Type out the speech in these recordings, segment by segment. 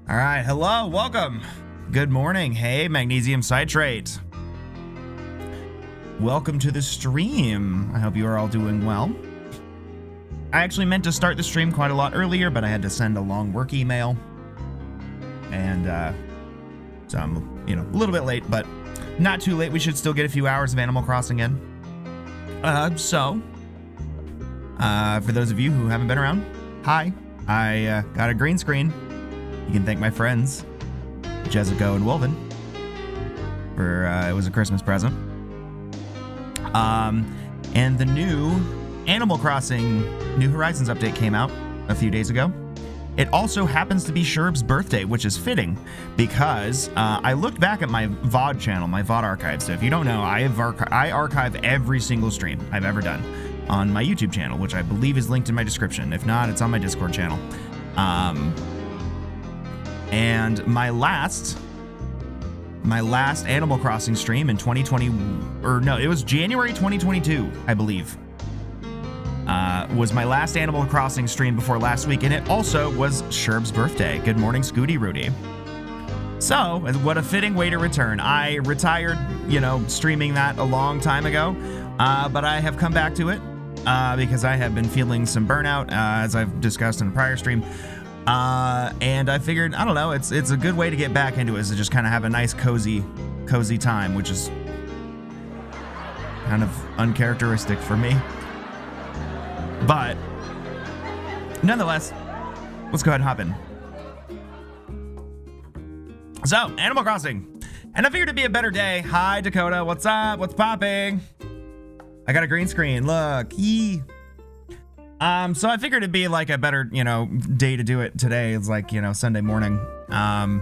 All right, hello, welcome. Good morning. Hey, magnesium citrate. Welcome to the stream. I hope you are all doing well. I actually meant to start the stream quite a lot earlier, but I had to send a long work email. And so I'm, a little bit late, but not too late. We should still get a few hours of Animal Crossing in. For those of you who haven't been around, hi. I got a green screen. You can thank my friends, Jessica and Wolven, for it was a Christmas present. And the new Animal Crossing New Horizons update came out a few days ago. It also happens to be Sherb's birthday, which is fitting because I looked back at my VOD channel, my VOD archive. So if you don't know, I archive every single stream I've ever done on my YouTube channel, which I believe is linked in my description. If not, it's on my Discord channel. And my last Animal Crossing stream in 2020, or no, it was January 2022, I believe, was my last Animal Crossing stream before last week, and it also was Sherb's birthday. Good morning, Scooty Rudy. So, what a fitting way to return. I retired, streaming that a long time ago, but I have come back to it because I have been feeling some burnout, as I've discussed in a prior stream. And I figured, I don't know, it's a good way to get back into it, is to just kind of have a nice cozy time, which is kind of uncharacteristic for me. But nonetheless, let's go ahead and hop in. So, Animal Crossing. And I figured it'd be a better day. Hi, Dakota. What's up? What's popping? I got a green screen. Look. Yee. So I figured it'd be like a better, day to do it today. It's like, Sunday morning. And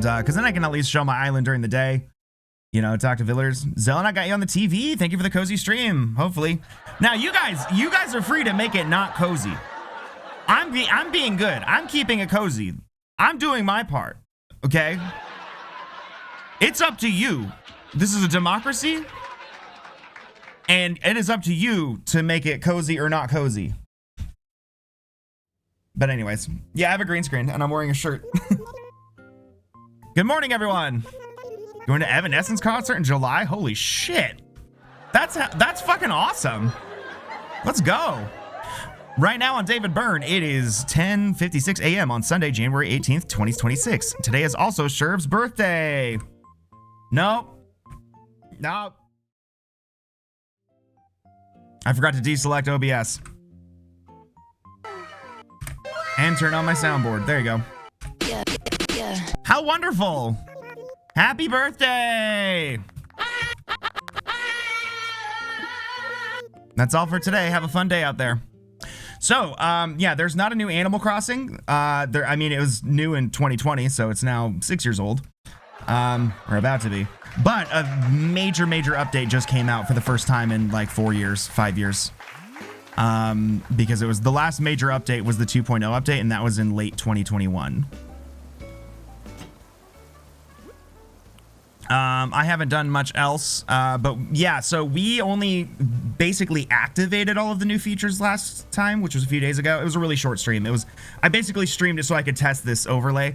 because then I can at least show my island during the day. Talk to villagers. Zelen, I got you on the TV. Thank you for the cozy stream. Hopefully. Now, you guys are free to make it not cozy. I'm being good. I'm keeping it cozy. I'm doing my part. Okay? It's up to you. This is a democracy. And it is up to you to make it cozy or not cozy. But anyways, yeah, I have a green screen and I'm wearing a shirt. Good morning, everyone. Going to Evanescence concert in July? Holy shit. That's fucking awesome. Let's go. Right now on David Byrne, it is 10:56 a.m. on Sunday, January 18th, 2026. Today is also Sherb's birthday. Nope. I forgot to deselect OBS. And turn on my soundboard. There you go. Yeah. How wonderful. Happy birthday. That's all for today. Have a fun day out there. So, yeah, there's not a new Animal Crossing. It was new in 2020, so it's now 6 years old. Or about to be. But a major update just came out for the first time in like 5 years. Because it was the last major update was the 2.0 update, and that was in late 2021. I haven't done much else, but yeah, so we only basically activated all of the new features last time, which was a few days ago. It was a really short stream. I basically streamed it so I could test this overlay.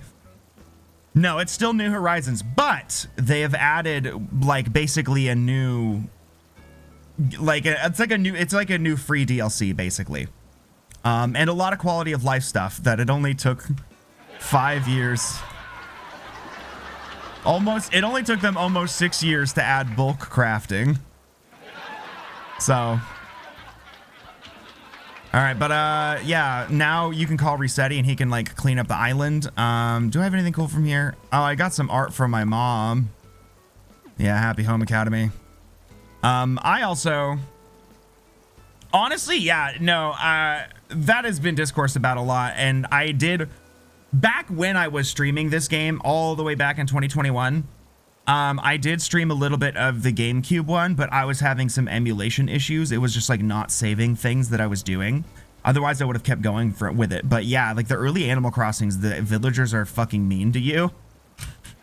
No, it's still New Horizons, but they have added like basically a new, it's like a new free DLC basically, and a lot of quality of life stuff that it only took 5 years. It only took them almost 6 years to add bulk crafting. So. All right, but yeah, now you can call Resetti and he can like clean up the island. Do I have anything cool from here? Oh, I got some art from my mom. Yeah, happy home academy. I also, honestly, yeah, no, that has been discoursed about a lot. And I did, back when I was streaming this game all the way back in 2021, I did stream a little bit of the GameCube one, but I was having some emulation issues. It was just like not saving things that I was doing. Otherwise, I would have kept going with it. But yeah, like the early Animal Crossings, the villagers are fucking mean to you.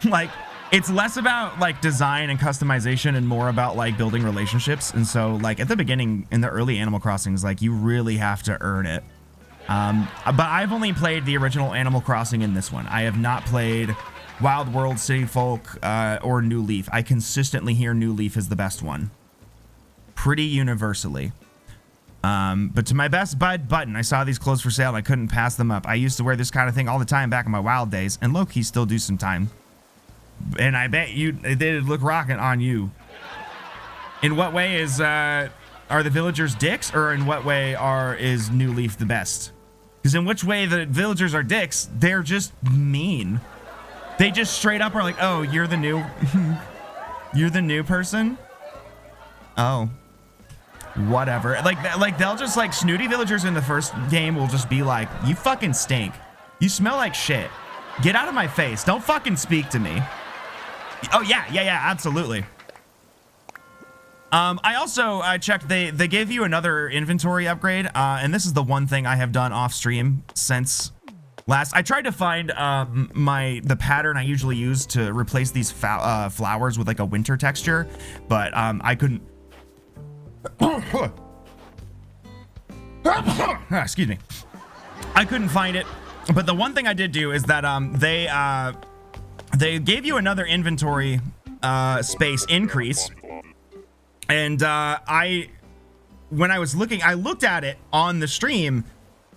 Like, it's less about like design and customization and more about like building relationships. And so like at the beginning in the early Animal Crossings, like you really have to earn it. But I've only played the original Animal Crossing in this one. I have not played Wild World, City Folk, or New Leaf. I consistently hear New Leaf is the best one. Pretty universally. But to my best bud Button, I saw these clothes for sale and I couldn't pass them up. I used to wear this kind of thing all the time back in my wild days, and low-key still do some time. And I bet you they'd look rocking on you. In what way is are the villagers dicks, or in what way is New Leaf the best? Because in which way the villagers are dicks, they're just mean. They just straight up are like, oh, you're the new you're the new person? Oh. Whatever. Like they'll just like snooty villagers in the first game will just be like, you fucking stink. You smell like shit. Get out of my face. Don't fucking speak to me. Oh yeah, absolutely. I also checked, they gave you another inventory upgrade, and this is the one thing I have done off stream since last. I tried to find the pattern I usually use to replace these flowers with like a winter texture, but I couldn't. Excuse me. I couldn't find it, but the one thing I did do is that they gave you another inventory space increase. And when I was looking, I looked at it on the stream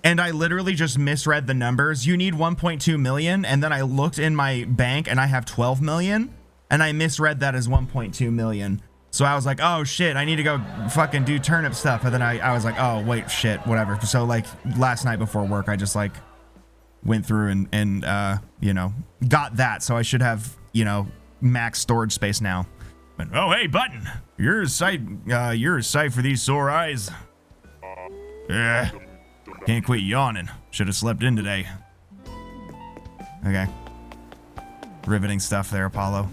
and I literally just misread the numbers. You need 1.2 million. And then I looked in my bank and I have 12 million and I misread that as 1.2 million. So I was like, oh shit, I need to go fucking do turnip stuff. And then I was like, oh wait, shit, whatever. So like last night before work, I just like went through and you know, got that. So I should have, you know, max storage space now. But, oh, hey, Button, you're a sight for these sore eyes. Yeah, can't quit yawning. Should have slept in today. Okay. Riveting stuff there, Apollo.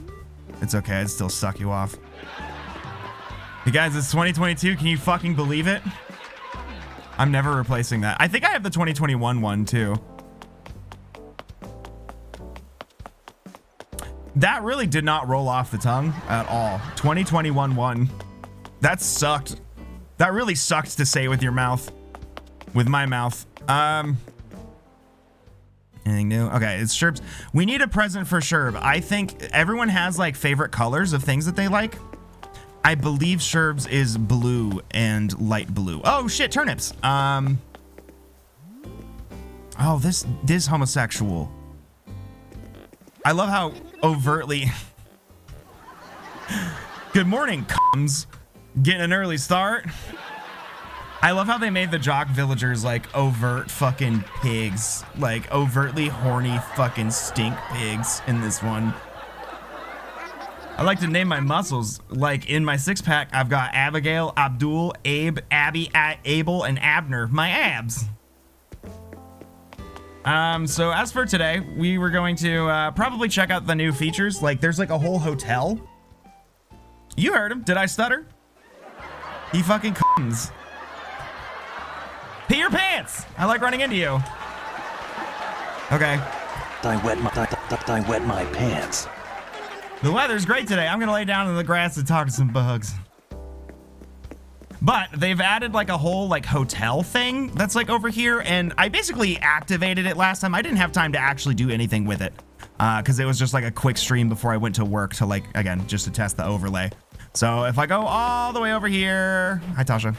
It's okay, I'd still suck you off. Hey guys, it's 2022, can you fucking believe it? I'm never replacing that. I think I have the 2021 one too. That really did not roll off the tongue at all. 2021 one. That sucked. That really sucked to say with your mouth. With my mouth. Anything new? Okay, it's Sherb's. We need a present for Sherb. I think everyone has like favorite colors of things that they like. I believe Sherb's is blue and light blue. Oh shit, turnips. Oh, this homosexual. I love how overtly. Good morning, cums. Getting an early start. I love how they made the jock villagers like overt fucking pigs, like overtly horny fucking stink pigs in this one. I like to name my muscles. Like in my six pack, I've got Abigail, Abdul, Abe, Abby, Abel, and Abner, my abs. So as for today, we were going to probably check out the new features. Like there's like a whole hotel. You heard him. Did I stutter? He fucking comes. Pee your pants. I like running into you. Okay. I wet my pants. The weather's great today. I'm gonna lay down in the grass and talk to some bugs. But they've added like a whole like hotel thing that's like over here, and I basically activated it last time. I didn't have time to actually do anything with it because it was just like a quick stream before I went to work to like, again, just to test the overlay. So if I go all the way over here, hi Tasha.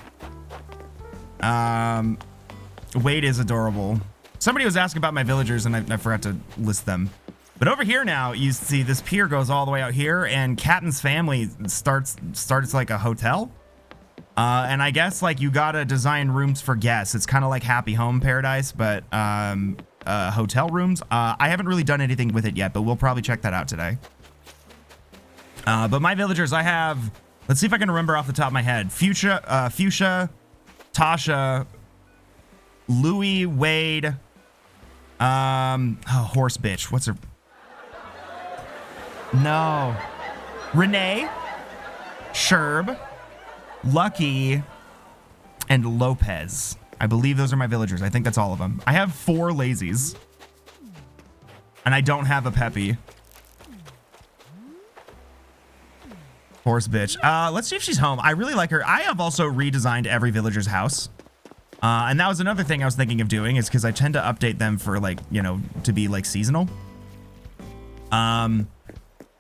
Wade is adorable. Somebody was asking about my villagers and I forgot to list them. But over here now, you see this pier goes all the way out here, and Kapp'n's family starts like a hotel. And I guess like you gotta design rooms for guests. It's kind of like Happy Home Paradise, but hotel rooms. I haven't really done anything with it yet, but we'll probably check that out today. But my villagers, I have, let's see if I can remember off the top of my head. Fuchsia, Tasha, Louie, Wade, horse bitch. What's her? No. Renee, Sherb, Lucky, and Lopez. I believe those are my villagers. I think that's all of them. I have 4 lazies. And I don't have a Peppy. Horse bitch. Let's see if she's home. I really like her. I have also redesigned every villager's house. And that was another thing I was thinking of doing, is because I tend to update them for like, you know, to be like seasonal.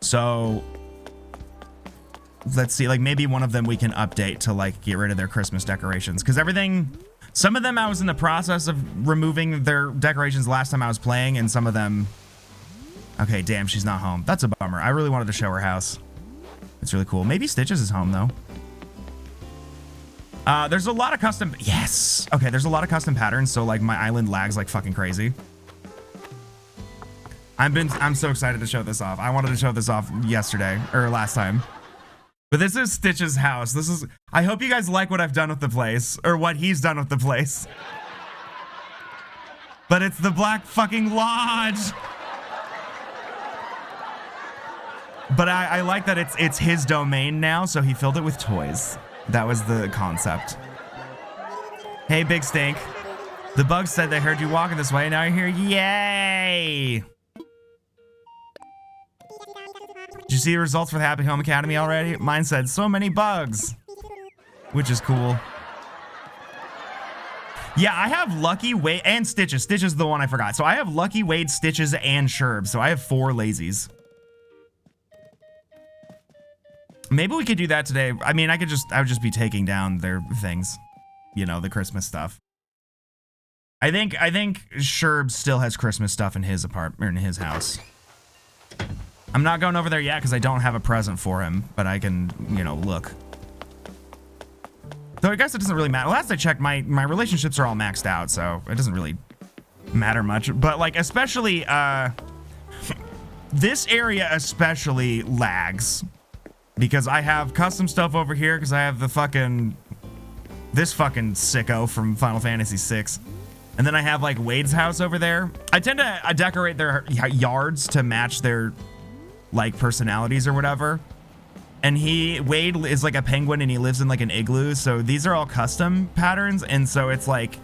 So let's see, like maybe one of them we can update to like get rid of their Christmas decorations, because everything, some of them I was in the process of removing their decorations last time I was playing, and some of them, okay, damn, she's not home. That's a bummer. I really wanted to show her house. It's really cool. Maybe Stitches is home though. There's a lot of custom, yes. Okay, there's a lot of custom patterns, so like my island lags like fucking crazy. I'm so excited to show this off. I wanted to show this off yesterday, or last time. But this is Stitch's house. I hope you guys like what I've done with the place, or what he's done with the place. But it's the Black fucking Lodge. But I like that it's his domain now, so he filled it with toys. That was the concept. Hey, Big Stink. The bugs said they heard you walking this way. Now you're here. Yay! Did you see the results for the Happy Home Academy already? Mine said so many bugs, which is cool. Yeah, I have Lucky, Wade, and Stitches. Stitches is the one I forgot. So I have Lucky, Wade, Stitches, and Sherb. So I have 4 lazies. Maybe we could do that today. I mean, I would just be taking down their things, you know, the Christmas stuff. I think Sherb still has Christmas stuff in his apartment, or in his house. I'm not going over there yet because I don't have a present for him, but I can, you know, look. Though I guess it doesn't really matter. Last I checked, my relationships are all maxed out, so it doesn't really matter much. But like, especially, this area especially lags. Because I have custom stuff over here, because I have this fucking sicko from Final Fantasy VI. And then I have like Wade's house over there. I tend to decorate their yards to match their like personalities or whatever. And Wade is like a penguin and he lives in like an igloo. So these are all custom patterns. And so it's like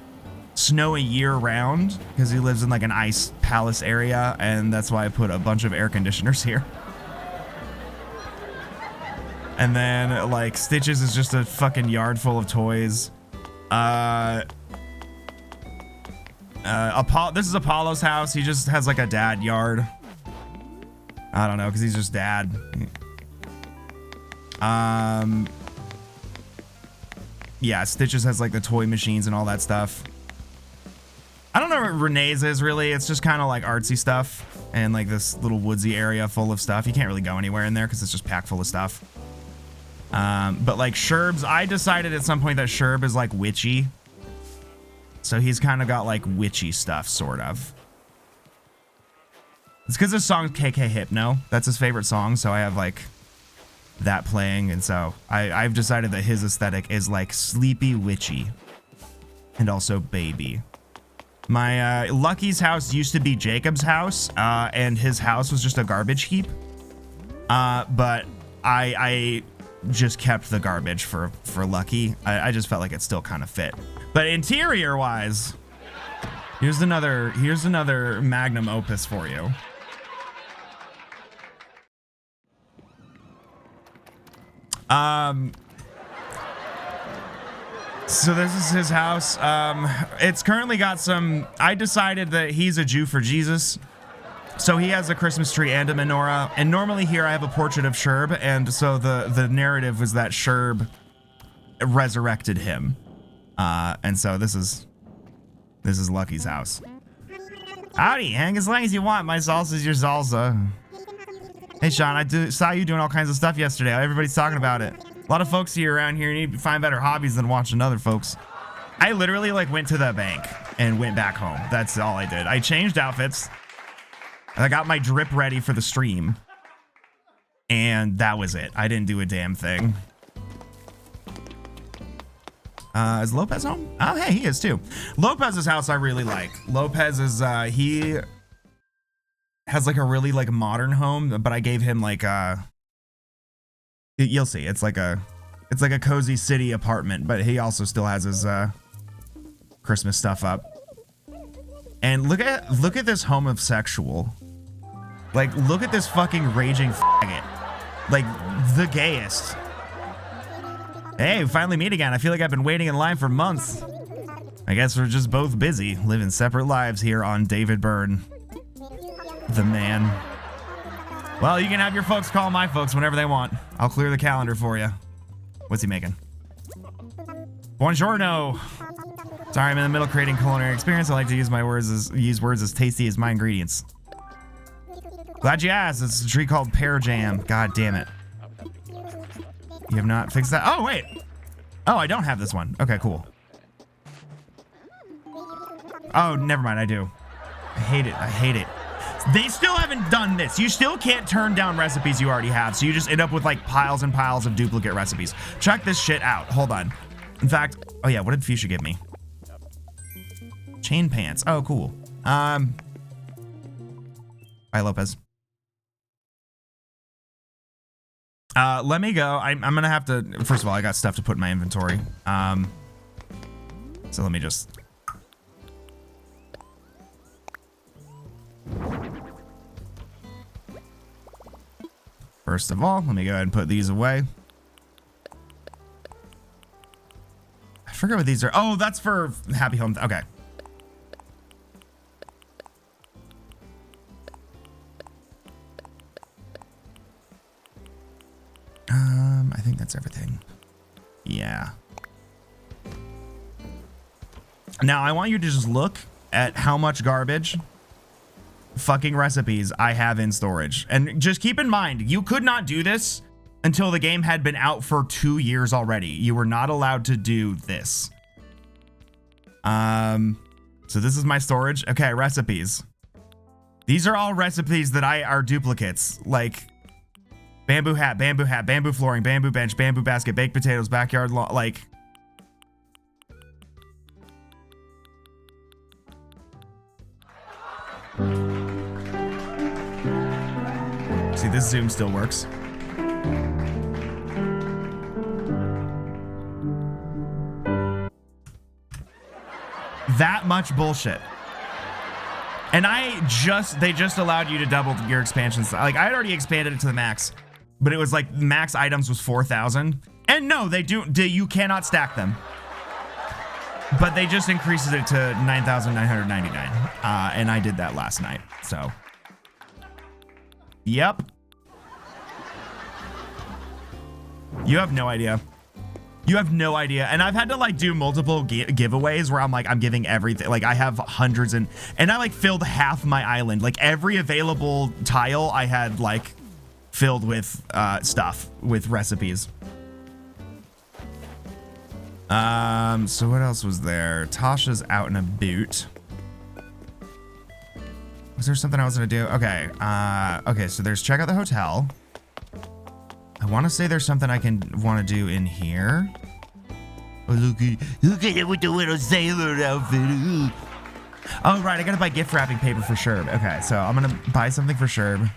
snowy year round because he lives in like an ice palace area. And that's why I put a bunch of air conditioners here. And then, like, Stitches is just a fucking yard full of toys. This is Apollo's house. He just has, like, a dad yard. I don't know, because he's just dad. Yeah, Stitches has, like, the toy machines and all that stuff. I don't know what Renee's is, really. It's just kind of, like, artsy stuff. And, like, this little woodsy area full of stuff. You can't really go anywhere in there, because it's just packed full of stuff. But like Sherb's, I decided at some point that Sherb is like witchy. So he's kind of got like witchy stuff, sort of. It's because his song's KK Hypno. That's his favorite song. So I have like that playing. And so I've decided that his aesthetic is like sleepy witchy and also baby. My Lucky's house used to be Jacob's house, and his house was just a garbage heap. But I just kept the garbage for Lucky. I just felt like it still kind of fit. But interior wise, here's another magnum opus for you. So this is his house. It's currently got some, I decided that he's a Jew for Jesus. So he has a Christmas tree and a menorah, and normally here I have a portrait of Sherb, and so the narrative was that Sherb resurrected him, and so this is Lucky's house. Howdy, hang as long as you want. My salsa's your salsa. Hey Sean, I saw you doing all kinds of stuff yesterday. Everybody's talking about it. A lot of folks here around here need to find better hobbies than watching other folks. I literally like went to the bank and went back home. That's all I did. I changed outfits. I got my drip ready for the stream. And that was it. I didn't do a damn thing. Is Lopez home? Oh, hey, he is too. Lopez's house I really like. Lopez is, he has like a really like modern home, but I gave him like you'll see. It's like a cozy city apartment, but he also still has his Christmas stuff up. And look at this homosexual. Like, look at this fucking raging faggot. Like, the gayest. Hey, we finally meet again. I feel like I've been waiting in line for months. I guess we're just both busy, living separate lives here on David Byrne. The man. Well, you can have your folks call my folks whenever they want. I'll clear the calendar for you. What's he making? Buongiorno. Sorry, I'm in the middle of creating culinary experience. I like to use words as tasty as my ingredients. Glad you asked. It's a tree called pear jam. God damn it. You have not fixed that? Oh, wait. Oh, I don't have this one. Okay, cool. Oh, never mind. I do. I hate it. I hate it. They still haven't done this. You still can't turn down recipes you already have, so you just end up with like piles and piles of duplicate recipes. Check this shit out. Hold on. In fact, oh yeah, what did Fuchsia give me? Chain pants. Oh, cool. Bye, Lopez. Let me go. I'm gonna have to, first of all, I got stuff to put in my inventory. So let me just. First of all, let me go ahead and put these away. I forget what these are. Oh, that's for Happy Home. Okay. I think that's everything. Yeah. Now, I want you to just look at how much garbage fucking recipes I have in storage. And just keep in mind, you could not do this until the game had been out for 2 years already. You were not allowed to do this. So this is my storage. Okay, recipes. These are all recipes that are duplicates. Like bamboo hat, bamboo flooring, bamboo bench, bamboo basket, baked potatoes, backyard lawn, like. See, this zoom still works. That much bullshit. And they just allowed you to double your expansions. Like, I had already expanded it to the max, but it was like max items was 4,000. And no, you cannot stack them. But they just increased it to 9,999. And I did that last night, so. Yep. You have no idea. You have no idea. And I've had to like do multiple giveaways where I'm like, I'm giving everything. Like I have hundreds and I like filled half my island. Like every available tile I had like filled with stuff, with recipes. So what else was there? Tasha's out in a boot. Was there something I was gonna do? Okay. Okay, so there's check out the hotel. I want to say there's something I want to do in here. Oh, look at it with the little sailor outfit. Oh, right. I got to buy gift wrapping paper for Sherb. Okay, so I'm going to buy something for Sherb.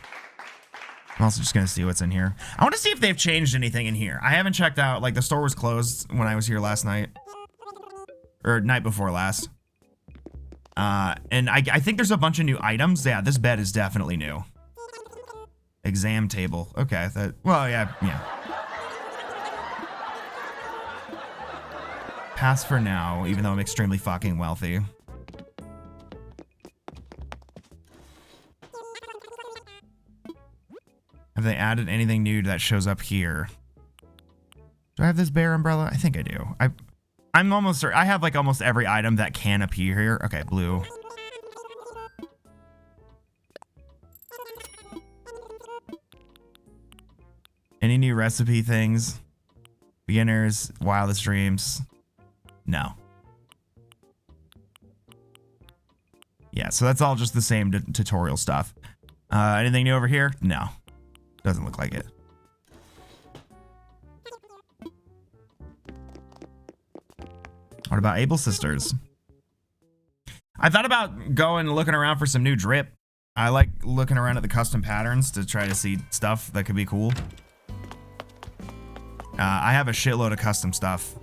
I'm also just going to see what's in here. I want to see if they've changed anything in here. I haven't checked out. Like, the store was closed when I was here last night. Or night before last. And I think there's a bunch of new items. Yeah, this bed is definitely new. Exam table. Okay. Well, yeah. Pass for now, even though I'm extremely fucking wealthy. Have they added anything new that shows up here? Do I have this bear umbrella? I think I do. I'm almost certain. I have like almost every item that can appear here. Okay, blue. Any new recipe things? Beginners, wildest dreams? No. Yeah, so that's all just the same tutorial stuff. Anything new over here? No. Doesn't look like it. What about Able Sisters? I thought about going and looking around for some new drip. I like looking around at the custom patterns to try to see stuff that could be cool. I have a shitload of custom stuff.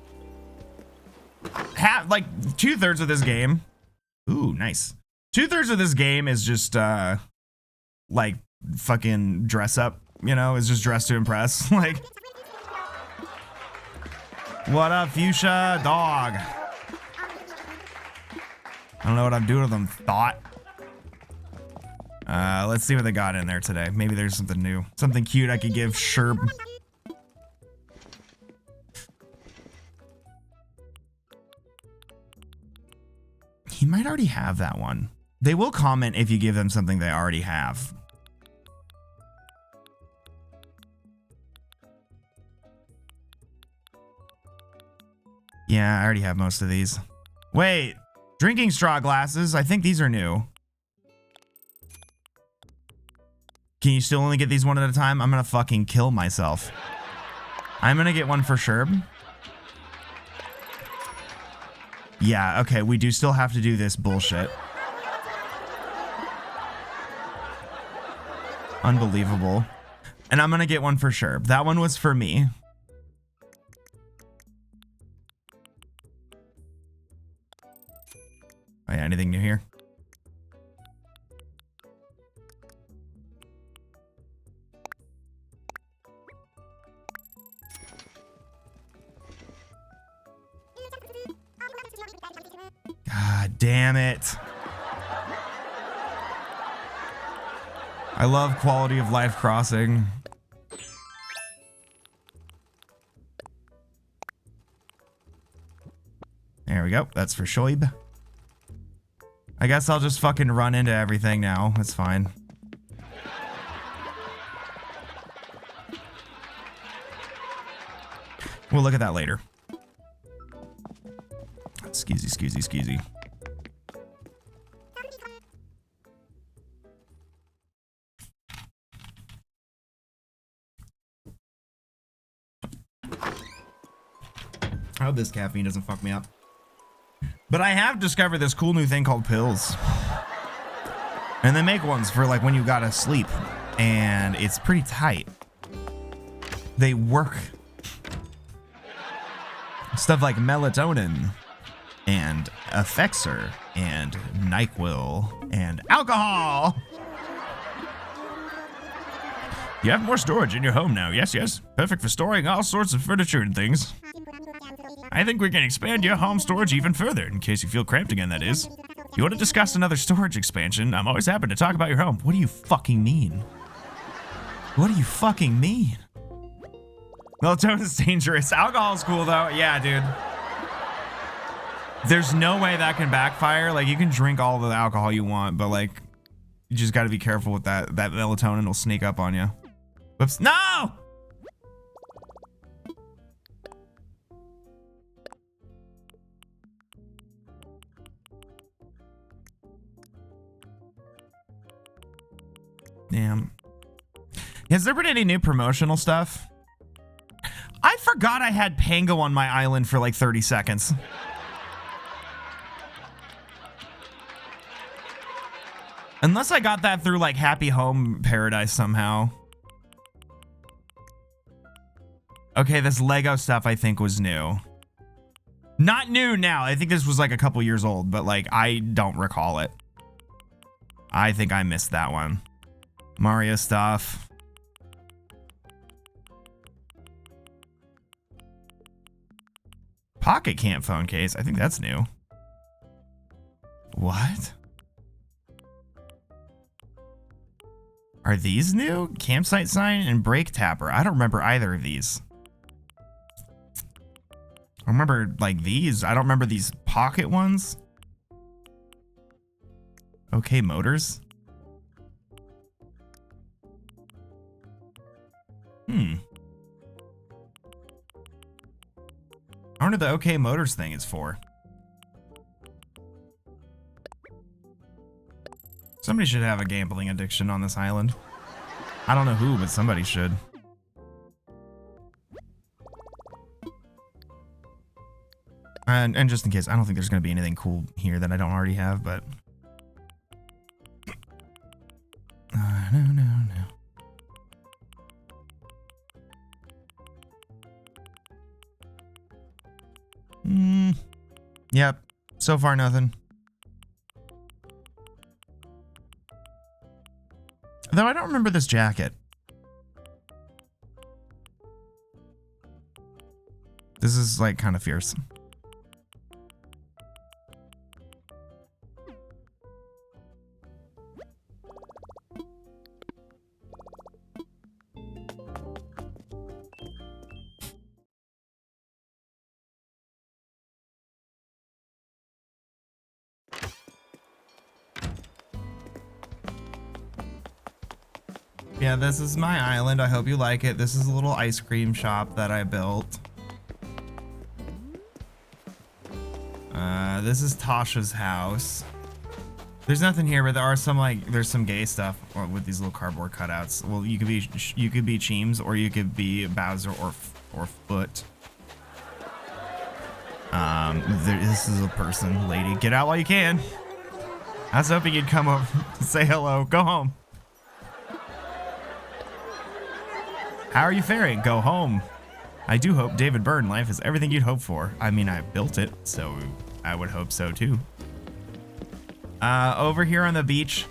Like 2/3 of this game. Ooh, nice. 2/3 of this game is just like fucking dress up, you know, is just dress to impress. Like, what up, fuchsia dog? I don't know what I'm doing with them, thought. Let's see what they got in there today. Maybe there's something new. Something cute I could give Sherb. He might already have that one. They will comment if you give them something they already have. Yeah, I already have most of these. Wait, drinking straw glasses. I think these are new. Can you still only get these one at a time? I'm gonna fucking kill myself. I'm gonna get one for Sherb. Yeah, okay, we do still have to do this bullshit. Unbelievable. And I'm gonna get one for Sherb. That one was for me. Oh yeah, anything new here? God damn it. I love quality of life crossing. There we go. That's for Shoib. I guess I'll just fucking run into everything now. That's fine. We'll look at that later. Skeezy, skeezy, skeezy. I hope this caffeine doesn't fuck me up. But I have discovered this cool new thing called pills. And they make ones for like when you gotta sleep. And it's pretty tight. They work. Stuff like melatonin and Effexor and NyQuil and alcohol. You have more storage in your home now. Yes, yes. Perfect for storing all sorts of furniture and things. I think we can expand your home storage even further, in case you feel cramped again, that is. If you want to discuss another storage expansion, I'm always happy to talk about your home. What do you fucking mean? What do you fucking mean? Melatonin is dangerous. Alcohol's cool, though. Yeah, dude. There's no way that can backfire. Like, you can drink all the alcohol you want, but, like, you just got to be careful with that. That melatonin will sneak up on you. Whoops. No! Damn. Has there been any new promotional stuff? I forgot I had Pango on my island for like 30 seconds. Unless I got that through like Happy Home Paradise somehow. Okay, this Lego stuff I think was new. Not new now. I think this was like a couple years old, but like I don't recall it. I think I missed that one. Mario stuff. Pocket camp phone case. I think that's new. What? Are these new? Campsite sign and brake tapper. I don't remember either of these. I remember like these. I don't remember these pocket ones. Okay, motors. I wonder the OK Motors thing is for. Somebody should have a gambling addiction on this island. I don't know who, but somebody should. And just in case, I don't think there's going to be anything cool here that I don't already have, but... no. Yep. So far, nothing. Though I don't remember this jacket. This is like kind of fierce. Yeah, this is my island. I hope you like it. This is a little ice cream shop that I built. This is Tasha's house. There's nothing here, but there are some there's some gay stuff with these little cardboard cutouts. Well, you could be Cheems, or you could be Bowser or Foot. This is a person, lady. Get out while you can. I was hoping you'd come over, say hello, go home. How are you faring? Go home. I do hope David Byrne life is everything you'd hope for. I mean, I built it, so I would hope so too. Over here on the beach,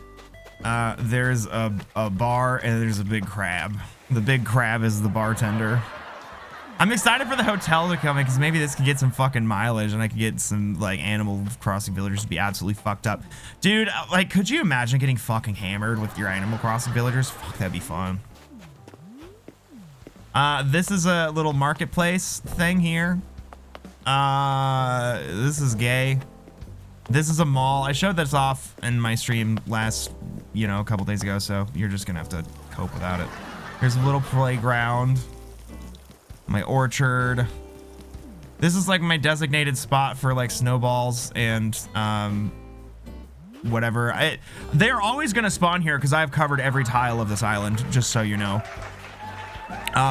there's a bar and there's a big crab. The big crab is the bartender. I'm excited for the hotel to come in because maybe this can get some fucking mileage and I could get some like Animal Crossing villagers to be absolutely fucked up. Dude, like, could you imagine getting fucking hammered with your Animal Crossing villagers? Fuck, that'd be fun. This is a little marketplace thing here. This is gay. This is a mall. I showed this off in my stream last, a couple days ago, so you're just gonna have to cope without it. Here's a little playground. My orchard. This is like my designated spot for like snowballs and whatever. They're always gonna spawn here because I've covered every tile of this island, just so you know.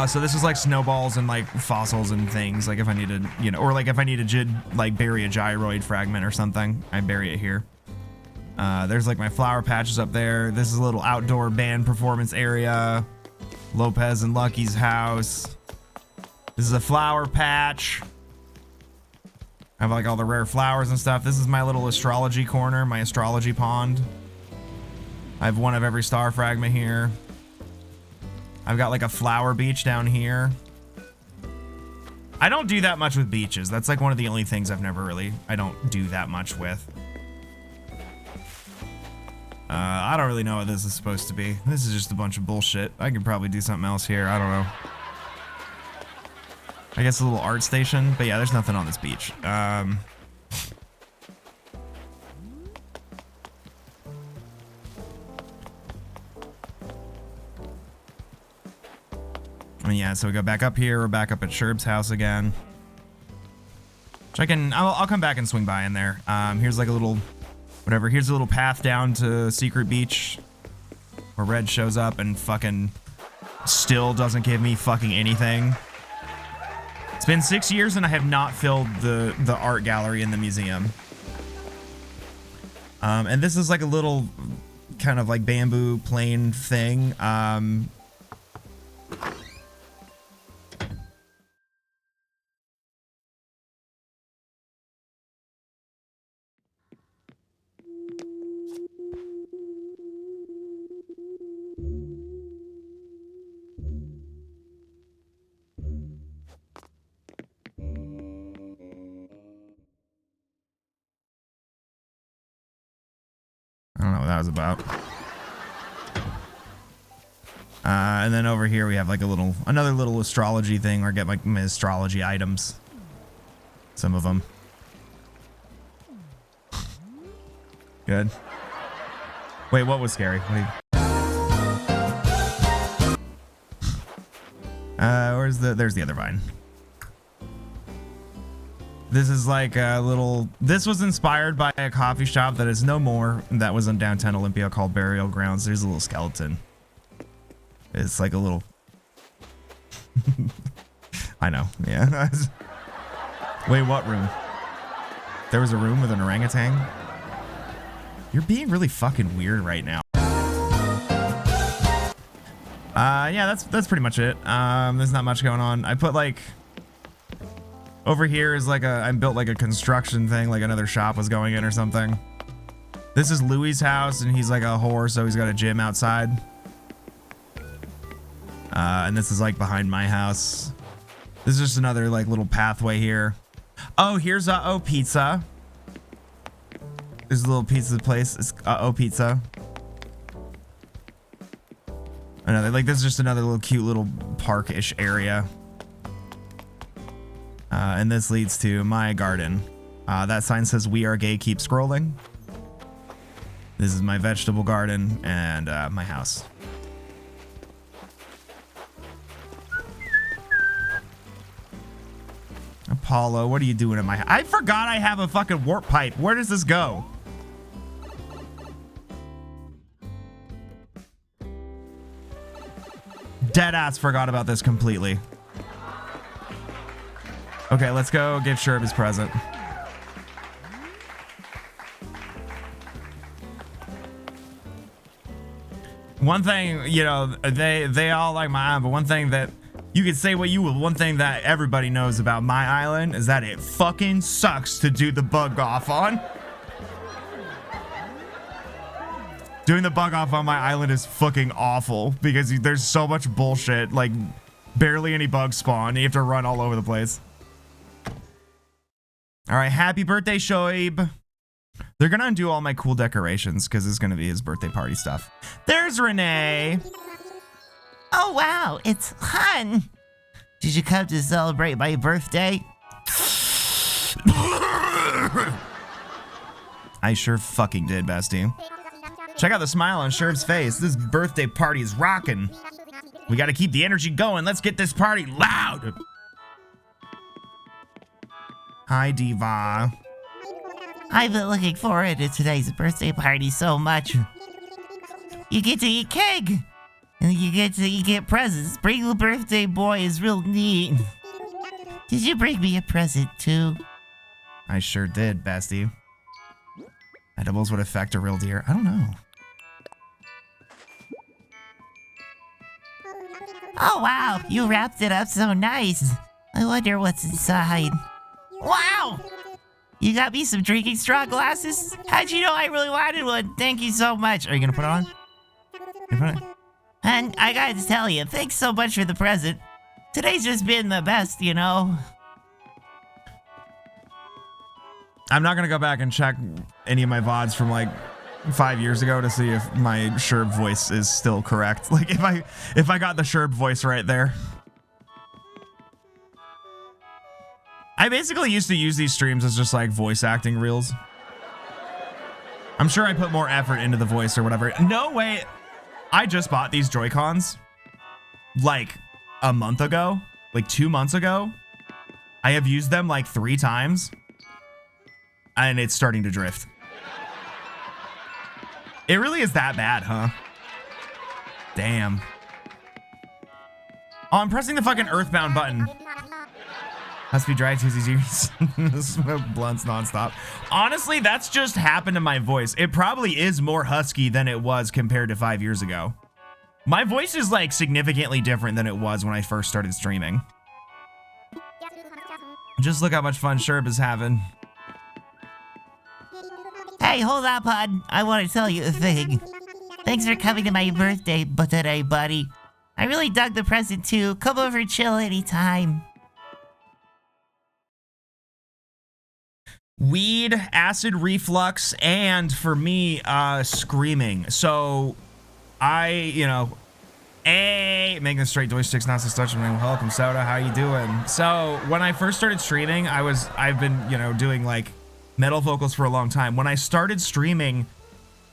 So this is like snowballs and like fossils and things. Like if I needed, or like if I needed to like bury a gyroid fragment or something, I bury it here. There's like my flower patches up there. This is a little outdoor band performance area. Lopez and Lucky's house. This is a flower patch. I have like all the rare flowers and stuff. This is my little astrology corner, my astrology pond. I have one of every star fragment here. I've got like a flower beach down here. I don't do that much with beaches. That's like one of the only things I don't do that much with. I don't really know what this is supposed to be. This is just a bunch of bullshit. I could probably do something else here. I don't know. I guess a little art station, but yeah, there's nothing on this beach. And yeah, so we go back up here. We're back up at Sherb's house again. I'll come back and swing by in there. Here's like a little, whatever. Here's a little path down to Secret Beach where Red shows up and fucking still doesn't give me fucking anything. It's been 6 years and I have not filled the art gallery in the museum. And this is like a little kind of like bamboo plane thing. I don't know what that was about. And then over here we have like another little astrology thing where I get like my astrology items. Some of them. Good. Wait, what was scary? There's the other vine. This is like a little, this was inspired by a coffee shop that is no more, that was in downtown Olympia called Burial Grounds. There's a little skeleton. It's like a little, I know, yeah. Wait, what room? There was a room with an orangutan? You're being really fucking weird right now. Yeah, that's pretty much it. There's not much going on. I put like, over here is like I built like a construction thing, like another shop was going in or something. This is Louie's house and he's like a whore, so he's got a gym outside. And this is like behind my house. This is just another like little pathway here. Oh, here's pizza. There's a little pizza place. It's pizza. Another, like, this is just another little cute little park-ish area. And this leads to my garden. That sign says "We are gay, keep scrolling." This is my vegetable garden and my house. Apollo, what are you doing in my... I forgot I have a fucking warp pipe. Where does this go? Deadass forgot about this completely. Okay, let's go give Sherb his present. One thing, you know, they all like my island, but one thing that you could say what you will, one thing that everybody knows about my island is that it fucking sucks to do the bug off on. Doing the bug off on my island is fucking awful because there's so much bullshit, like barely any bugs spawn. You have to run all over the place. All right, happy birthday, Shoaib. They're gonna undo all my cool decorations because it's gonna be his birthday party stuff. There's Renee. Oh wow, it's Hun. Did you come to celebrate my birthday? I sure fucking did, bestie. Check out the smile on Sherb's face. This birthday party is rocking. We gotta keep the energy going. Let's get this party loud. Hi, Diva. I've been looking forward to today's birthday party so much. You get to eat cake, and you get presents. Bring the birthday boy is real neat. Did you bring me a present too? I sure did, bestie. Edibles would affect a real deer. I don't know. Oh wow, you wrapped it up so nice. I wonder what's inside. Wow! You got me some drinking straw glasses? How'd you know I really wanted one? Thank you so much. Are you gonna put it on? You put it on? And I gotta tell you, thanks so much for the present. Today's just been the best, you know? I'm not gonna go back and check any of my VODs from like 5 years ago to see if my Sherb voice is still correct. Like if I got the Sherb voice right there. I basically used to use these streams as just like voice acting reels. I'm sure I put more effort into the voice or whatever. No way. I just bought these Joy-Cons like a month ago, like 2 months ago. I have used them like 3 times and it's starting to drift. It really is that bad, huh? Damn. Oh, I'm pressing the fucking Earthbound button. Has to be dry Tuesdays years. Smoke blunts nonstop. Honestly, that's just happened to my voice. It probably is more husky than it was compared to 5 years ago. My voice is like significantly different than it was when I first started streaming. Just look how much fun Sherb is having. Hey, hold up, Hun. I want to tell you a thing. Thanks for coming to my birthday today, buddy. I really dug the present too. Come over and chill anytime. Weed, acid reflux, and for me, screaming. So I, you know, making the straight joysticks, not so touch me. Welcome, Soda. How you doing? So when I first started streaming, I've been, you know, doing like metal vocals for a long time. When I started streaming,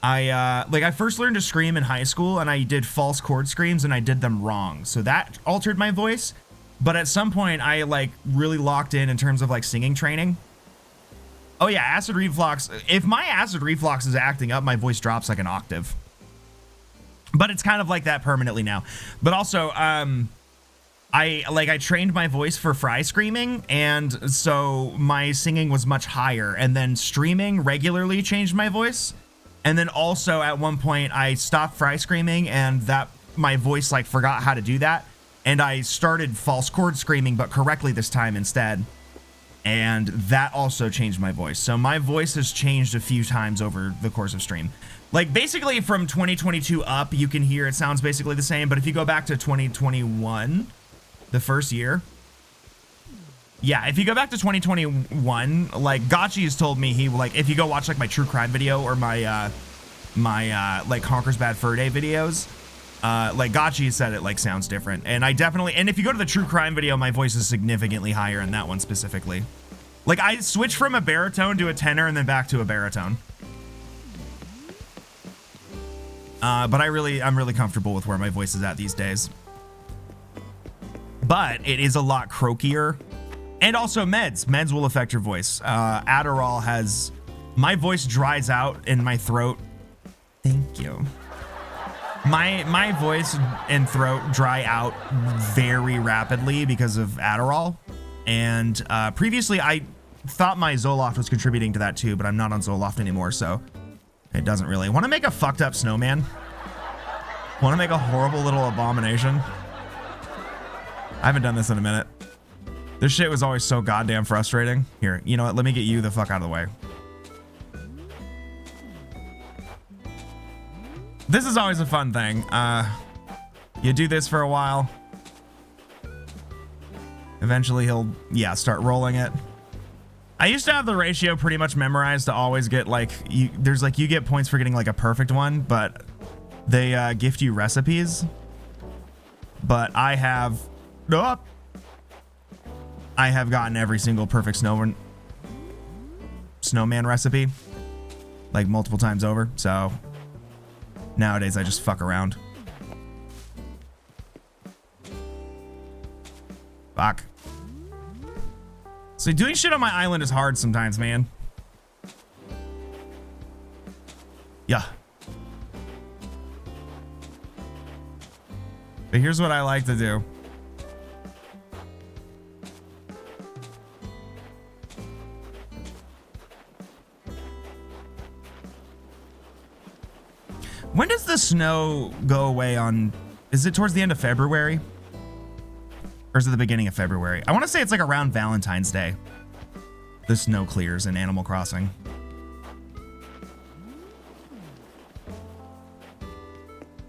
I first learned to scream in high school, and I did false chord screams, and I did them wrong. So that altered my voice. But at some point, I like really locked in terms of like singing training. Oh yeah, acid reflux. If my acid reflux is acting up, my voice drops like an octave. But it's kind of like that permanently now. But also, I trained my voice for fry screaming, and so my singing was much higher. And then streaming regularly changed my voice. And then also at one point I stopped fry screaming, and that my voice like forgot how to do that. And I started false chord screaming, but correctly this time instead. And that also changed my voice. So my voice has changed a few times over the course of stream. Like basically from 2022 up, you can hear it sounds basically the same. But if you go back to 2021, the first year. Yeah, if you go back to 2021, like Gotchi has told me he like, if you go watch like my true crime video or my like Conker's Bad Fur Day videos, like Gotchi said it like sounds different. And I definitely, and if you go to the true crime video, my voice is significantly higher in that one specifically. Like I switched from a baritone to a tenor and then back to a baritone. But I'm really comfortable with where my voice is at these days. But it is a lot croakier And also meds. Meds will affect your voice. Adderall has... My voice dries out in my throat. Thank you. My voice and throat dry out very rapidly because of Adderall. And previously I thought my Zoloft was contributing to that too, but I'm not on Zoloft anymore, so it doesn't really. Want to make a fucked up snowman? Want to make a horrible little abomination? I haven't done this in a minute. This shit was always so goddamn frustrating. Here, you know what? Let me get you the fuck out of the way. This is always a fun thing. You do this for a while. Eventually he'll, yeah, start rolling it. I used to have the ratio pretty much memorized to always get like, you get points for getting like a perfect one, but they gift you recipes. But I have gotten every single perfect snowman recipe like multiple times over. So nowadays I just fuck around. Fuck. So doing shit on my island is hard sometimes, man. Yeah. But here's what I like to do. When does the snow go away on... Is it towards the end of February? Or is it the beginning of February? I want to say it's like around Valentine's Day. The snow clears in Animal Crossing.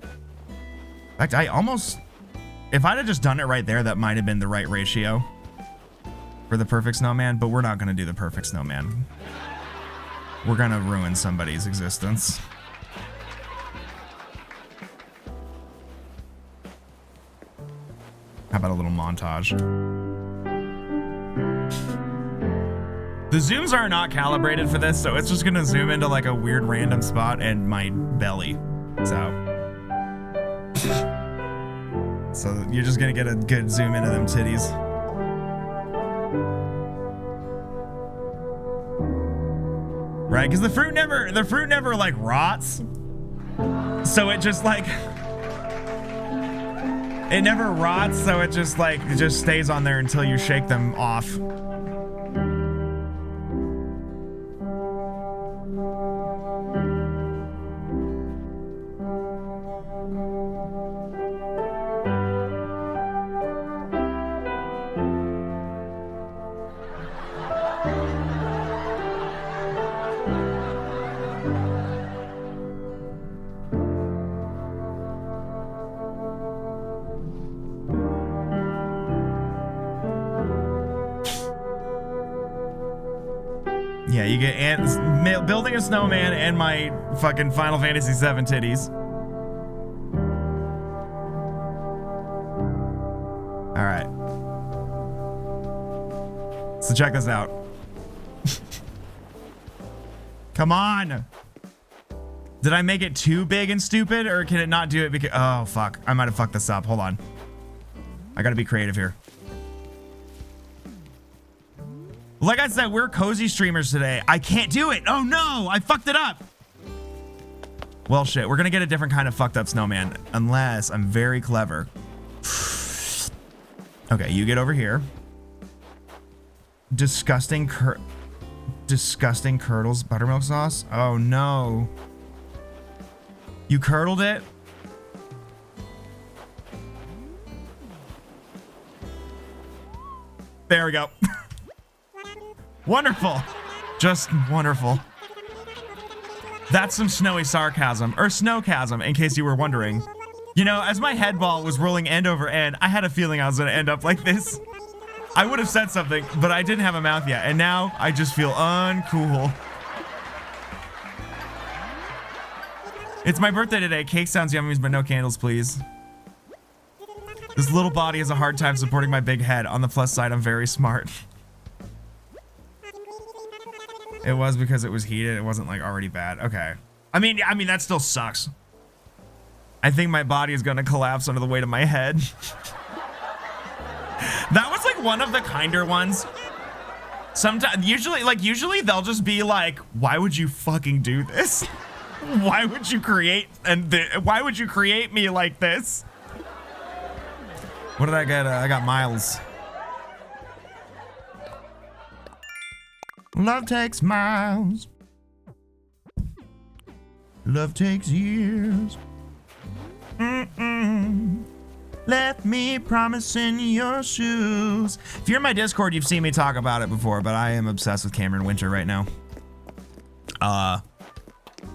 In fact, I almost... If I'd have just done it right there, that might have been the right ratio for the perfect snowman, but we're not going to do the perfect snowman. We're going to ruin somebody's existence. How about a little montage? The zooms are not calibrated for this, so it's just gonna zoom into like a weird random spot and my belly. So you're just gonna get a good zoom into them titties. Right, because the fruit never like rots. So it just like... It never rots, so it just stays on there until you shake them off. Yeah, you get building a snowman and my fucking Final Fantasy VII titties. All right. So check this out. Come on. Did I make it too big and stupid, or can it not do it because... Oh, fuck. I might have fucked this up. Hold on. I gotta be creative here. Like I said, we're cozy streamers today. I can't do it. Oh no, I fucked it up. Well, shit, we're gonna get a different kind of fucked up snowman, unless I'm very clever. Okay, you get over here. Disgusting curdles buttermilk sauce. Oh no. You curdled it? There we go. Wonderful. Just wonderful. That's some snowy sarcasm, or snowcasm, in case you were wondering. You know, as my head ball was rolling end over end, I had a feeling I was gonna end up like this. I would have said something, but I didn't have a mouth yet, and now I just feel uncool. It's my birthday today. Cake sounds yummy, but no candles, please. This little body has a hard time supporting my big head. On the plus side, I'm very smart. It was because it was heated. It wasn't like already bad. Okay. I mean, that still sucks. I think my body is gonna collapse under the weight of my head. That was like one of the kinder ones. Sometimes, usually they'll just be like, why would you fucking do this? Why would you create, why would you create me like this? What did I get? I got miles. Love takes miles. Love takes years. Left me promising your shoes. If you're in my Discord, you've seen me talk about it before, but I am obsessed with Cameron Winter right now. I'm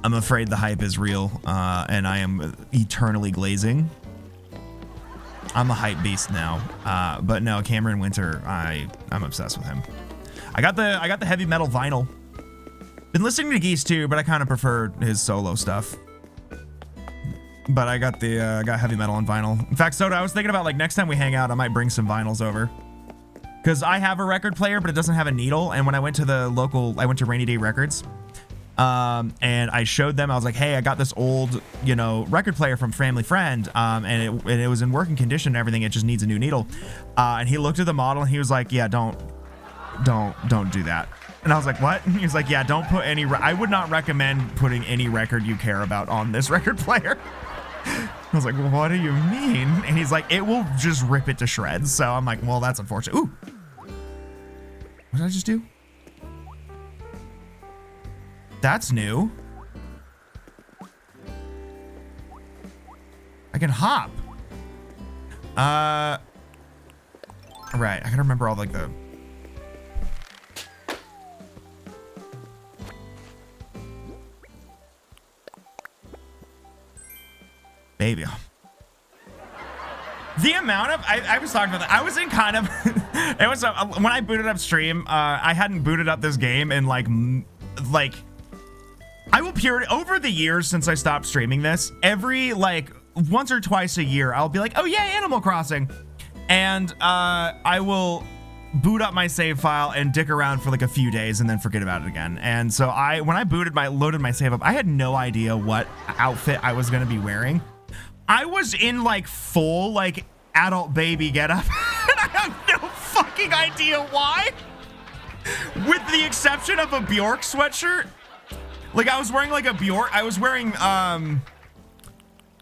afraid the hype is real, and I am eternally glazing. I'm a hype beast now, but no, Cameron Winter, I'm obsessed with him. I got the heavy metal vinyl. Been listening to Geese too, but I kind of prefer his solo stuff. But I got got heavy metal on vinyl. In fact, Soda, I was thinking about like next time we hang out, I might bring some vinyls over. Cause I have a record player, but it doesn't have a needle. And when I went to I went to Rainy Day Records, and I showed them, I was like, hey, I got this old, record player from Family Friend. And it was in working condition and everything. It just needs a new needle. And he looked at the model and he was like, yeah, don't do that. And I was like, what? He was like, yeah, don't put any, I would not recommend putting any record you care about on this record player. I was like, well, what do you mean? And he's like, it will just rip it to shreds. So I'm like, well, that's unfortunate. Ooh. What did I just do? That's new. I can hop. Right. I gotta remember all like the... Baby. The amount of, I was talking about that. I was in kind of, it was, when I booted up stream, I hadn't booted up this game in like, I will over the years since I stopped streaming this, every like once or twice a year, I'll be like, oh yeah, Animal Crossing. And I will boot up my save file and dick around for like a few days and then forget about it again. And so when I loaded my save up, I had no idea what outfit I was going to be wearing. I was in like full like adult baby getup. And I have no fucking idea why. With the exception of a Bjork sweatshirt. Like I was wearing like a Bjork. I was wearing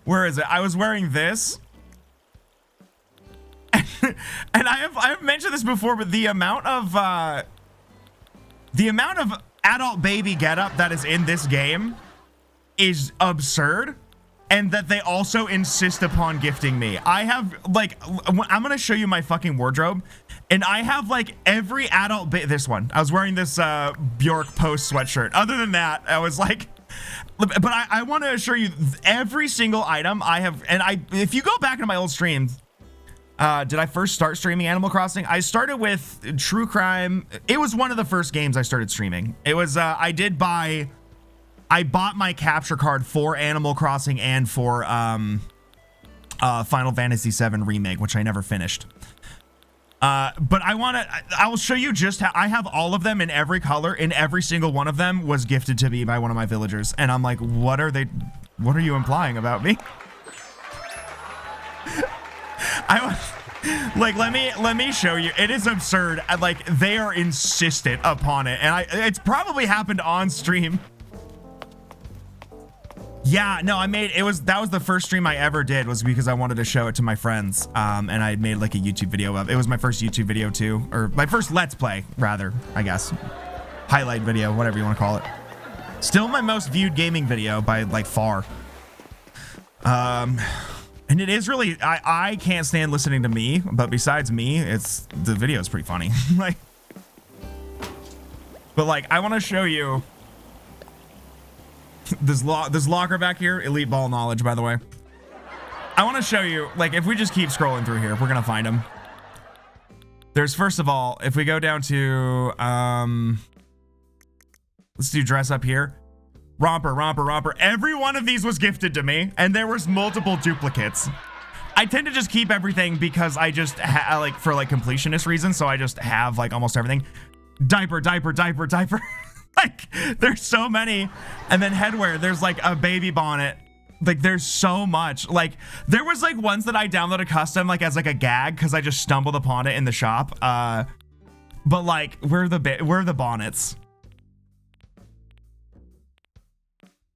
where is it? I was wearing this. And I've mentioned this before, but the amount of adult baby getup that is in this game is absurd. And that they also insist upon gifting me. I have like, I'm gonna show you my fucking wardrobe, and I have like every adult this one. I was wearing this Bjork Post sweatshirt. Other than that, I was like, but I want to assure you, every single item I have, and if you go back into my old streams, did I first start streaming Animal Crossing? I started with True Crime. It was one of the first games I started streaming. It was, I bought my capture card for Animal Crossing and for Final Fantasy VII Remake, which I never finished. But I will show you just how I have all of them in every color, and every single one of them was gifted to me by one of my villagers. And I'm like, what are you implying about me? Like, let me show you. It is absurd. Like, they are insistent upon it. And it's probably happened on stream. Yeah, no, that was the first stream I ever did, was because I wanted to show it to my friends. And I made like a YouTube video of it. It was my first YouTube video too, or my first Let's Play, rather, I guess. Highlight video, whatever you want to call it. Still my most viewed gaming video by like far. And it is really, I can't stand listening to me, but besides me, the video is pretty funny. Like, but like, I want to show you this locker back here. Elite ball knowledge, by the way. I want to show you, like, if we just keep scrolling through here, we're gonna find them. There's, first of all, if we go down to let's do dress up here. Romper. Every one of these was gifted to me, and there was multiple duplicates. I tend to just keep everything because I just like for like completionist reasons, so I just have like almost everything. Diaper. Like, there's so many. And then headwear, there's like a baby bonnet, Like there's so much. Like there was like ones that I downloaded custom like as like a gag because I just stumbled upon it in the shop. But like where are the bonnets?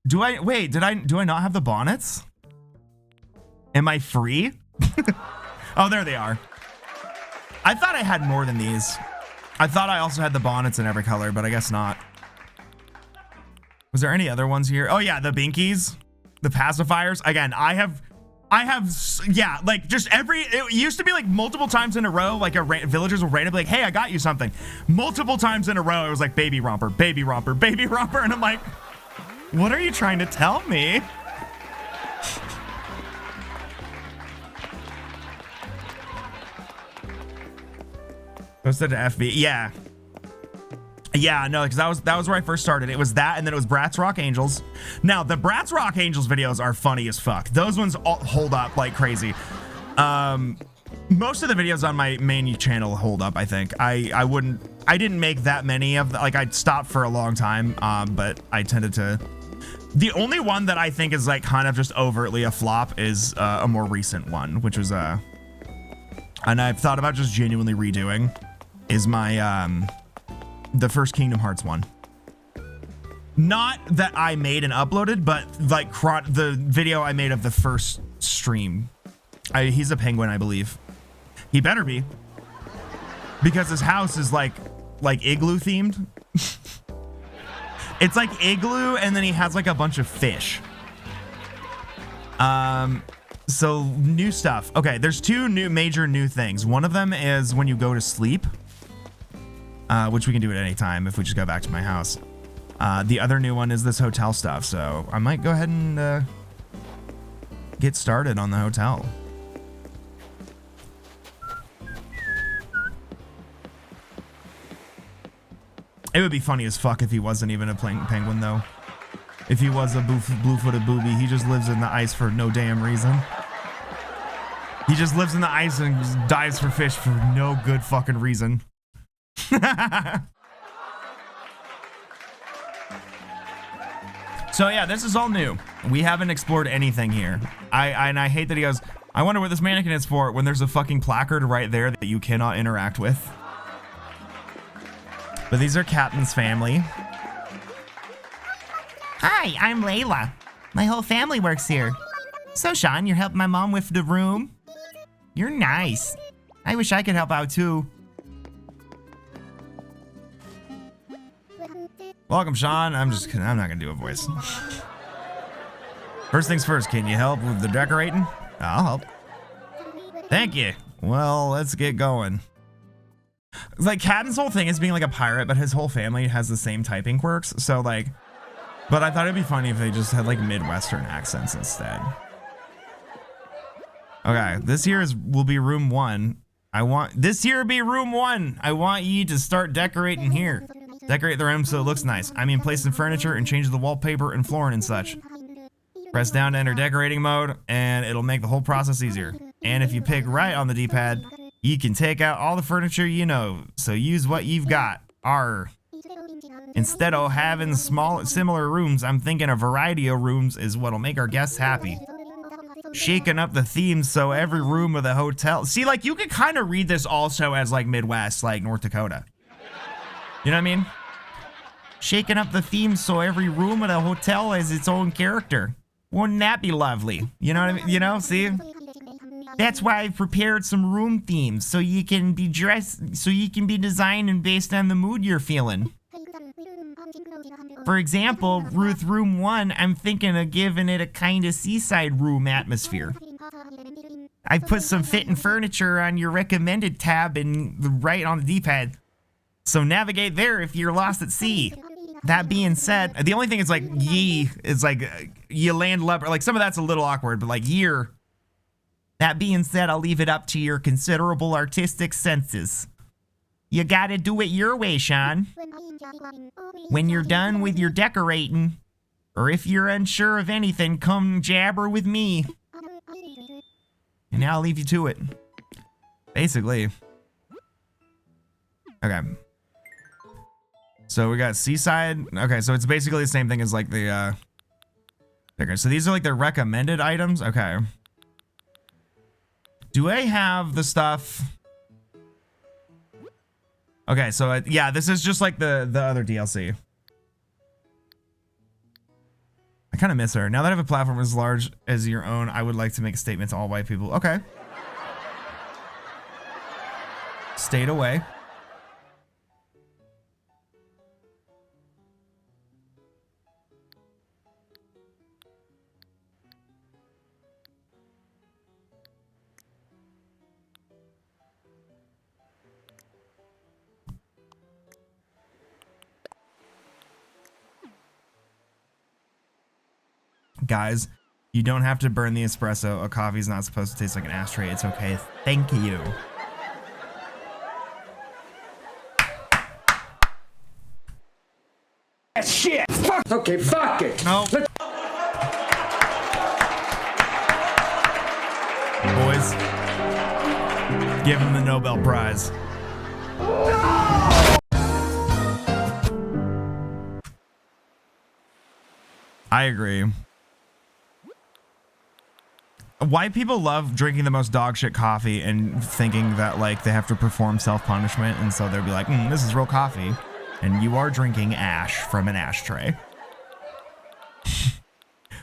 Do I not have the bonnets? Am I free? Oh, there they are. I thought I had more than these. I thought I also had the bonnets in every color, but I guess not. Was there any other ones here? Oh yeah, the binkies, the pacifiers. Again, I have, yeah, like just it used to be like multiple times in a row, like villagers will randomly like, hey, I got you something. Multiple times in a row, it was like baby romper, baby romper, baby romper. And I'm like, what are you trying to tell me? Posted to FB, yeah. Yeah, no, because that was where I first started. It was that, and then it was Bratz Rock Angels. Now, the Bratz Rock Angels videos are funny as fuck. Those ones all hold up like crazy. Most of the videos on my main channel hold up, I think. I didn't make that many of the, like I stopped for a long time, but I tended to. The only one that I think is like kind of just overtly a flop is a more recent one, which was and I've thought about just genuinely redoing, is my the first Kingdom Hearts one. Not that I made and uploaded, but like the video I made of the first stream. He's a penguin, I believe. He better be, because his house is like igloo themed. It's like igloo, and then he has like a bunch of fish. So new stuff. Okay, there's two major new things. One of them is when you go to sleep, which we can do at any time if we just go back to my house. The other new one is this hotel stuff. So I might go ahead and get started on the hotel. It would be funny as fuck if he wasn't even a penguin, though. If he was a blue-footed booby, he just lives in the ice for no damn reason. He just lives in the ice and just dives for fish for no good fucking reason. So yeah, this is all new. We haven't explored anything here. I hate that he goes, I wonder what this mannequin is for, when there's a fucking placard right there that you cannot interact with. But these are Kapp'n's family. Hi, I'm Layla. My whole family works here. So, Sean, you're helping my mom with the room? You're nice. I wish I could help out too. Welcome, Sean. I'm not gonna do a voice. First things first, can you help with the decorating? I'll help. Thank you. Well, let's get going. Like, Kapp'n's whole thing is being like a pirate, but his whole family has the same typing quirks. So like, but I thought it'd be funny if they just had like Midwestern accents instead. Okay, this here will be room 1. This here be room 1. I want you to start decorating here. Decorate the room so it looks nice. I mean, place some furniture and change the wallpaper and flooring and such. Press down to enter decorating mode, and it'll make the whole process easier. And if you pick right on the D-pad, you can take out all the furniture you know, so use what you've got. Instead of having similar rooms, I'm thinking a variety of rooms is what'll make our guests happy. Shaking up the themes so every room of the hotel... See, like, you could kind of read this also as, like, Midwest, like North Dakota. You know what I mean? Shaking up the themes so every room of the hotel has its own character. Wouldn't that be lovely? You know what I mean? You know, see? That's why I prepared some room themes, so you can be designed and based on the mood you're feeling. For example, Ruth Room 1, I'm thinking of giving it a kind of seaside room atmosphere. I've put some fitting furniture on your recommended tab and right on the D-pad. So navigate there if you're lost at sea. That being said, the only thing is like ye is like you land leper. Like some of that's a little awkward, but like year. That being said, I'll leave it up to your considerable artistic senses. You gotta do it your way, Sean. When you're done with your decorating, or if you're unsure of anything, come jabber with me. And I'll leave you to it. Basically. Okay. So we got seaside. Okay, so it's basically the same thing as like the Okay, so these are like the recommended items. Okay. Do I have the stuff? Okay, so yeah, this is just like the other DLC. I kind of miss her. Now that I have a platform as large as your own, I would like to make a statement to all white people. Okay. Stayed away. Guys, you don't have to burn the espresso. A coffee's not supposed to taste like an ashtray. It's okay. Thank you. Shit! Fuck! Okay, fuck it! No. Boys, give him the Nobel Prize. I agree. White people love drinking the most dog shit coffee and thinking that like they have to perform self-punishment, and so they'll be like, this is real coffee, and you are drinking ash from an ashtray.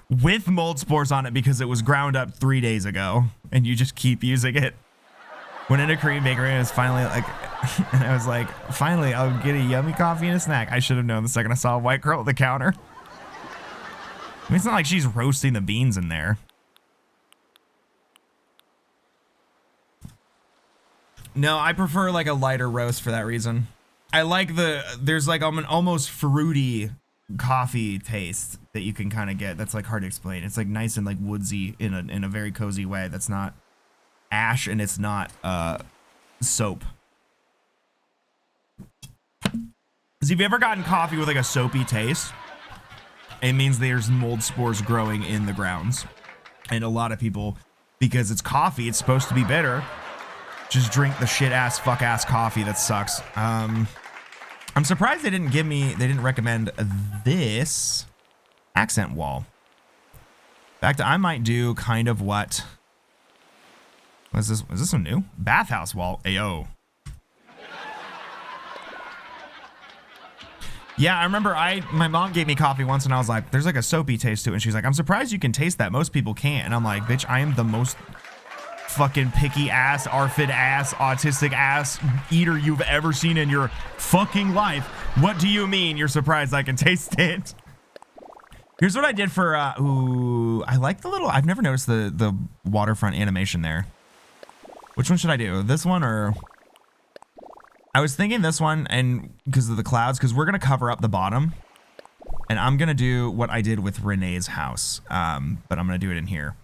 With mold spores on it because it was ground up 3 days ago, and you just keep using it. Went into Korean bakery and it was finally like, and I was like, finally, I'll get a yummy coffee and a snack. I should have known the second I saw a white girl at the counter. I mean, it's not like she's roasting the beans in there. No, I prefer like a lighter roast for that reason. I like there's like an almost fruity coffee taste that you can kind of get. That's like hard to explain. It's like nice and like woodsy in a very cozy way. That's not ash and it's not soap. So have you ever gotten coffee with like a soapy taste? It means there's mold spores growing in the grounds. And a lot of people, because it's coffee, it's supposed to be bitter, just drink the shit ass fuck ass coffee that sucks. I'm surprised they didn't recommend this accent wall. In fact, I might do kind of what is this one new? Bathhouse wall. Ayo. Yeah, I remember my mom gave me coffee once and I was like, there's like a soapy taste to it. And she's like, I'm surprised you can taste that. Most people can't. And I'm like, bitch, I am the most fucking picky ass, ARFID ass, autistic ass eater you've ever seen in your fucking life. What do you mean you're surprised I can taste it? Here's what I did for, ooh, I like the little, I've never noticed the waterfront animation there. Which one should I do? This one or? I was thinking this one, and because of the clouds, because we're going to cover up the bottom. And I'm going to do what I did with Renee's house. But I'm going to do it in here.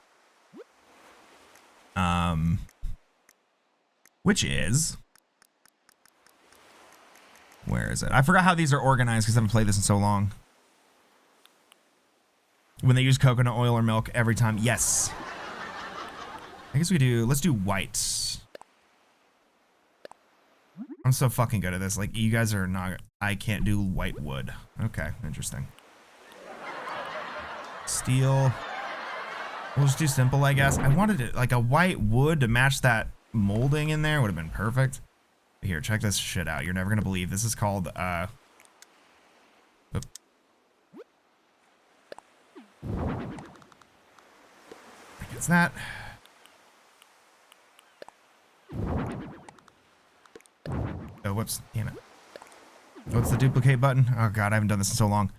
Which is, where is it? I forgot how these are organized because I haven't played this in so long. When they use coconut oil or milk every time. Yes. I guess let's do white. I'm so fucking good at this. Like, you guys are not, I can't do white wood. Okay, interesting. Steel. We'll just do simple, I guess. I wanted it like a white wood to match that molding in there. Would have been perfect. Here, check this shit out. You're never gonna believe this is called it's that. Oh, whoops. Damn it. What's the duplicate button? Oh god, I haven't done this in so long.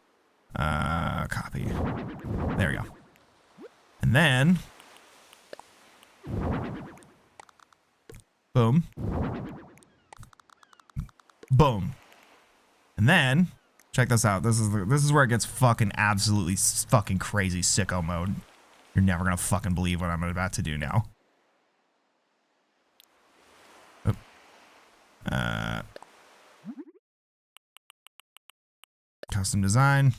Copy. There we go. And then boom. Boom. And then check this out. This is where it gets fucking absolutely fucking crazy sicko mode. You're never gonna fucking believe what I'm about to do now. Custom design.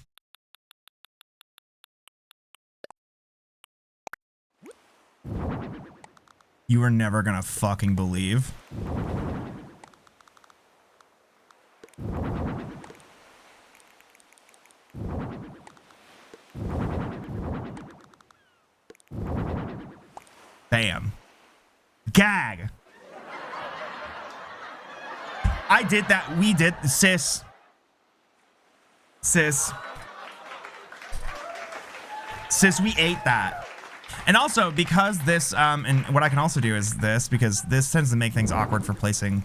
You are never gonna fucking believe. Bam. Gag. I did that. We did. Sis. Sis, we ate that. And also, because this, and what I can also do is this, because this tends to make things awkward for placing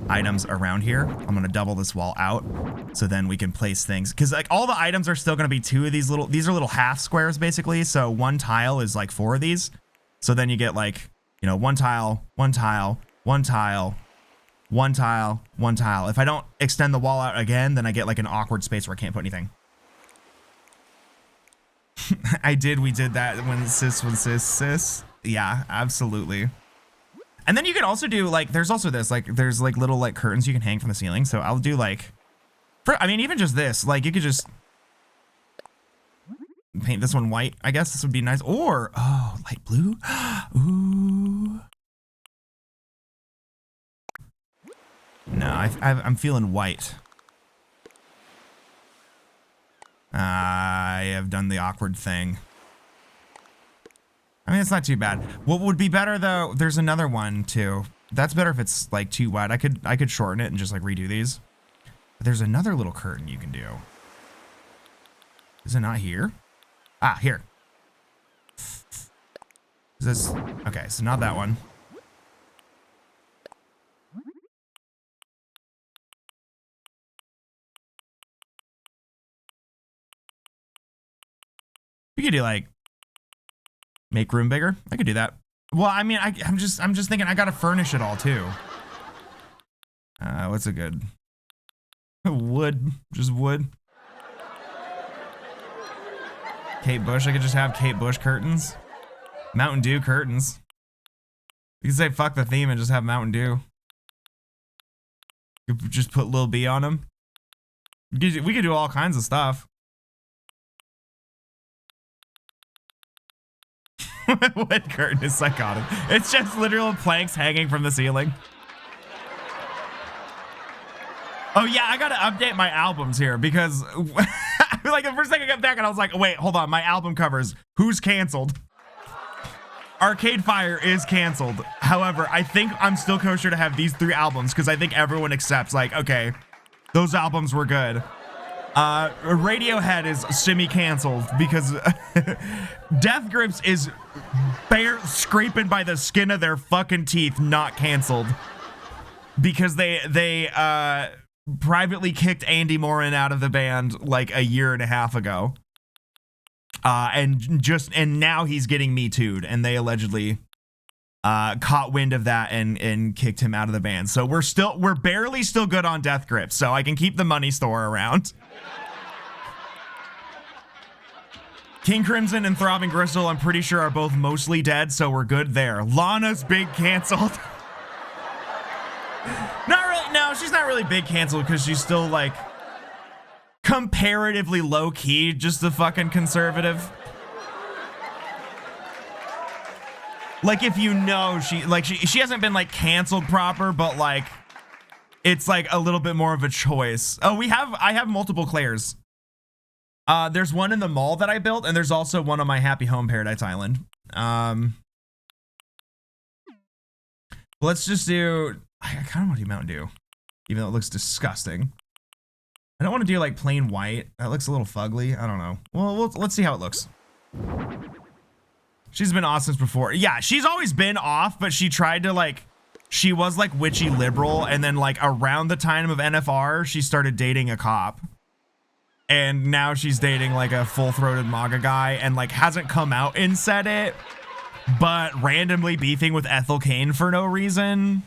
items around here. I'm going to double this wall out so then we can place things. Because like all the items are still going to be 2 of these these are little half squares basically. So 1 tile is like 4 of these. So then you get like, you know, 1 tile, 1 tile, 1 tile, 1 tile, 1 tile. If I don't extend the wall out again, then I get like an awkward space where I can't put anything. We did that when sis. Yeah, absolutely. And then you can also do like, there's also this, like, there's like little like curtains you can hang from the ceiling. So I'll do like, I mean, even just this, like you could just paint this one white. I guess this would be nice. Or, oh, light blue. Ooh. No, I'm feeling white. I have done the awkward thing. I mean, it's not too bad. What would be better though, there's another one too. That's better if it's like too wide. I could shorten it and just like redo these. But there's another little curtain you can do. Is it not here? Ah, here. Is this, okay, so not that one. We could do like make room bigger. I could do that. Well, I mean, I'm just thinking I gotta furnish it all too. What's a good wood? Just wood. Kate Bush. I could just have Kate Bush curtains. Mountain Dew curtains. You can say fuck the theme and just have Mountain Dew. You could just put Lil B on them. We could do all kinds of stuff. Wood curtain is psychotic. It's just literal planks hanging from the ceiling. Oh yeah, I gotta update my albums here because like the first thing I got back and I was like, wait, hold on, my album covers. Who's canceled? Arcade Fire is canceled. However, I think I'm still kosher to have these 3 albums because I think everyone accepts like, okay, those albums were good. Radiohead is semi-canceled because Death Grips is bare scraping by the skin of their fucking teeth, not canceled because they privately kicked Andy Morin out of the band like a year and a half ago. And now he's getting Me Too'd, and they allegedly caught wind of that and kicked him out of the band. So we're barely still good on Death Grips, so I can keep the money store around. King Crimson and Throbbing Gristle, I'm pretty sure, are both mostly dead, so we're good there. Lana's big canceled. Not really. No, she's not really big canceled because she's still like comparatively low key, just a fucking conservative. Like if you know she hasn't been like canceled proper, but like it's like a little bit more of a choice. Oh, I have multiple Claires. There's one in the mall that I built, and there's also one on my Happy Home Paradise Island. Let's just do, I kind of want to do Mountain Dew, even though it looks disgusting. I don't want to do like plain white. That looks a little fugly. I don't know. Well, let's see how it looks. She's been off since before. Yeah, she's always been off, but she tried to like, she was like witchy liberal, and then like around the time of NFR, she started dating a cop. And now she's dating like a full-throated MAGA guy and like hasn't come out and said it, but randomly beefing with Ethel Cain for no reason.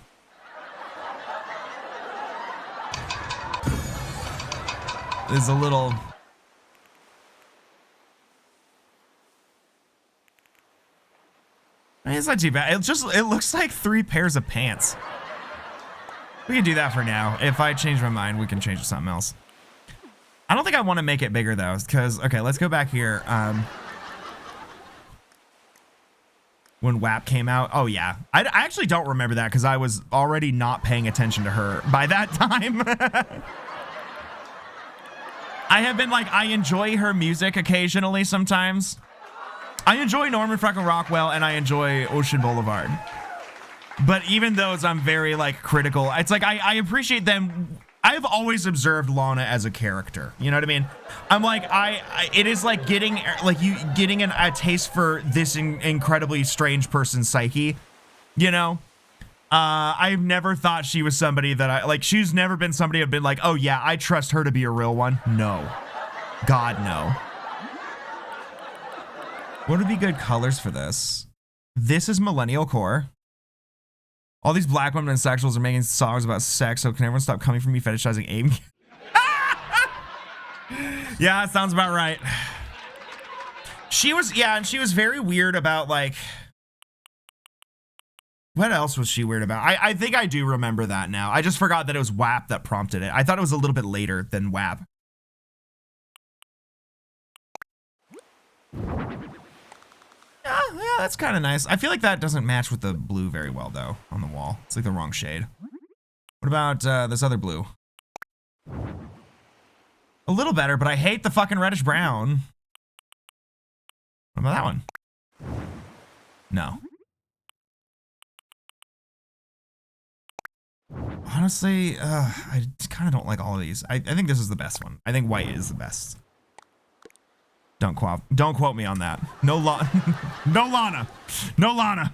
Is a little... I mean, it's not too bad. It looks like 3 pairs of pants. We can do that for now. If I change my mind, we can change it to something else. I don't think I want to make it bigger though, because, okay, let's go back here. When WAP came out, oh yeah. I actually don't remember that because I was already not paying attention to her by that time. I have been like, I enjoy her music occasionally sometimes. I enjoy Norman fucking Rockwell and I enjoy Ocean Boulevard. But even those, I'm very like critical. It's like I appreciate them. I've always observed Lana as a character. You know what I mean? I'm like it is like getting a taste for this incredibly strange person's psyche. You know, I've never thought she was somebody that I like. She's never been somebody I've been like, oh yeah, I trust her to be a real one. No, God no. What would be good colors for this? This is millennial core. All these black women and sexuals are making songs about sex, so can everyone stop coming for me fetishizing aim? Yeah, that sounds about right. She was, yeah, and she was very weird about like, what else was she weird about? I think I do remember that now. I just forgot that it was WAP that prompted it. I thought it was a little bit later than WAP. Yeah, that's kind of nice. I feel like that doesn't match with the blue very well, though, on the wall. It's like the wrong shade. What about this other blue? A little better, but I hate the fucking reddish brown. What about that one? No. Honestly, I kind of don't like all of these. I think this is the best one. I think white is the best. Don't quote me on that. No no Lana. No Lana.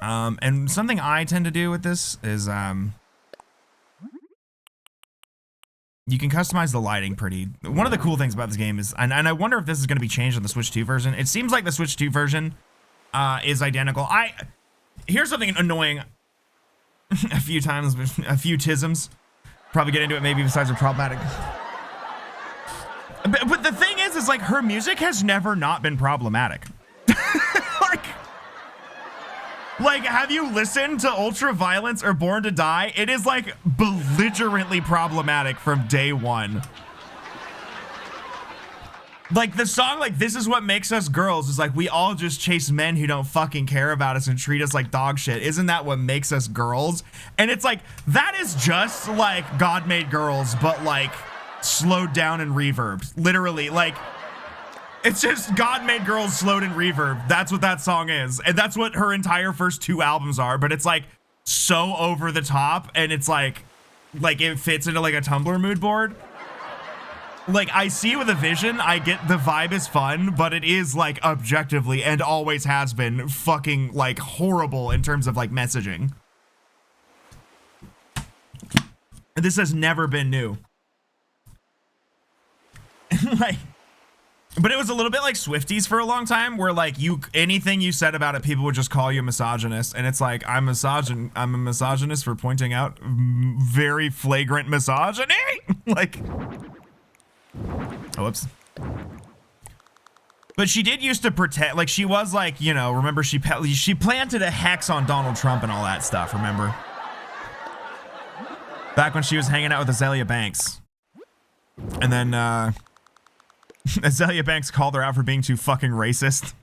And something I tend to do with this is you can customize the lighting pretty. One of the cool things about this game is, and I wonder if this is going to be changed on the Switch 2 version. It seems like the Switch 2 version is identical. Here's something annoying. A few times, a few tisms. Probably get into it maybe besides the problematic. But the thing is like her music has never not been problematic. like have you listened to Ultraviolence or Born to Die? It is like belligerently problematic from day one. Like the song, like This Is What Makes Us Girls is like, we all just chase men who don't fucking care about us and treat us like dog shit. Isn't that what makes us girls? And it's like, that is just like God Made Girls, but like slowed down and reverbed. Literally, like it's just God Made Girls slowed and reverb. That's what that song is. And that's what her entire first 2 albums are. But it's like so over the top and it's like it fits into like a Tumblr mood board. Like, I see with a vision, I get the vibe is fun, but it is, like, objectively, and always has been, fucking, like, horrible in terms of, like, messaging. This has never been new. Like, but it was a little bit like Swifties for a long time, where, like, anything you said about it, people would just call you a misogynist, and it's like, I'm a misogynist for pointing out very flagrant misogyny! Like... Oh, whoops. But she did used to pretend, like she was like, you know, remember she planted a hex on Donald Trump and all that stuff, remember? Back when she was hanging out with Azalea Banks. And then Azalea Banks called her out for being too fucking racist.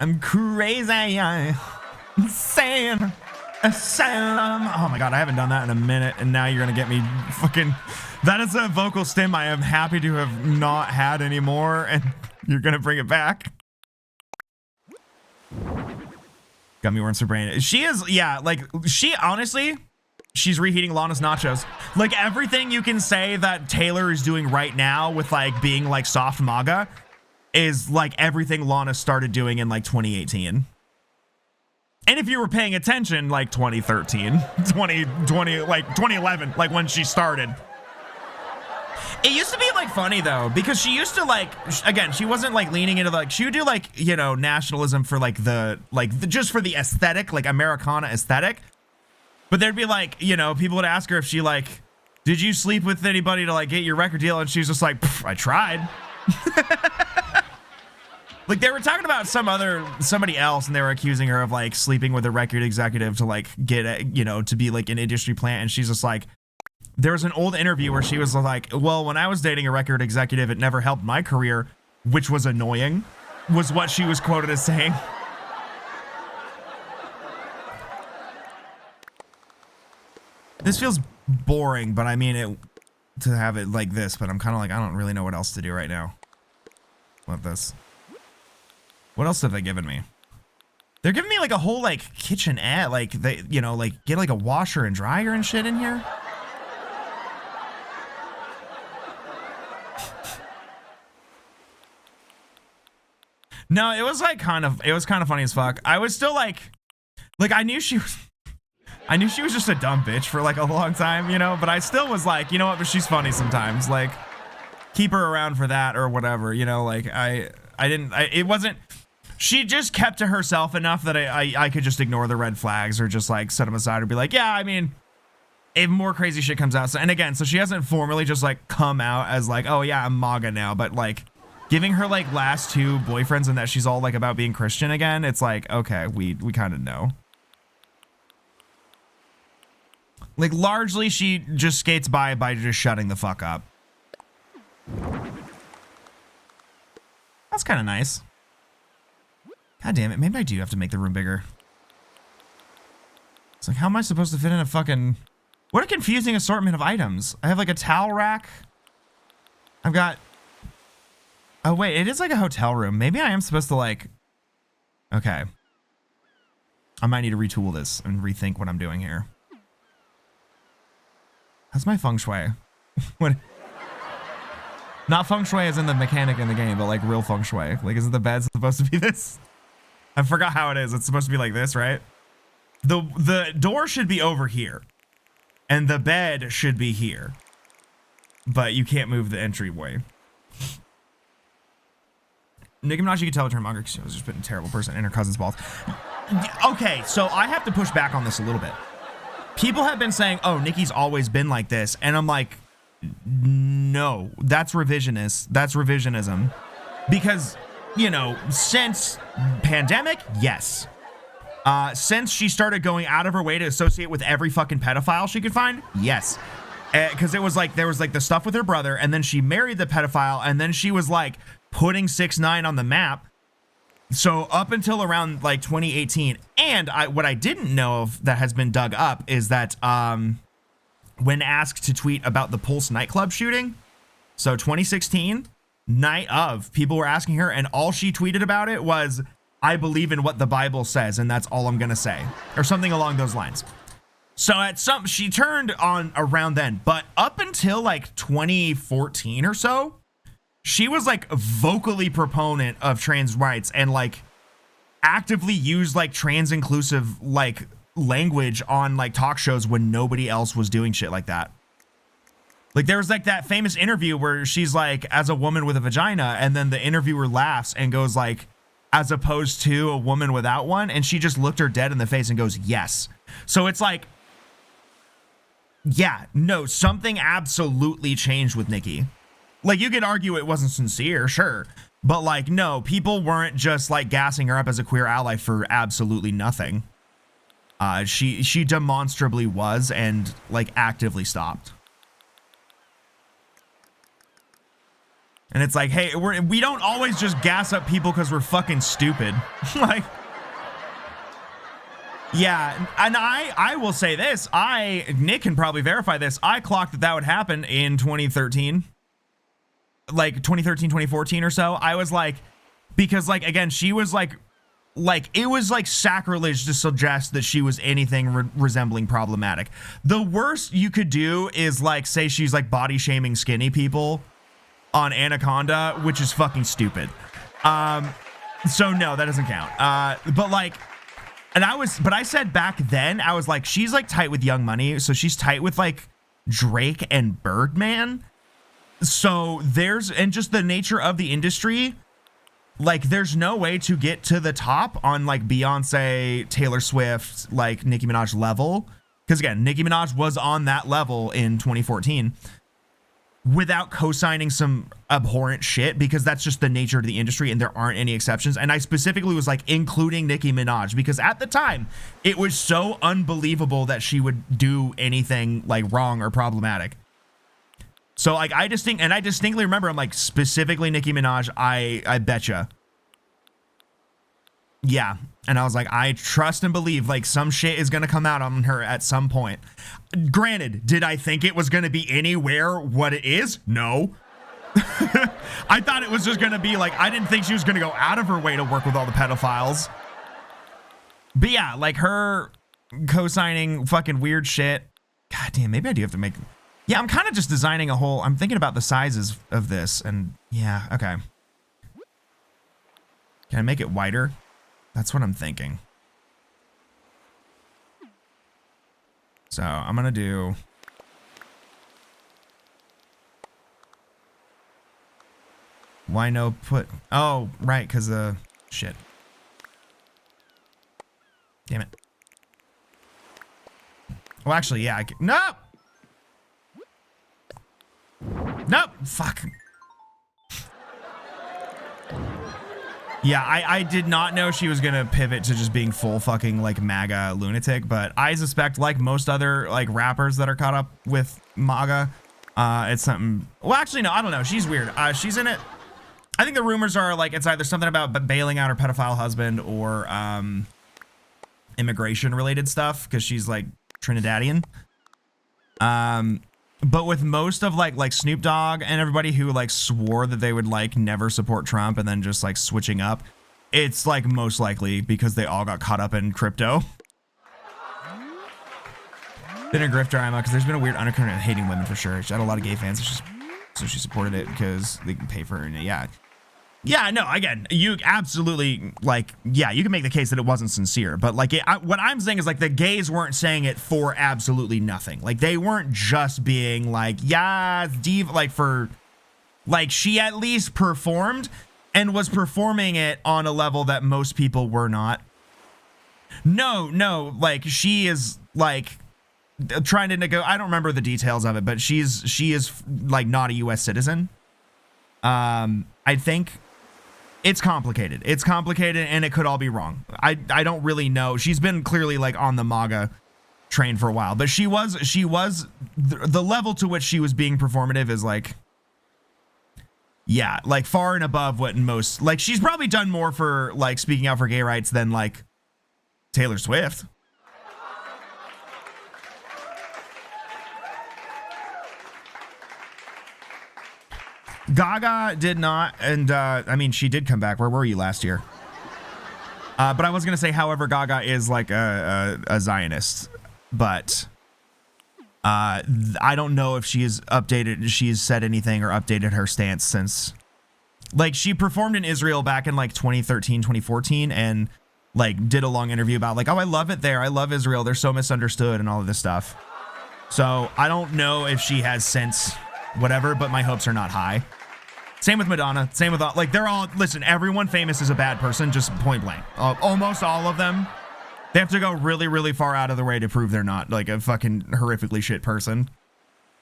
I'm crazy, insane. Asylum. Oh my god, I haven't done that in a minute, and now you're gonna get me fucking. That is a vocal stem I am happy to have not had anymore, and you're gonna bring it back. Got me wearing Sabrina. She is, yeah, like she honestly, she's reheating Lana's nachos. Like everything you can say that Taylor is doing right now with like being like soft MAGA is like everything Lana started doing in like 2018. And if you were paying attention, like 2013, 2020, like 2011, like when she started. It used to be like funny though, because she used to like, again, she wasn't like leaning into like, she would do like, you know, nationalism for like just for the aesthetic, like Americana aesthetic. But there'd be like, you know, people would ask her if she like, did you sleep with anybody to like get your record deal? And she's just like, I tried. Like they were talking about somebody else, and they were accusing her of like sleeping with a record executive to like get a, you know, to be like an industry plant. And she's just like, there was an old interview where she was like, well, when I was dating a record executive, it never helped my career, which was annoying, was what she was quoted as saying. This feels boring, but I mean it to have it like this, but I'm kind of like, I don't really know what else to do right now. What this? What else have they given me? They're giving me like a whole like kitchenette, like they, you know, like get like a washer and dryer and shit in here. No, it was like kind of funny as fuck. I was still like I knew she was just a dumb bitch for like a long time, you know, but I still was like, you know what, but she's funny sometimes. Like, keep her around for that or whatever, you know, like it wasn't, she just kept to herself enough that I could just ignore the red flags or just like set them aside or be like, yeah, I mean, if more crazy shit comes out. So, and again, so she hasn't formally just like come out as like, oh yeah, I'm MAGA now, but like giving her like last two boyfriends and that she's all like about being Christian again, it's like, okay, we kind of know. Like largely she just skates by just shutting the fuck up. That's kind of nice. God damn it, maybe I do have to make the room bigger. It's like, how am I supposed to fit in a fucking... What a confusing assortment of items. I have like a towel rack. I've got... Oh wait, it is like a hotel room. Maybe I am supposed to like... Okay. I might need to retool this and rethink what I'm doing here. How's my feng shui? What? Not feng shui as in the mechanic in the game, but like real feng shui. Like, isn't the bed supposed to be this? I forgot how it is. It's supposed to be like this, right? The door should be over here. And the bed should be here. But you can't move the entryway. Nicki Minaj, you can tell her manga because she was just been a terrible person in her cousin's balls. Okay, so I have to push back on this a little bit. People have been saying, oh, Nicki's always been like this. And I'm like, no, that's revisionist. That's revisionism. Because, you know, since pandemic, yes. Since she started going out of her way to associate with every fucking pedophile she could find, yes. Because it was like, there was like the stuff with her brother, and then she married the pedophile, and then she was like putting 6ix9ine on the map. So up until around like 2018, and what I didn't know of that has been dug up is that when asked to tweet about the Pulse nightclub shooting, so 2016, night of, people were asking her, and all she tweeted about it was, I believe in what the Bible says, and that's all I'm gonna say, or something along those lines. So she turned on around then, but up until like 2014 or so, she was like vocally proponent of trans rights and like actively used like trans inclusive like language on like talk shows when nobody else was doing shit like that. Like there was like that famous interview where she's like, as a woman with a vagina, and then the interviewer laughs and goes like, as opposed to a woman without one, and she just looked her dead in the face and goes, yes. So it's like, yeah, no, something absolutely changed with Nicki. Like, you could argue it wasn't sincere, sure. But, like, no, people weren't just, like, gassing her up as a queer ally for absolutely nothing. She demonstrably was and, like, actively stopped. And it's like, hey, we don't always just gas up people because we're fucking stupid. Like, yeah, and I will say this. Nick can probably verify this. I clocked that would happen in 2013. Like 2013, 2014 or so. I was like, because like, again, she was like it was like sacrilege to suggest that she was anything resembling problematic. The worst you could do is like say she's like body shaming skinny people on Anaconda, which is fucking stupid. So no, that doesn't count. But like, and I said back then, I was like, she's like tight with Young Money. So she's tight with like Drake and Birdman. So and just the nature of the industry, like there's no way to get to the top on like Beyonce, Taylor Swift, like Nicki Minaj level. Because again, Nicki Minaj was on that level in 2014 without co-signing some abhorrent shit, because that's just the nature of the industry and there aren't any exceptions. And I specifically was like including Nicki Minaj because at the time it was so unbelievable that she would do anything like wrong or problematic. So like I distinctly remember, I'm like, specifically Nicki Minaj, I betcha. Yeah. And I was like, I trust and believe like some shit is going to come out on her at some point. Granted, did I think it was going to be anywhere what it is? No. I thought it was just going to be like, I didn't think she was going to go out of her way to work with all the pedophiles. But yeah, like her co-signing fucking weird shit. God damn, maybe I do have to make... Yeah, I'm kind of just designing a whole... I'm thinking about the sizes of this, and yeah, okay. Can I make it wider? That's what I'm thinking. So I'm gonna do... Why no put... Oh, right, because the... Shit. Damn it. Well, actually, yeah, I can... Nope! Nope! Fuck. Yeah, I did not know she was gonna pivot to just being full fucking, like, MAGA lunatic, but I suspect, like most other, like, rappers that are caught up with MAGA, it's something... Well, actually, no, I don't know. She's weird. She's in it... I think the rumors are, like, it's either something about bailing out her pedophile husband or, immigration-related stuff, because she's, like, Trinidadian. But with most of like Snoop Dogg and everybody who like swore that they would like never support Trump and then just like switching up, it's like most likely because they all got caught up in crypto. Been a grifter, Emma, because there's been a weird undercurrent of hating women for sure. She had a lot of gay fans, so she supported it because they can pay for her. And yeah. Yeah, no, again, you absolutely, like, yeah, you can make the case that it wasn't sincere, but, like, what I'm saying is, like, the gays weren't saying it for absolutely nothing. Like, they weren't just being, like, yeah, diva, like, for, like, she at least performed and was performing it on a level that most people were not. No, like, she is, like, trying to I don't remember the details of it, but she is, like, not a U.S. citizen. I think... It's complicated. It's complicated, and it could all be wrong. I don't really know. She's been clearly like on the MAGA train for a while, but she was the level to which she was being performative is like, yeah, like far and above what most, like she's probably done more for like speaking out for gay rights than like Taylor Swift. Gaga did not, and I mean, she did come back. Where were you last year? But I was gonna say, however, Gaga is like a Zionist, but I don't know if she has updated, she's said anything or updated her stance since, like, she performed in Israel back in like 2013, 2014, and like did a long interview about like, oh, I love it there. I love Israel. They're so misunderstood and all of this stuff. So I don't know if she has since whatever, but my hopes are not high. Same with Madonna. Same with all, like, they're all, listen, everyone famous is a bad person, just point blank. Almost all of them. They have to go really, really far out of their way to prove they're not like a fucking horrifically shit person.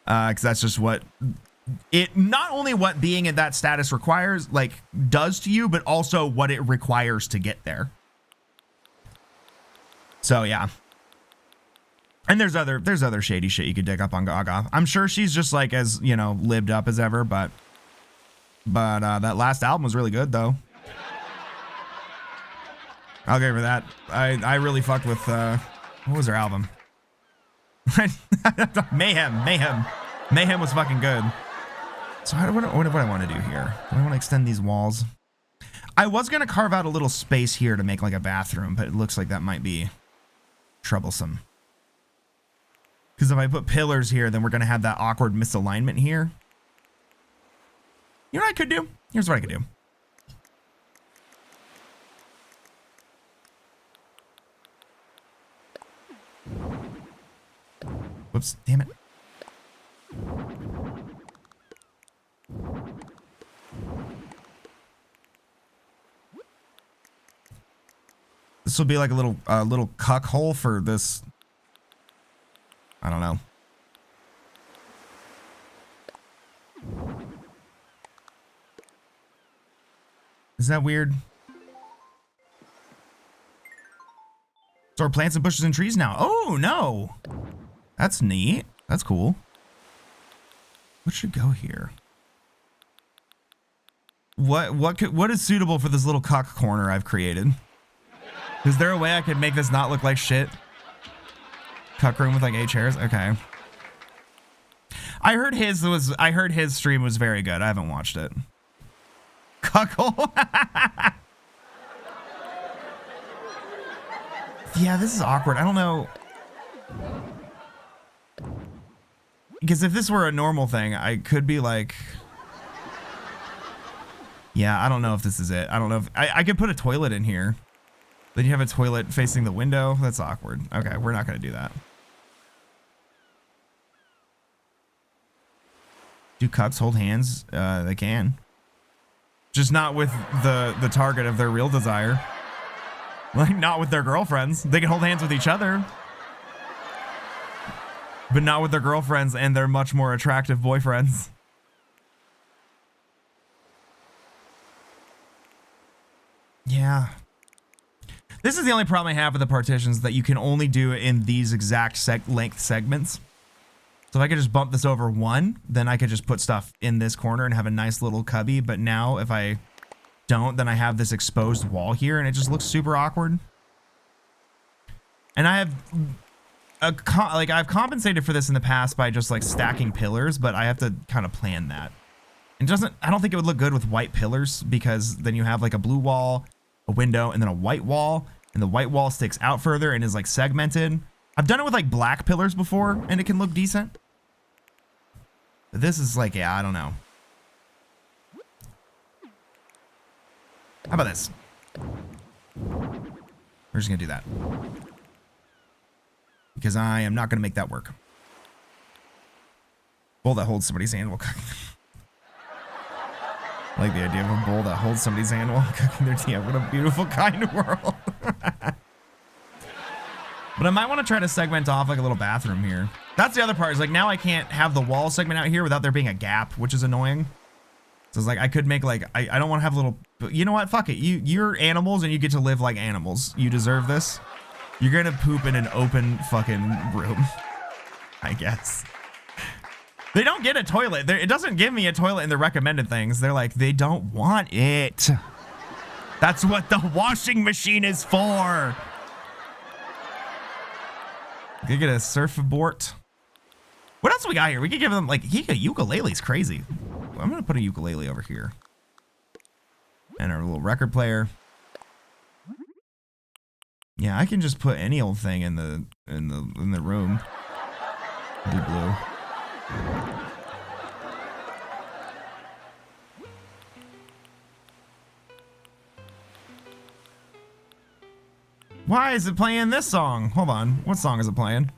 Because that's just what it, not only what being in that status requires, like, does to you, but also what it requires to get there. So yeah. And there's other shady shit you could dig up on Gaga. I'm sure she's just like as, you know, lived up as ever, but that last album was really good though. I'll give her that. I really fucked with what was her album? Mayhem was fucking good. So what do I want to do here? Do I want to extend these walls? I was gonna carve out a little space here to make like a bathroom, but it looks like that might be troublesome. Because if I put pillars here, then we're gonna have that awkward misalignment here. You know what I could do? Here's what I could do. Whoops, damn it. This will be like a little cuck hole for this. I don't know. Is that weird? So our plants and bushes and trees now. Oh no, that's neat. That's cool. What should go here? What is suitable for this little cuck corner I've created? Is there a way I could make this not look like shit? Cuck room with like 8 chairs? Okay. I heard his stream was very good. I haven't watched it. Cuckle. Yeah, this is awkward. I don't know. Because if this were a normal thing, I could be like, yeah, I don't know if this is it. I don't know if I could put a toilet in here. Then you have a toilet facing the window. That's awkward. Okay, we're not going to do that. Do cucks hold hands? They can. Just not with the target of their real desire. Like, not with their girlfriends. They can hold hands with each other. But not with their girlfriends and their much more attractive boyfriends. Yeah. This is the only problem I have with the partitions, that you can only do it in these exact length segments. So if I could just bump this over 1, then I could just put stuff in this corner and have a nice little cubby. But now if I don't, then I have this exposed wall here and it just looks super awkward. And I have I've compensated for this in the past by just like stacking pillars, but I have to kind of plan that. I don't think it would look good with white pillars, because then you have like a blue wall, a window, and then a white wall, and the white wall sticks out further and is like segmented. I've done it with like black pillars before and it can look decent. But this is like, yeah, I don't know. How about this? We're just gonna do that. Because I am not gonna make that work. Bowl that holds somebody's hand while cooking. I like the idea of a bowl that holds somebody's hand while cooking their tea. What a beautiful kind of world. But I might want to try to segment off like a little bathroom here. That's the other part, is like now I can't have the wall segment out here without there being a gap, which is annoying. So it's like I could make like, I don't want to have a little, but you know what? Fuck it. You're animals and you get to live like animals. You deserve this. You're going to poop in an open fucking room, I guess. They don't get a toilet. It doesn't give me a toilet in the recommended things. They're like, they don't want it. That's what the washing machine is for. Could get a surfboard. What else we got here? We could give them like, ukulele's crazy. I'm gonna put a ukulele over here. And our little record player. Yeah, I can just put any old thing in the room. Do blue. Why is it playing this song? Hold on. What song is it playing?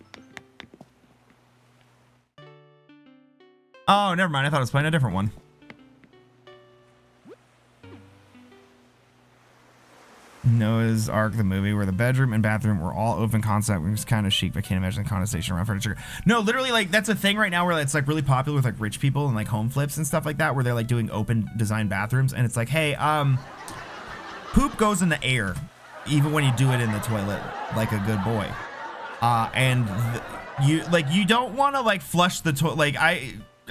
Oh, never mind. I thought it was playing a different one. Noah's Ark, the movie, where the bedroom and bathroom were all open concept. It was kind of chic, but I can't imagine the condensation around furniture. No, literally, like, that's a thing right now where it's like really popular with like rich people and like home flips and stuff like that, where they're like doing open design bathrooms. And it's like, hey, poop goes in the air, even when you do it in the toilet, like a good boy. You don't want to like flush the toilet. Like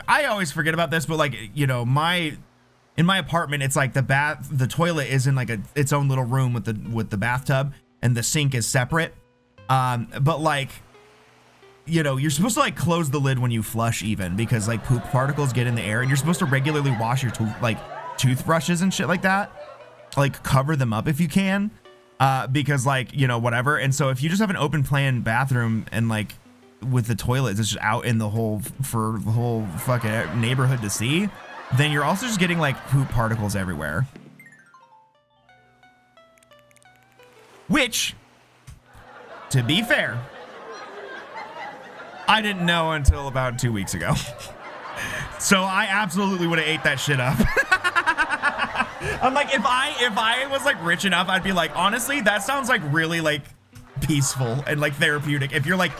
I always forget about this, but like, you know, in my apartment, it's like the toilet is in like its own little room with the bathtub, and the sink is separate. But like, you know, you're supposed to like close the lid when you flush, even, because like poop particles get in the air, and you're supposed to regularly wash your toothbrushes and shit like that. Like cover them up if you can, because like, you know, whatever. And so if you just have an open plan bathroom and like with the toilets, it's just out in the whole for the whole fucking neighborhood to see, then you're also just getting like poop particles everywhere. Which, to be fair, I didn't know until about 2 weeks ago. So I absolutely would have ate that shit up. I'm like, if I was like rich enough, I'd be like, honestly, that sounds like really like peaceful and like therapeutic. If you're like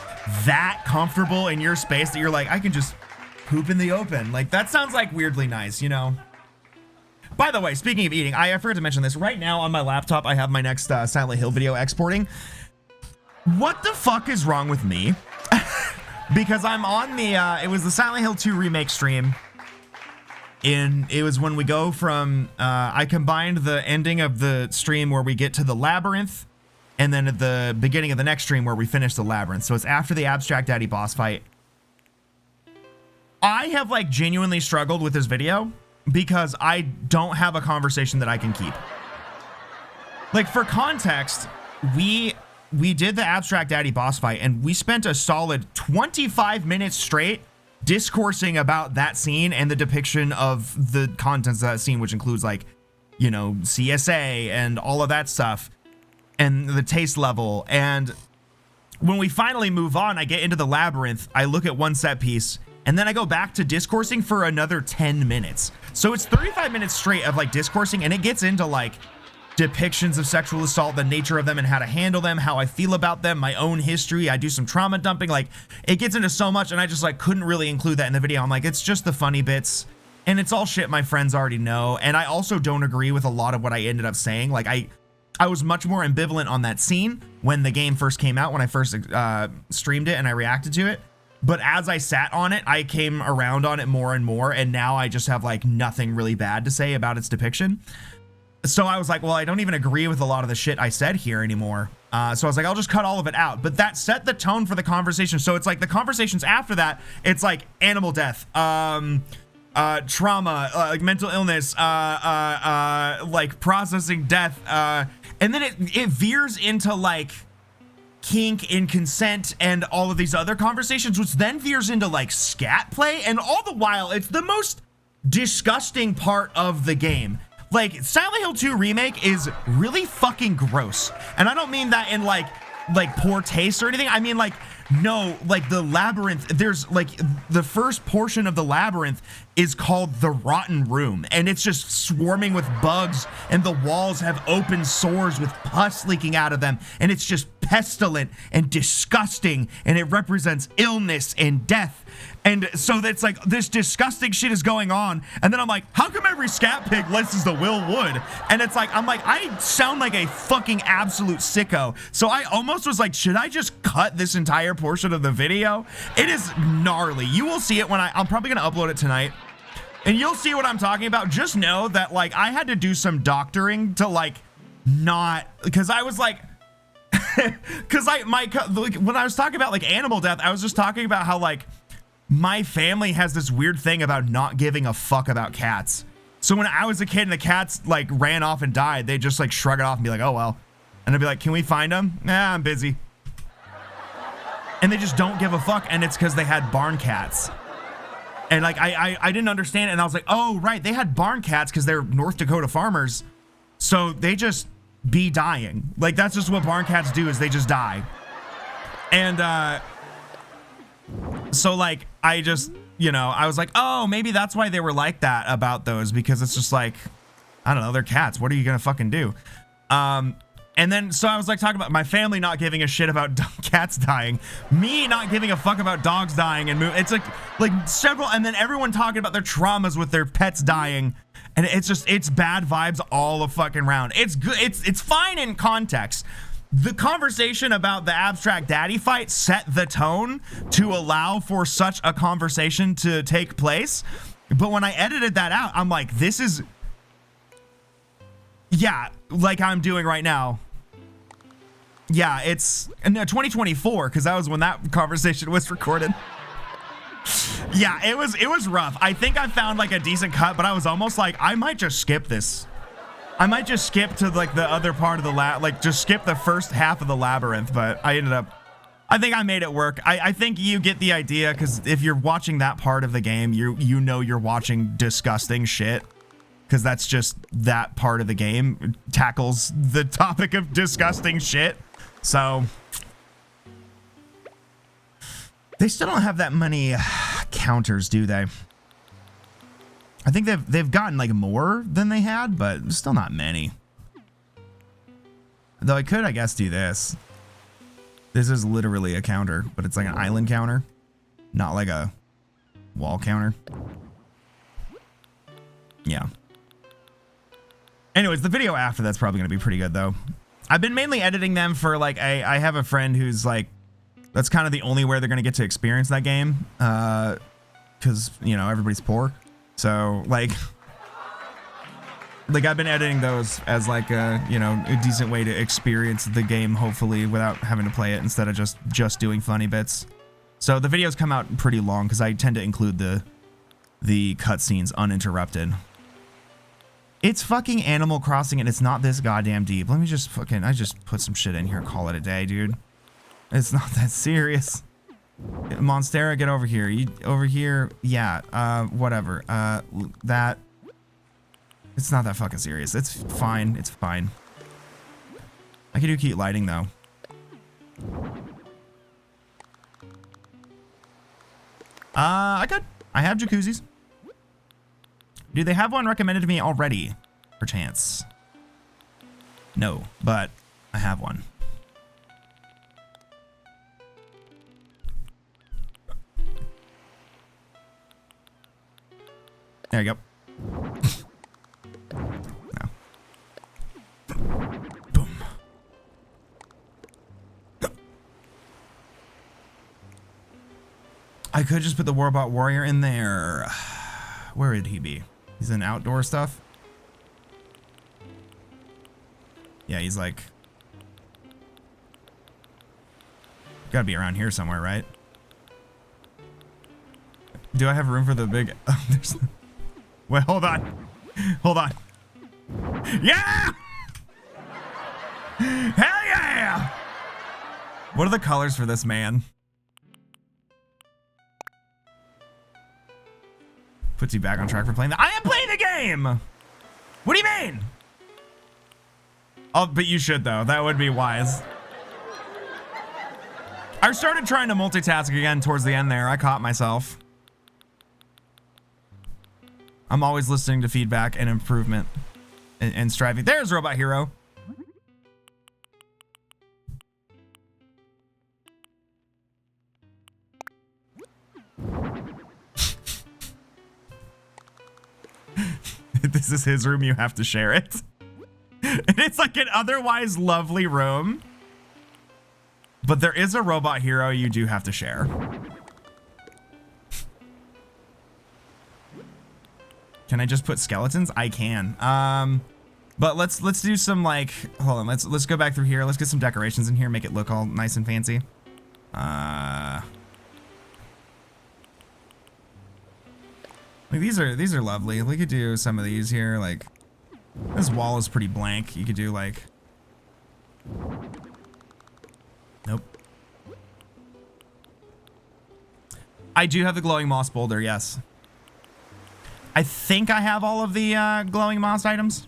that comfortable in your space that you're like, I can just poop in the open. Like, that sounds like weirdly nice, you know? By the way, speaking of eating, I forgot to mention this. Right now on my laptop, I have my next Silent Hill video exporting. What the fuck is wrong with me? Because I'm on the, it was the Silent Hill 2 remake stream. It was when we go from, I combined the ending of the stream where we get to the labyrinth and then at the beginning of the next stream where we finish the labyrinth. So it's after the Abstract Daddy boss fight. I have like genuinely struggled with this video because I don't have a conversation that I can keep. Like, for context, we did the Abstract Daddy boss fight and we spent a solid 25 minutes straight discoursing about that scene and the depiction of the contents of that scene, which includes like, you know, CSA and all of that stuff and the taste level. And when we finally move on, I get into the labyrinth, I look at one set piece, and then I go back to discoursing for another 10 minutes. So it's 35 minutes straight of like discoursing, and it gets into like depictions of sexual assault, the nature of them and how to handle them, how I feel about them, my own history. I do some trauma dumping. Like, it gets into so much, and I just like couldn't really include that in the video. I'm like, it's just the funny bits, and it's all shit my friends already know. And I also don't agree with a lot of what I ended up saying. Like, I was much more ambivalent on that scene when the game first came out, when I first streamed it and I reacted to it. But as I sat on it, I came around on it more and more, and now I just have like nothing really bad to say about its depiction. So I was like, well, I don't even agree with a lot of the shit I said here anymore. So I was like, I'll just cut all of it out. But that set the tone for the conversation. So it's like the conversations after that, it's like animal death, trauma, like mental illness, like processing death. And then it veers into like kink and consent and all of these other conversations, which then veers into like scat play. And all the while, it's the most disgusting part of the game. Like, Silent Hill 2 Remake is really fucking gross. And I don't mean that in like pour taste or anything. I mean like, no, like the labyrinth, there's like the first portion of the labyrinth is called the Rotten Room, and it's just swarming with bugs, and the walls have open sores with pus leaking out of them, and it's just pestilent and disgusting, and it represents illness and death. And so that's like this disgusting shit is going on, and then I'm like, how come every scat pig listens to Will Wood? And it's like, I'm like, I sound like a fucking absolute sicko. So I almost was like, should I just cut this entire portion of the video? It is gnarly. You will see it when I'm probably gonna upload it tonight, and you'll see what I'm talking about. Just know that like I had to do some doctoring to like not, because I was like, because when I was talking about like animal death, I was just talking about how like my family has this weird thing about not giving a fuck about cats. So when I was a kid and the cats like ran off and died, they just like shrug it off and be like, oh well. And I'd be like, can we find them? Nah, I'm busy. And they just don't give a fuck, and it's because they had barn cats. And like I didn't understand it, and I was like, oh right, they had barn cats because they're North Dakota farmers. So they just be dying. Like that's just what barn cats do, is they just die. And so like I just, you know, I was like, oh, maybe that's why they were like that about those, because it's just like, I don't know, they're cats. What are you gonna fucking do? And then so I was like talking about my family not giving a shit about cats dying, me not giving a fuck about dogs dying, and it's like several, and then everyone talking about their traumas with their pets dying, and it's just, it's bad vibes all the fucking round. It's good, it's fine in context. The conversation about the Abstract Daddy fight set the tone to allow for such a conversation to take place. But when I edited that out, I'm like, this is, yeah, like I'm doing right now. Yeah, it's no, 2024, because that was when that conversation was recorded. Yeah, it was rough. I think I found like a decent cut, but I was almost like, I might just skip this. I might just skip to like the other part of the like just skip the first half of the labyrinth, but I ended up, I think I made it work. I think you get the idea, because if you're watching that part of the game, you know you're watching disgusting shit, because that's just that part of the game tackles the topic of disgusting shit. So they still don't have that many counters, do they? I think they've gotten like more than they had, but still not many. Though I could, I guess, do this. This is literally a counter, but it's like an island counter, not like a wall counter. Yeah. Anyways, the video after that's probably gonna be pretty good though. I've been mainly editing them for like, I have a friend who's like, that's kind of the only way they're gonna get to experience that game, because you know everybody's poor. So like, Like I've been editing those as like a, you know, a decent way to experience the game, hopefully, without having to play it instead of just doing funny bits. So the videos come out pretty long because I tend to include the cutscenes uninterrupted. It's fucking Animal Crossing and it's not this goddamn deep. Let me just I just put some shit in here and call it a day, dude. It's not that serious. Monstera, get over here. You over here? Yeah. Whatever. That. It's not that fucking serious. It's fine. It's fine. I can do keep lighting though. I have jacuzzis. Do they have one recommended to me already? Perchance. No, but I have one. There you go. No. Boom. I could just put the Warbot Warrior in there. Where would he be? He's in outdoor stuff. Yeah, he's like... Gotta be around here somewhere, right? Do I have room for the big... Oh, there's... Wait, hold on. Hold on. Yeah! Hell yeah! What are the colors for this man? Puts you back on track for playing I am playing the game! What do you mean? Oh, but you should though. That would be wise. I started trying to multitask again towards the end there. I caught myself. I'm always listening to feedback and improvement and striving. There's Robot Hero. This is his room. You have to share it. And it's like an otherwise lovely room. But there is a Robot Hero you do have to share. Can I just put skeletons? I can. But let's do some like, hold on, let's go back through here. Let's get some decorations in here, make it look all nice and fancy. Like these are lovely. We could do some of these here. Like this wall is pretty blank. You could do like, nope. I do have the glowing moss boulder, yes. I think I have all of the glowing moss items.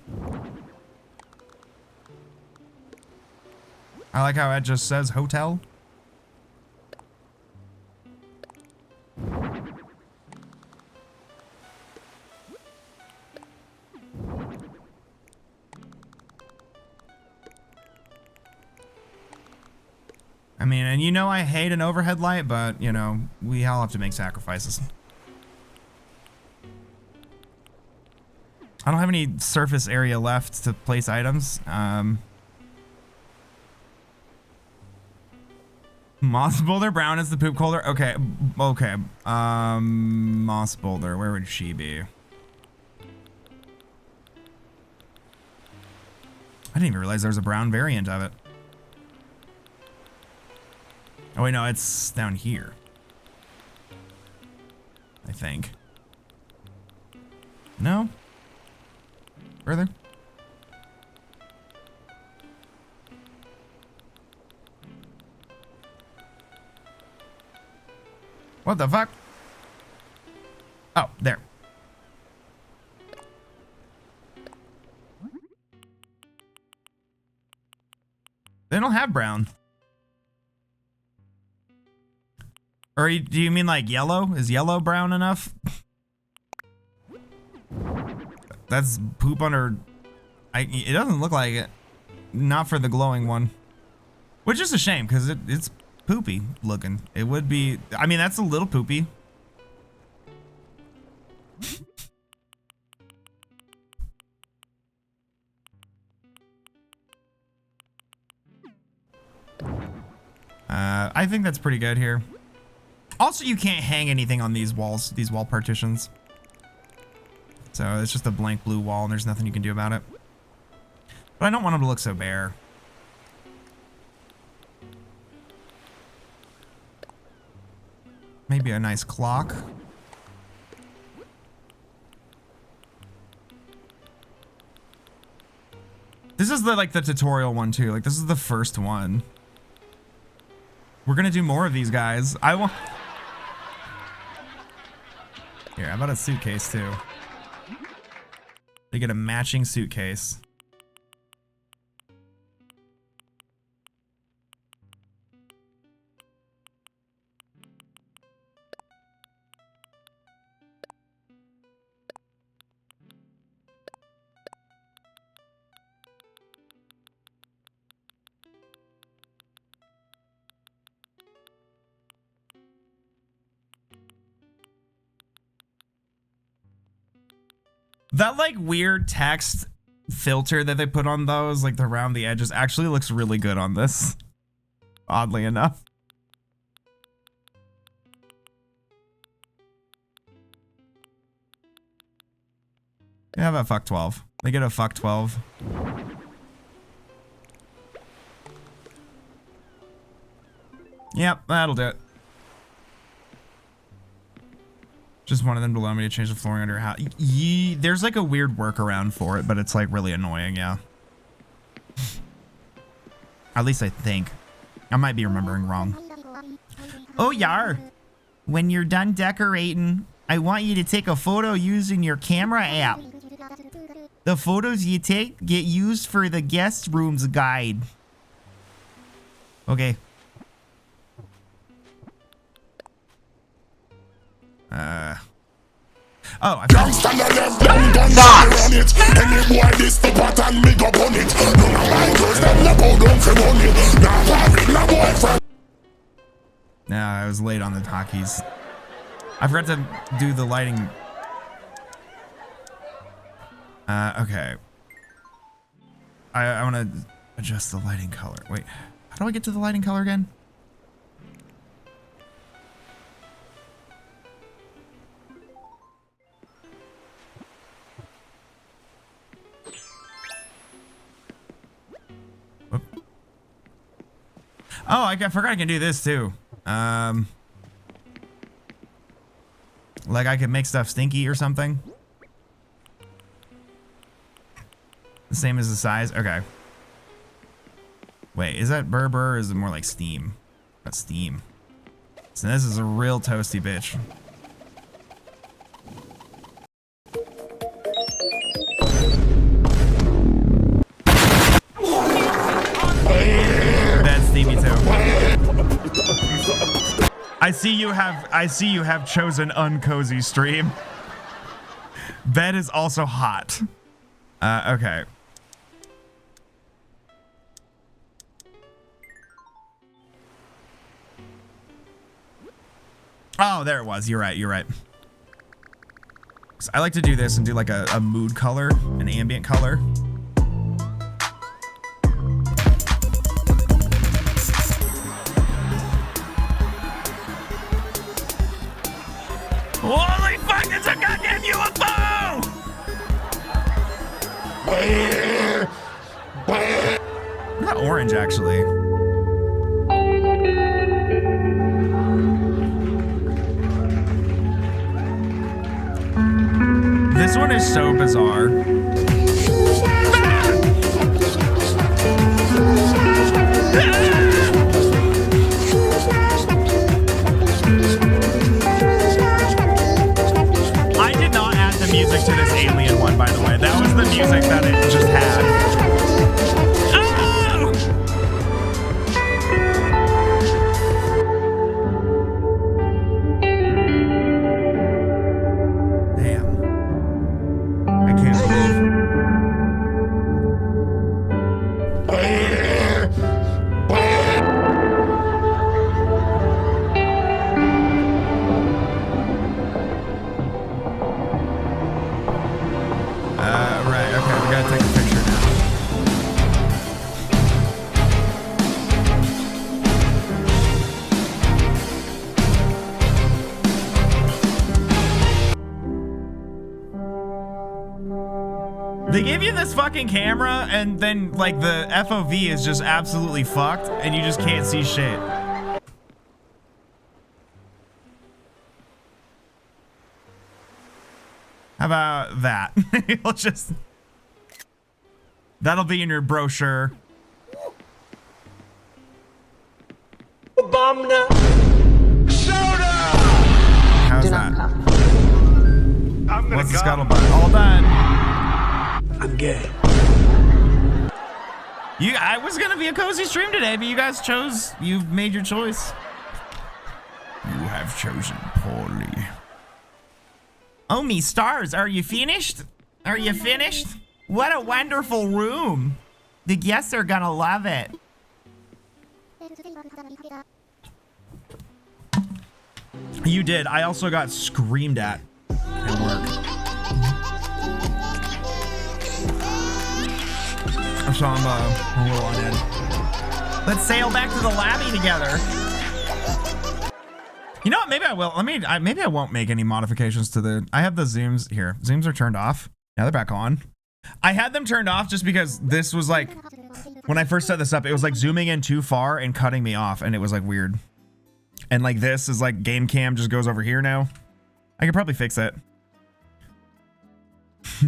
I like how it just says hotel. I mean, and you know I hate an overhead light, but, you know, we all have to make sacrifices. I don't have any surface area left to place items. Moss boulder brown is the poop holder. Okay, okay. Moss boulder, where would she be? I didn't even realize there was a brown variant of it. Oh wait, no, it's down here. I think. No? Further? What the fuck? Oh, there. They don't have brown. Or do you mean like yellow? Is yellow brown enough? That's poop under... it doesn't look like it. Not for the glowing one. Which is a shame, because it's poopy looking. It would be... I mean, that's a little poopy. I think that's pretty good here. Also, you can't hang anything on these walls, these wall partitions. So it's just a blank blue wall and there's nothing you can do about it. But I don't want him to look so bare. Maybe a nice clock. This is the like the tutorial one too. Like this is the first one. We're gonna do more of these guys. I want. Here, how about a suitcase too? They get a matching suitcase. That like weird text filter that they put on those, like around the edges, actually looks really good on this. Oddly enough. Yeah, how about fuck 12? They get a fuck 12. Yep, that'll do it. Just one of them to allow me to change the flooring under your house. There's like a weird workaround for it, but it's like really annoying, yeah. At least I think. I might be remembering wrong. Oh, yar. When you're done decorating, I want you to take a photo using your camera app. The photos you take get used for the guest rooms guide. Okay. Oh, I Nah, I was late on the talkies. I forgot to do the lighting. Okay. I want to adjust the lighting color. Wait, how do I get to the lighting color again? Oh, I forgot I can do this too. Like I can make stuff stinky or something. The same as the size. Okay. Wait, is that Berber or is it more like steam? That's steam. So this is a real toasty bitch. That's steamy too. I see you have chosen uncozy stream. Bed is also hot. Okay. Oh, there it was. You're right. You're right. So I like to do this and do like a mood color, an ambient color. Holy fuck, it's a goddamn UFO! Not orange, actually. This one is so bizarre. I did not add the music to this alien one, by the way. That was the music that it just had. Oh! Damn. I can't believe. Right, okay, we gotta take They give you this fucking camera and then like the FOV is just absolutely fucked and you just can't see shit. How about that? You'll just... That'll be in your brochure. Bomna. Soda. How's that? What's the scuttlebutt? All done. I'm gay. I was gonna be a cozy stream today, but you guys chose. You've made your choice. You have chosen poorly. Oh me stars, are you finished? Are you finished? What a wonderful room. The guests are gonna love it. You did. I also got screamed at work. So I'm a little on edge. Let's sail back to the lobby together. You know what? Maybe I will. Maybe I won't make any modifications to the. I have the zooms here. Zooms are turned off. Now they're back on. I had them turned off just because this was like, when I first set this up, it was like zooming in too far and cutting me off, and it was like weird. And like this is like game cam just goes over here now. I could probably fix it.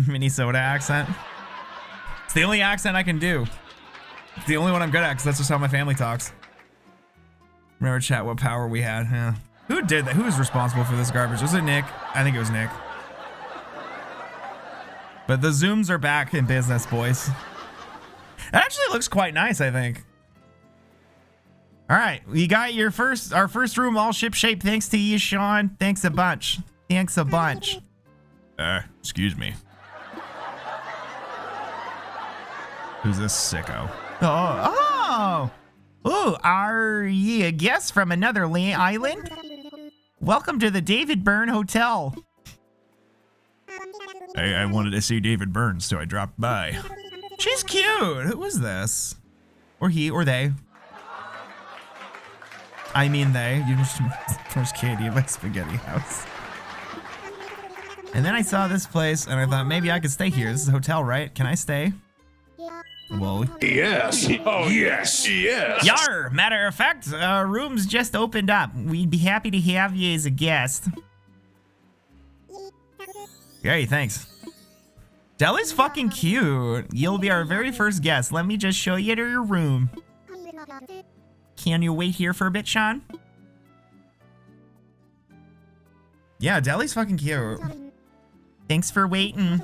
Minnesota accent. It's the only accent I can do. It's the only one I'm good at because that's just how my family talks. Remember chat what power we had. Yeah. Who did that? Who was responsible for this garbage? Was it Nick? I think it was Nick. But the zooms are back in business, boys. It actually looks quite nice, I think. All right, we got our first room all ship shape. Thanks to you, Sean. Thanks a bunch. Thanks a bunch. Excuse me. Who's this sicko? Oh, are ye a guest from another island? Welcome to the David Byrne Hotel. I wanted to see David Byrne, so I dropped by. She's cute. Who is this? Or he, or they. I mean they. You just first Katie at my spaghetti house. And then I saw this place, and I thought maybe I could stay here. This is a hotel, right? Can I stay? Well, Yes. Oh, yes. Yes. Yar! Matter of fact, room's just opened up. We'd be happy to have you as a guest. Yay, thanks. Deli's fucking cute. You'll be our very first guest. Let me just show you to your room. Can you wait here for a bit, Sean? Yeah, Deli's fucking cute. Thanks for waiting.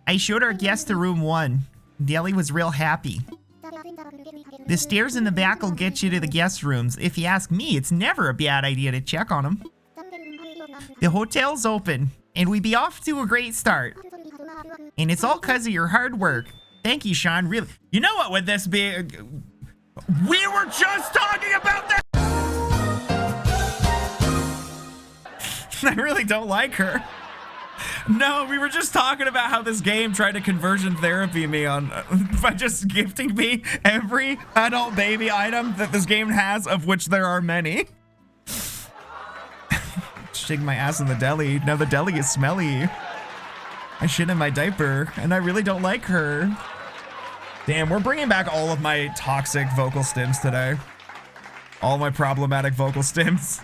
I showed our guest to room 1. Deli was real happy. The stairs in the back will get you to the guest rooms. If you ask me, it's never a bad idea to check on them. The hotel's open, and we be off to a great start. And it's all because of your hard work. Thank you, Sean. Really. You know what would this be? We were just talking about that! I really don't like her. No, we were just talking about how this game tried to conversion therapy me on by just gifting me every adult baby item that this game has, of which there are many. Shaking my ass in the deli. Now the deli is smelly. I shit in my diaper, and I really don't like her. Damn, we're bringing back all of my toxic vocal stims today. All my problematic vocal stims.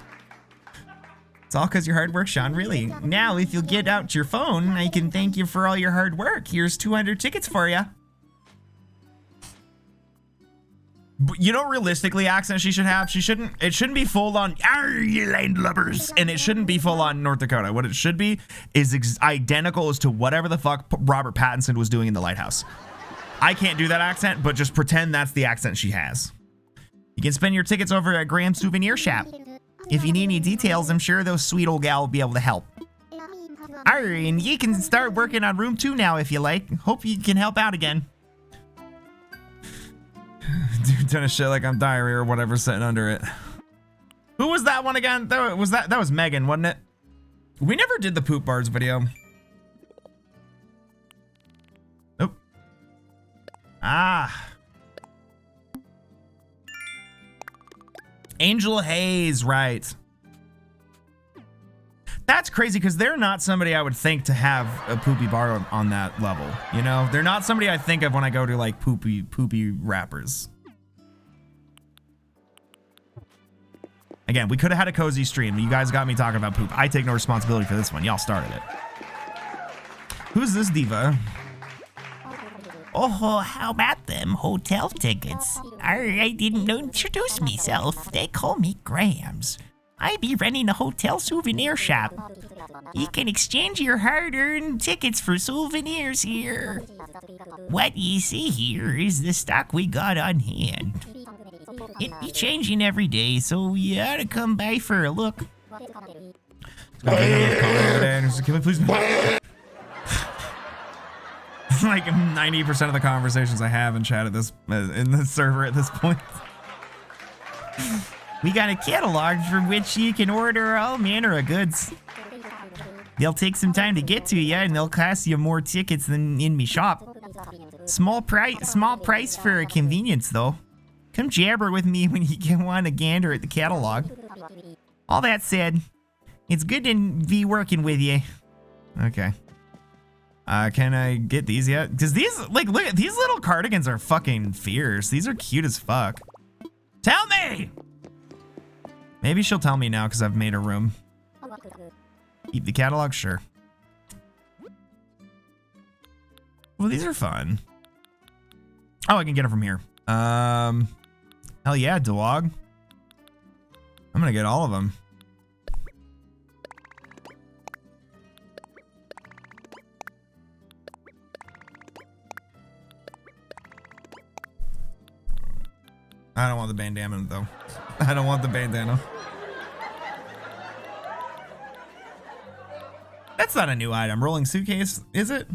It's all because your hard work, Sean, really. Now, if you'll get out your phone, I can thank you for all your hard work. Here's 200 tickets for you. You know, realistically, accent she should have? It shouldn't be full on, you landlubbers. And it shouldn't be full on North Dakota. What it should be is identical as to whatever the fuck Robert Pattinson was doing in The Lighthouse. I can't do that accent, but just pretend that's the accent she has. You can spend your tickets over at Graham's Souvenir Shop. If you need any details, I'm sure those sweet old gal will be able to help. Alright, and you can start working on room 2 now if you like. Hope you can help out again. Dude, done a shit like I'm diarrhea or whatever sitting under it. Who was that one again? That was Megan, wasn't it? We never did the poop bars video. Nope. Ah. Angel Hayes, right. That's crazy because they're not somebody I would think to have a poopy bar on that level. You know, they're not somebody I think of when I go to like poopy rappers. Again, we could have had a cozy stream, but you guys got me talking about poop. I take no responsibility for this one. Y'all started it. Who's this diva? Oh, how about them hotel tickets? I didn't introduce myself. They call me Grams. I be running a hotel souvenir shop. You can exchange your hard-earned tickets for souvenirs here. What you see here is the stock we got on hand. It be changing every day, so you ought to come by for a look. Can we please? Like 90% of the conversations I have in chat at this in the server at this point. We got a catalog for which you can order all manner of goods. They'll take some time to get to you, and they'll cost you more tickets than in me shop. Small price for convenience, though. Come jabber with me when you want a gander at the catalog. All that said, it's good to be working with you. Okay. Can I get these yet? Because these, like, look, these little cardigans are fucking fierce. These are cute as fuck. Tell me! Maybe she'll tell me now because I've made a room. Keep the catalog? Sure. Well, these are fun. Oh, I can get them from here. Hell yeah, dog. I'm gonna get all of them. I don't want the bandana though. I don't want the bandana. That's not a new item. Rolling suitcase, is it?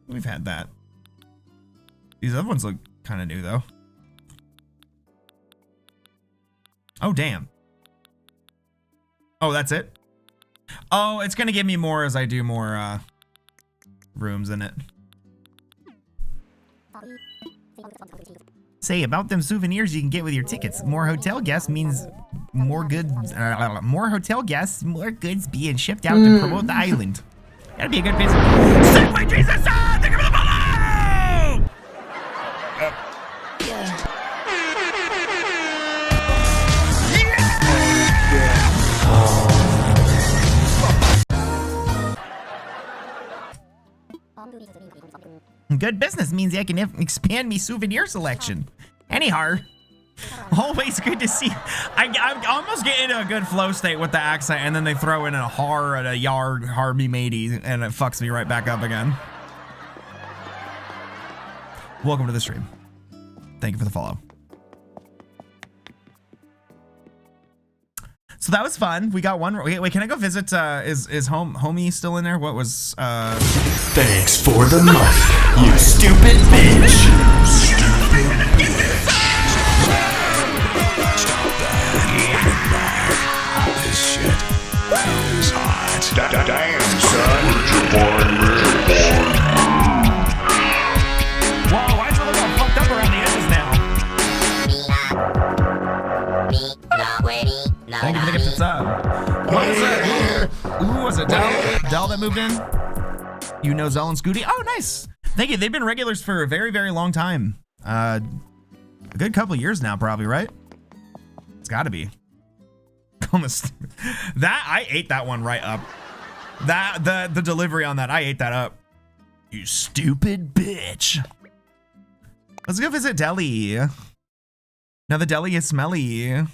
We've had that. These other ones look kind of new though. Oh, damn. Oh, that's it? Oh, it's gonna give me more as I do more rooms in it. Say about them souvenirs you can get with your tickets. More hotel guests means more goods. More hotel guests, more goods being shipped out to promote the island. That'd be a good business. Segway Jesus! Thank you for the follow! Good business means I can expand me souvenir selection. Anyhow, always good to see. I'm almost getting into a good flow state with the accent, and then they throw in a har and a yard, harby matey, and it fucks me right back up again. Welcome to the stream. Thank you for the follow. So that was fun. We got one. Wait, can I go visit? Is homie still in there? What was? Thanks for the money, you stupid bitch. This shit is hot. Damn, son. Whoa, why is it look all fucked up around the edges now? Thank you for the gift sub. What is it? Ooh, was it Dell that moved in? You know Zell and Scooty? Oh, nice. Thank you. They've been regulars for a very, very long time. A good couple years now, probably, right? It's got to be. That I ate that one right up. That the delivery on that, I ate that up. You stupid bitch. Let's go visit Deli. Now the deli is smelly.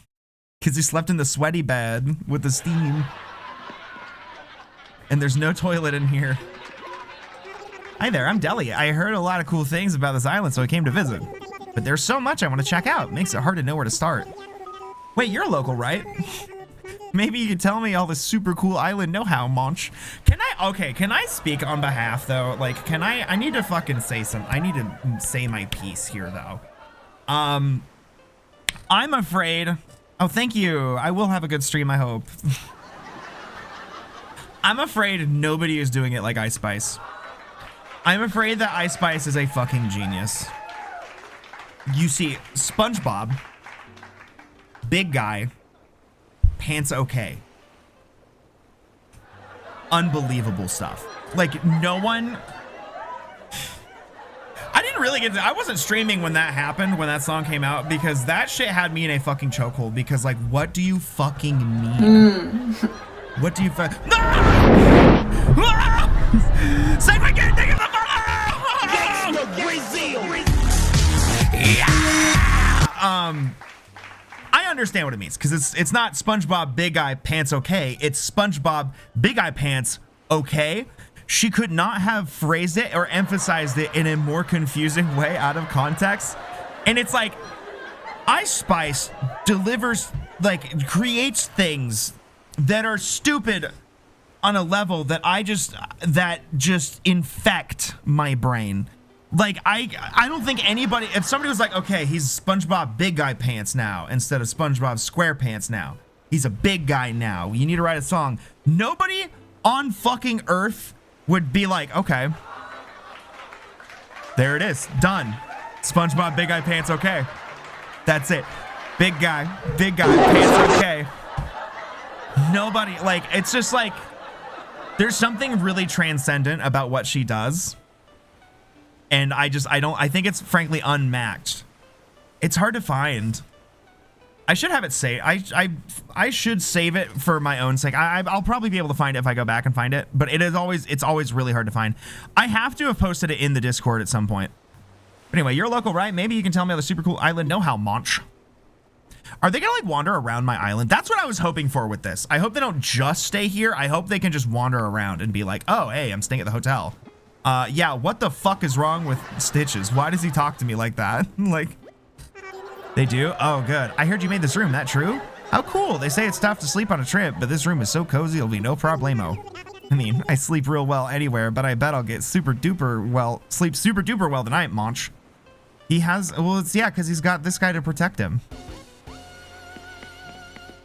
Because he slept in the sweaty bed with the steam. And there's no toilet in here. Hi there, I'm Deli. I heard a lot of cool things about this island, so I came to visit. But there's so much I want to check out. Makes it hard to know where to start. Wait, you're local, right? Maybe you could tell me all the super cool island know-how, Monch. Can I speak on behalf, though? Like, I need to fucking say something. I need to say my piece here, though. I'm afraid... Oh, thank you. I will have a good stream, I hope. I'm afraid nobody is doing it like Ice Spice. I'm afraid that Ice Spice is a fucking genius. You see, SpongeBob, big guy, pants okay. unbelievable stuff. Like no one. I didn't really get to, I wasn't streaming when that happened, when that song came out, because that shit had me in a fucking chokehold. Because like, what do you fucking mean? What do you no! Say we can't think of the I understand what it means, because it's not SpongeBob Big Eye Pants okay, it's SpongeBob Big Eye Pants okay. She could not have phrased it or emphasized it in a more confusing way out of context. And it's like, Ice Spice delivers, like, creates things that are stupid on a level that that just infect my brain. Like, I don't think anybody, if somebody was like, okay, he's SpongeBob Big Guy Pants now instead of SpongeBob SquarePants now. He's a big guy now. You need to write a song. Nobody on fucking Earth would be like, okay, there it is, done. SpongeBob Big Guy Pants okay. That's it. Big guy pants okay. Nobody, like, it's just like, there's something really transcendent about what she does. And I think it's frankly unmatched. It's hard to find. I should have it saved. I should save it for my own sake. I'll probably be able to find it if I go back and find it, but it's always really hard to find. I have to have posted it in the Discord at some point. But anyway, you're local, right? Maybe you can tell me on the super cool island. Know how, Monch? Are they gonna like wander around my island? That's what I was hoping for with this. I hope they don't just stay here. I hope they can just wander around and be like, oh, hey, I'm staying at the hotel. Yeah, what the fuck is wrong with Stitches? Why does he talk to me like that? Like, they do? Oh, good. I heard you made this room. That true? How cool. They say it's tough to sleep on a trip, but this room is so cozy, it'll be no problemo. I mean, I sleep real well anywhere, but I bet I'll get sleep super duper well tonight, Monch. He has, well, it's, yeah, because he's got this guy to protect him.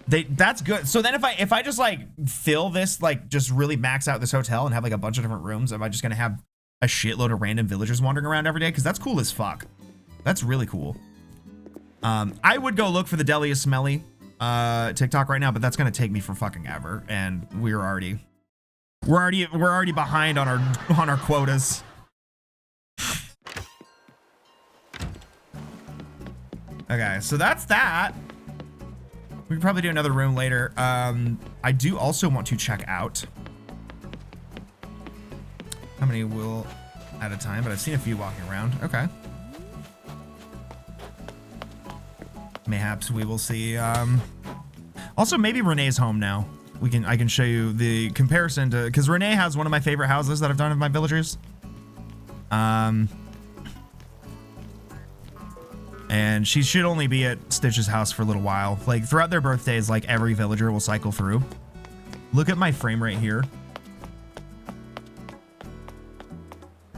That's good. So then if I just like fill this, like just really max out this hotel and have like a bunch of different rooms, am I just gonna have a shitload of random villagers wandering around every day? Because that's cool as fuck. That's really cool. I would go look for the Deli is Smelly TikTok right now, but that's gonna take me for fucking ever, and we're already behind on our quotas. Okay, so that's that. We could probably do another room later. I do also want to check out how many will at a time, but I've seen a few walking around. Okay. Mayhaps we will see. Also, maybe Renee's home now. I can show you the comparison to, because Renee has one of my favorite houses that I've done of my villagers. And she should only be at Stitch's house for a little while. Like throughout their birthdays, like every villager will cycle through. Look at my frame rate here.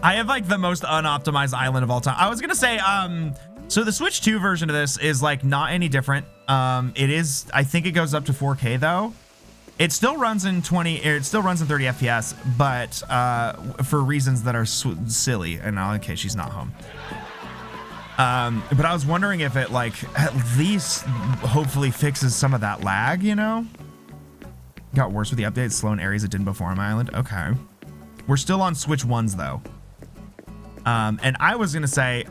I have like the most unoptimized island of all time. I was gonna say, so the Switch 2 version of this is like not any different. It is, I think it goes up to 4K though. It still runs in 30 FPS, but for reasons that are silly. And okay, she's not home. But I was wondering if it like at least hopefully fixes some of that lag, you know? Got worse with the updates, slow in areas it didn't before on my island. Okay. We're still on Switch 1s though. And I was gonna say,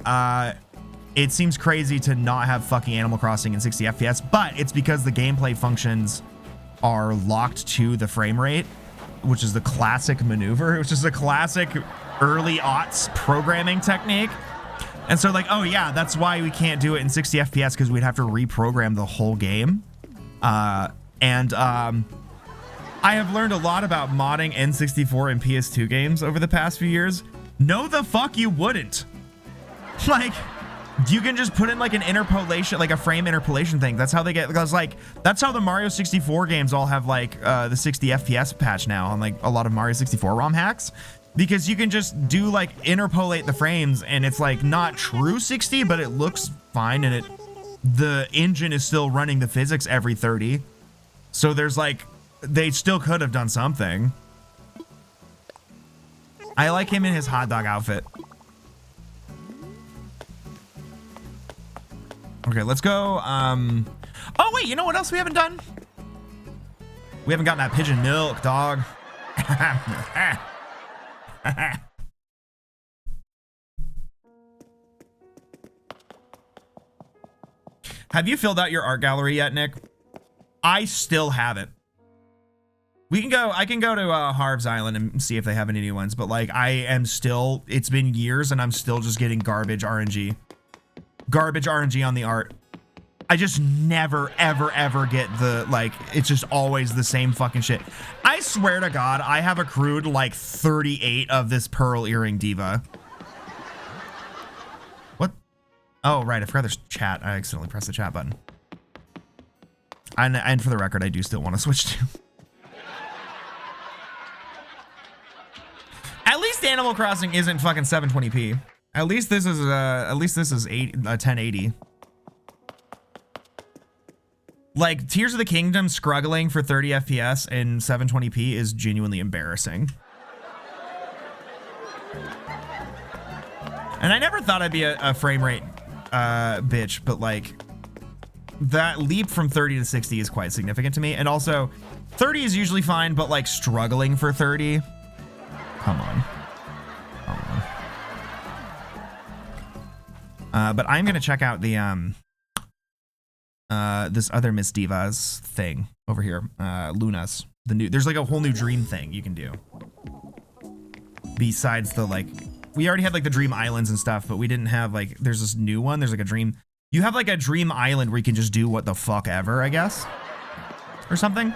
it seems crazy to not have fucking Animal Crossing in 60 FPS, but it's because the gameplay functions are locked to the frame rate, which is the classic maneuver, which is a classic early aughts programming technique. And so like, oh yeah, that's why we can't do it in 60 FPS, because we'd have to reprogram the whole game. I have learned a lot about modding N64 and PS2 games over the past few years. No the fuck you wouldn't. Like, you can just put in like an interpolation, like a frame interpolation thing. That's how they get, because like, that's how the Mario 64 games all have like the 60 FPS patch now on like a lot of Mario 64 ROM hacks. Because you can just do like interpolate the frames and it's like not true 60, but it looks fine, and the engine is still running the physics every 30. So there's like, they still could have done something. I like him in his hot dog outfit. Okay, let's go. Oh wait, you know what else we haven't done? We haven't gotten that pigeon milk, dog. Have you filled out your art gallery yet, Nick? I still haven't. We can go, I can go to Harv's Island and see if they have any new ones, but like I am still, it's been years and I'm still just getting garbage RNG. Garbage RNG on the art. I just never, ever, ever get the, like, it's just always the same fucking shit. I swear to God, I have accrued like 38 of this pearl earring diva. What? Oh, right, I forgot there's chat. I accidentally pressed the chat button. And for the record, I do still want to switch to. At least Animal Crossing isn't fucking 720p. At least this is 1080. Like Tears of the Kingdom struggling for 30 FPS and 720p is genuinely embarrassing. And I never thought I'd be a frame rate bitch, but like that leap from 30 to 60 is quite significant to me. And also 30 is usually fine, but like struggling for 30. Come on. Come on. But I'm gonna check out the this other Miss Divas thing over here. Luna's the new. There's like a whole new dream thing you can do. Besides the like, we already had like the dream islands and stuff, but we didn't have like. There's this new one. There's like a dream. You have like a dream island where you can just do what the fuck ever, I guess, or something.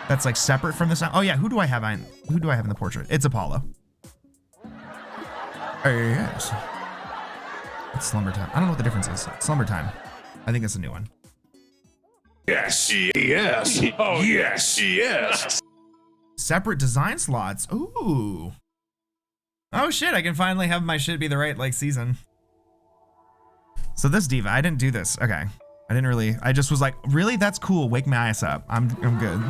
That's like separate from this. Oh yeah, who do I have in the portrait? It's Apollo. Oh yes. It's slumber time. I don't know what the difference is. Slumber time. I think it's a new one. Yes, yes, oh yes, yes. Separate design slots. Ooh. Oh shit, I can finally have my shit be the right like season. So this diva, I didn't do this. Okay. I just was like, really? That's cool. Wake my ass up. I'm good.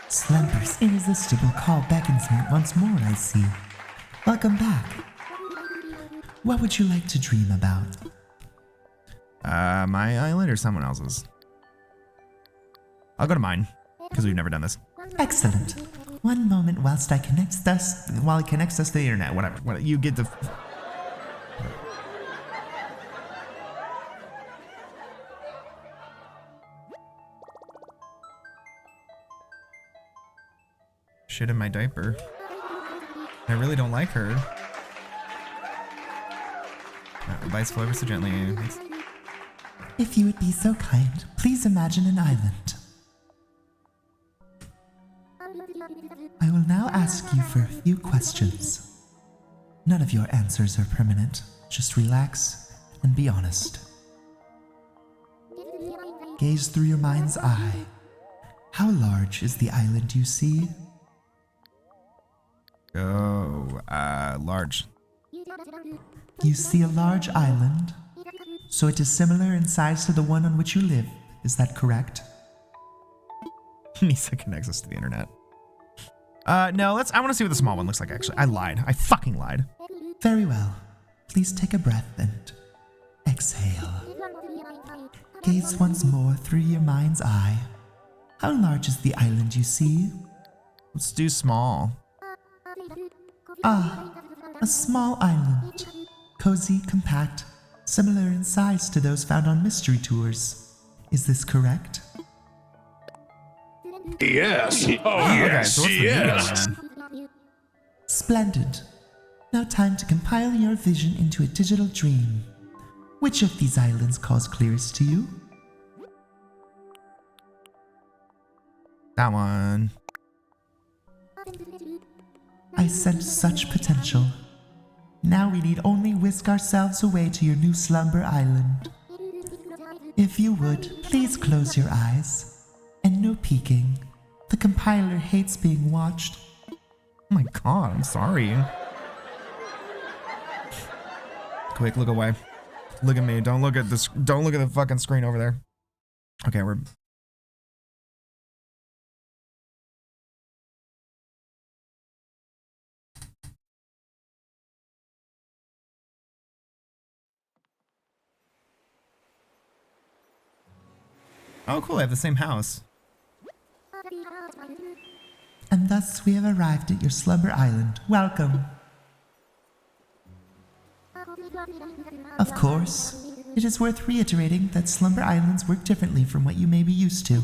Slumber's irresistible call beckons me once more, I see. Welcome back. What would you like to dream about? My island or someone else's? I'll go to mine, because we've never done this. Excellent. One moment whilst I connect us, while it connects us to the internet. Whatever. You get the... Shit in my diaper. I really don't like her. Bites flow ever so gently. If you would be so kind, please imagine an island. I will now ask you for a few questions. None of your answers are permanent. Just relax and be honest. Gaze through your mind's eye. How large is the island you see? Oh, large. You see a large island, so it is similar in size to the one on which you live. Is that correct? Nisa connects us to the internet. No, I want to see what the small one looks like, actually. I lied. I fucking lied. Very well. Please take a breath and exhale. Gaze once more through your mind's eye. How large is the island you see? Let's do small. Ah, a small island. Cozy, compact, similar in size to those found on mystery tours. Is this correct? Yes, oh Okay, so what's the yes. medium one? Splendid. Now time to compile your vision into a digital dream. Which of these islands calls clearest to you? That one. I sense such potential. Now we need only whisk ourselves away to your new slumber island. If you would, please close your eyes. And no peeking. The compiler hates being watched. Oh my god, I'm sorry. Quick, look away. Look at me. Don't look at this. Don't look at the fucking screen over there. Okay, we're... Oh, cool. I have the same house. And And thus we have arrived at your slumber island. Welcome. Of course, it is worth reiterating that slumber islands work differently from what you may be used to.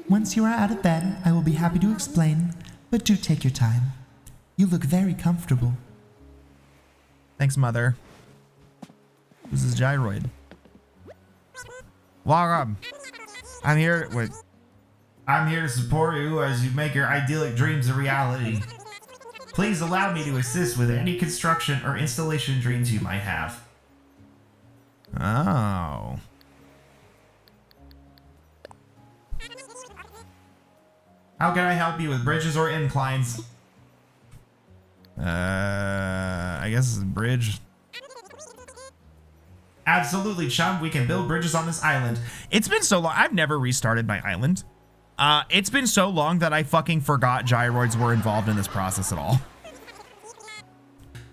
Once you are out of bed, I will be happy to explain, but do take your time. You look very comfortable. Thanks, Mother. This is Gyroid. Welcome. I'm here to support you as you make your idyllic dreams a reality. Please allow me to assist with any construction or installation dreams you might have. Oh. How can I help you with bridges or inclines? I guess it's a bridge. Absolutely, chum. We can build bridges on this island. It's been so long. I've never restarted my island. It's been so long that I fucking forgot gyroids were involved in this process at all.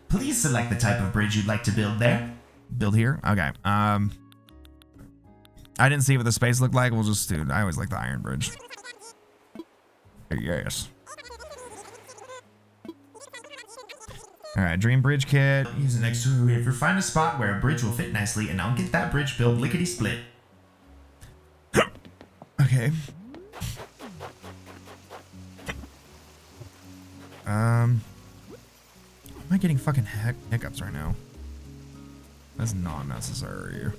Please select the type of bridge you'd like to build there. Build here? Okay. I didn't see what the space looked like. We'll just do. I always like the iron bridge. Yes. All right, dream bridge kit. Use it next to if you find a spot where a bridge will fit nicely, and I'll get that bridge built lickety split. Okay. Am I getting fucking hiccups right now? That's not necessary.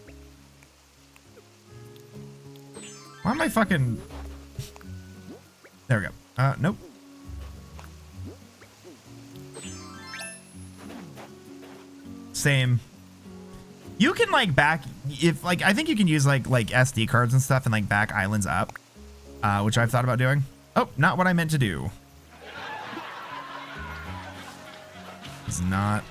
Why am I fucking... There we go. Nope. Same. You can like back if like I think you can use like SD cards and stuff and like back islands up, which I've thought about doing. Oh, not what I meant to do. It's not.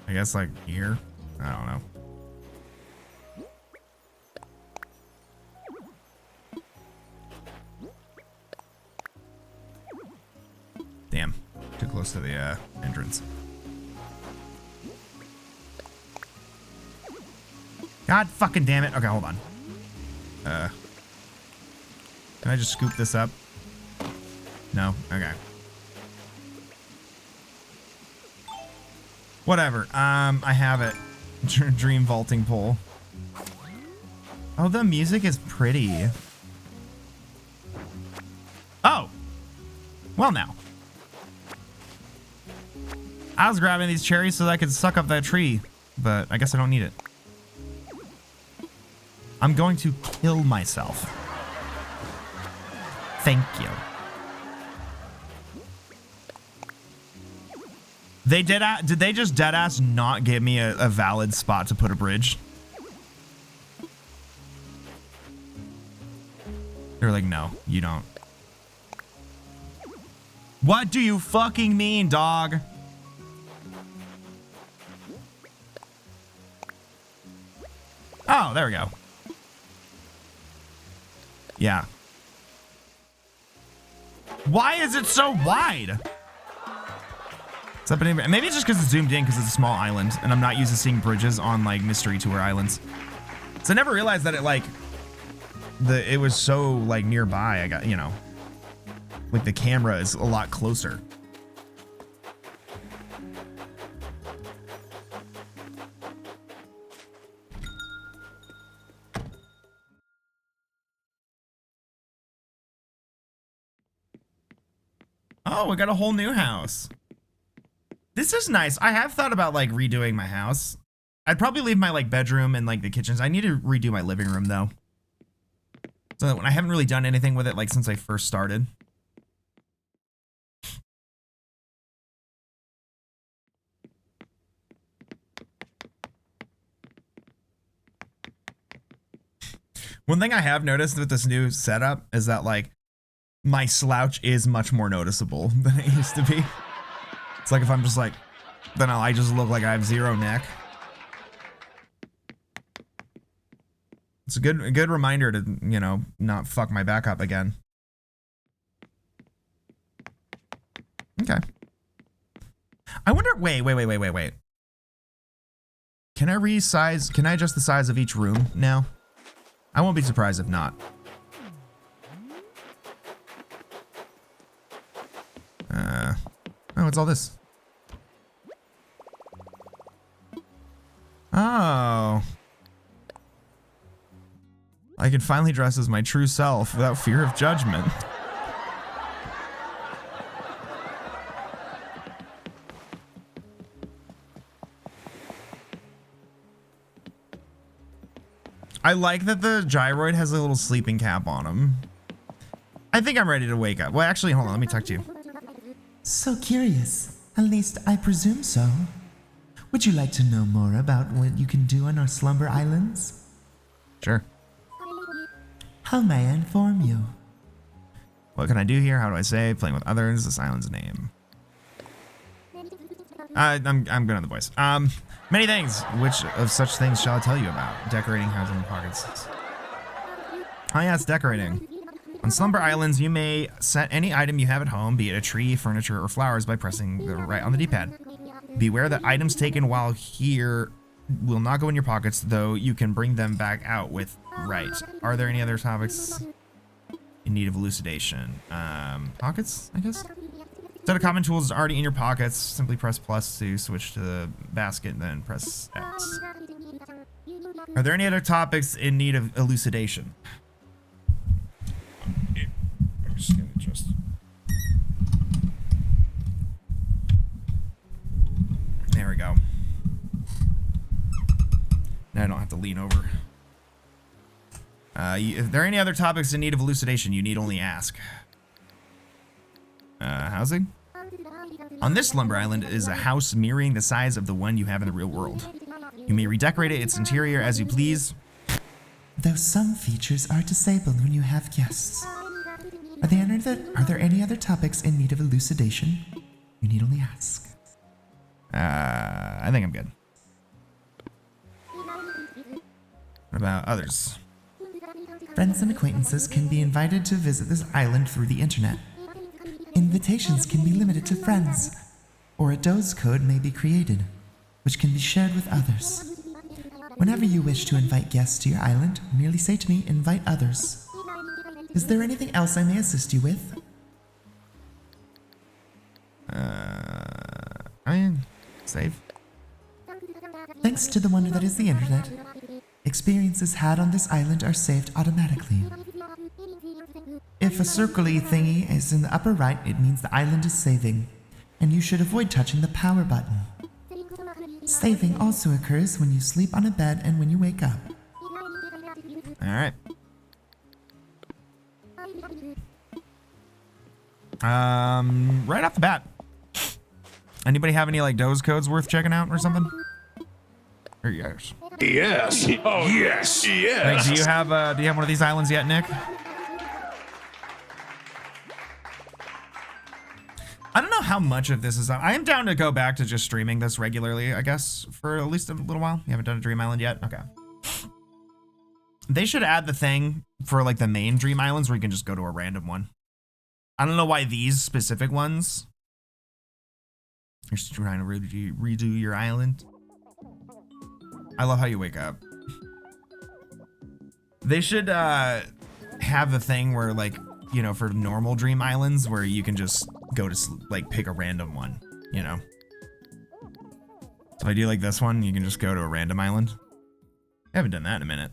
I guess like here. I don't know. Damn, too close to the entrance. God fucking damn it. Okay, hold on. Can I just scoop this up? No? Okay. Whatever. I have it. Dream vaulting pole. Oh, the music is pretty. Oh! Well now. I was grabbing these cherries so that I could suck up that tree, but I guess I don't need it. I'm going to kill myself. Thank you. They did they just deadass not give me a valid spot to put a bridge? They're like, no, you don't. What do you fucking mean, dog? Oh, there we go. Yeah. Why is it so wide? Maybe it's just because it's zoomed in because it's a small island and I'm not used to seeing bridges on like mystery tour islands. So I never realized that it was so like nearby. I got, you know, like the camera is a lot closer. Oh, we got a whole new house. This is nice. I have thought about like redoing my house. I'd probably leave my like bedroom and like the kitchens. I need to redo my living room though. So that when I haven't really done anything with it like since I first started. One thing I have noticed with this new setup is that like my slouch is much more noticeable than it used to be. It's like if I'm just like, then I just look like I have zero neck. It's a good reminder to, you know, not fuck my back up again. Okay. I wonder, wait. Can I adjust the size of each room now? I won't be surprised if not. Oh, what's all this? Oh. I can finally dress as my true self without fear of judgment. I like that the gyroid has a little sleeping cap on him. I think I'm ready to wake up. Well, actually, hold on. Let me talk to you. So curious. At least I presume so. Would you like to know more about what you can do on our slumber islands? Sure. How may I inform you? What can I do here? How do I save? Playing with others. This island's name. I'm good on the voice. Many things. Which of such things shall I tell you about? Decorating houses and pockets. Oh yeah, it's decorating. On Slumber Islands, you may set any item you have at home, be it a tree, furniture, or flowers, by pressing the right on the D-pad. Beware that items taken while here will not go in your pockets, though you can bring them back out with right. Are there any other topics in need of elucidation? Pockets, I guess? Set of common tools is already in your pockets. Simply press plus to switch to the basket, then press X. Are there any other topics in need of elucidation? I'm just gonna adjust. There we go. Now I don't have to lean over. If there are any other topics in need of elucidation, you need only ask. Housing? On this slumber island is a house mirroring the size of the one you have in the real world. You may redecorate its interior as you please. Though some features are disabled when you have guests. Are there any other topics in need of elucidation? You need only ask. I think I'm good. What about others? Friends and acquaintances can be invited to visit this island through the internet. Invitations can be limited to friends, or a doze code may be created, which can be shared with others. Whenever you wish to invite guests to your island, merely say to me, invite others. Is there anything else I may assist you with? Save. Thanks to the wonder that is the internet, experiences had on this island are saved automatically. If a circly thingy is in the upper right, it means the island is saving, and you should avoid touching the power button. Saving also occurs when you sleep on a bed and when you wake up. Alright. Right off the bat. Anybody have any like doze codes worth checking out or something? Or yes. Yes. Oh, yes. Yes. Like, do you have one of these islands yet, Nick? I don't know how much of this is. I am down to go back to just streaming this regularly, I guess, for at least a little while. You haven't done a Dream Island yet? Okay. They should add the thing for like the main Dream Islands where you can just go to a random one. I don't know why these specific ones. You're trying to redo your island. I love how you wake up. They should have the thing where, like, you know, for normal Dream Islands where you can just go to like pick a random one, you know. So if I do like this one, you can just go to a random island. I haven't done that in a minute.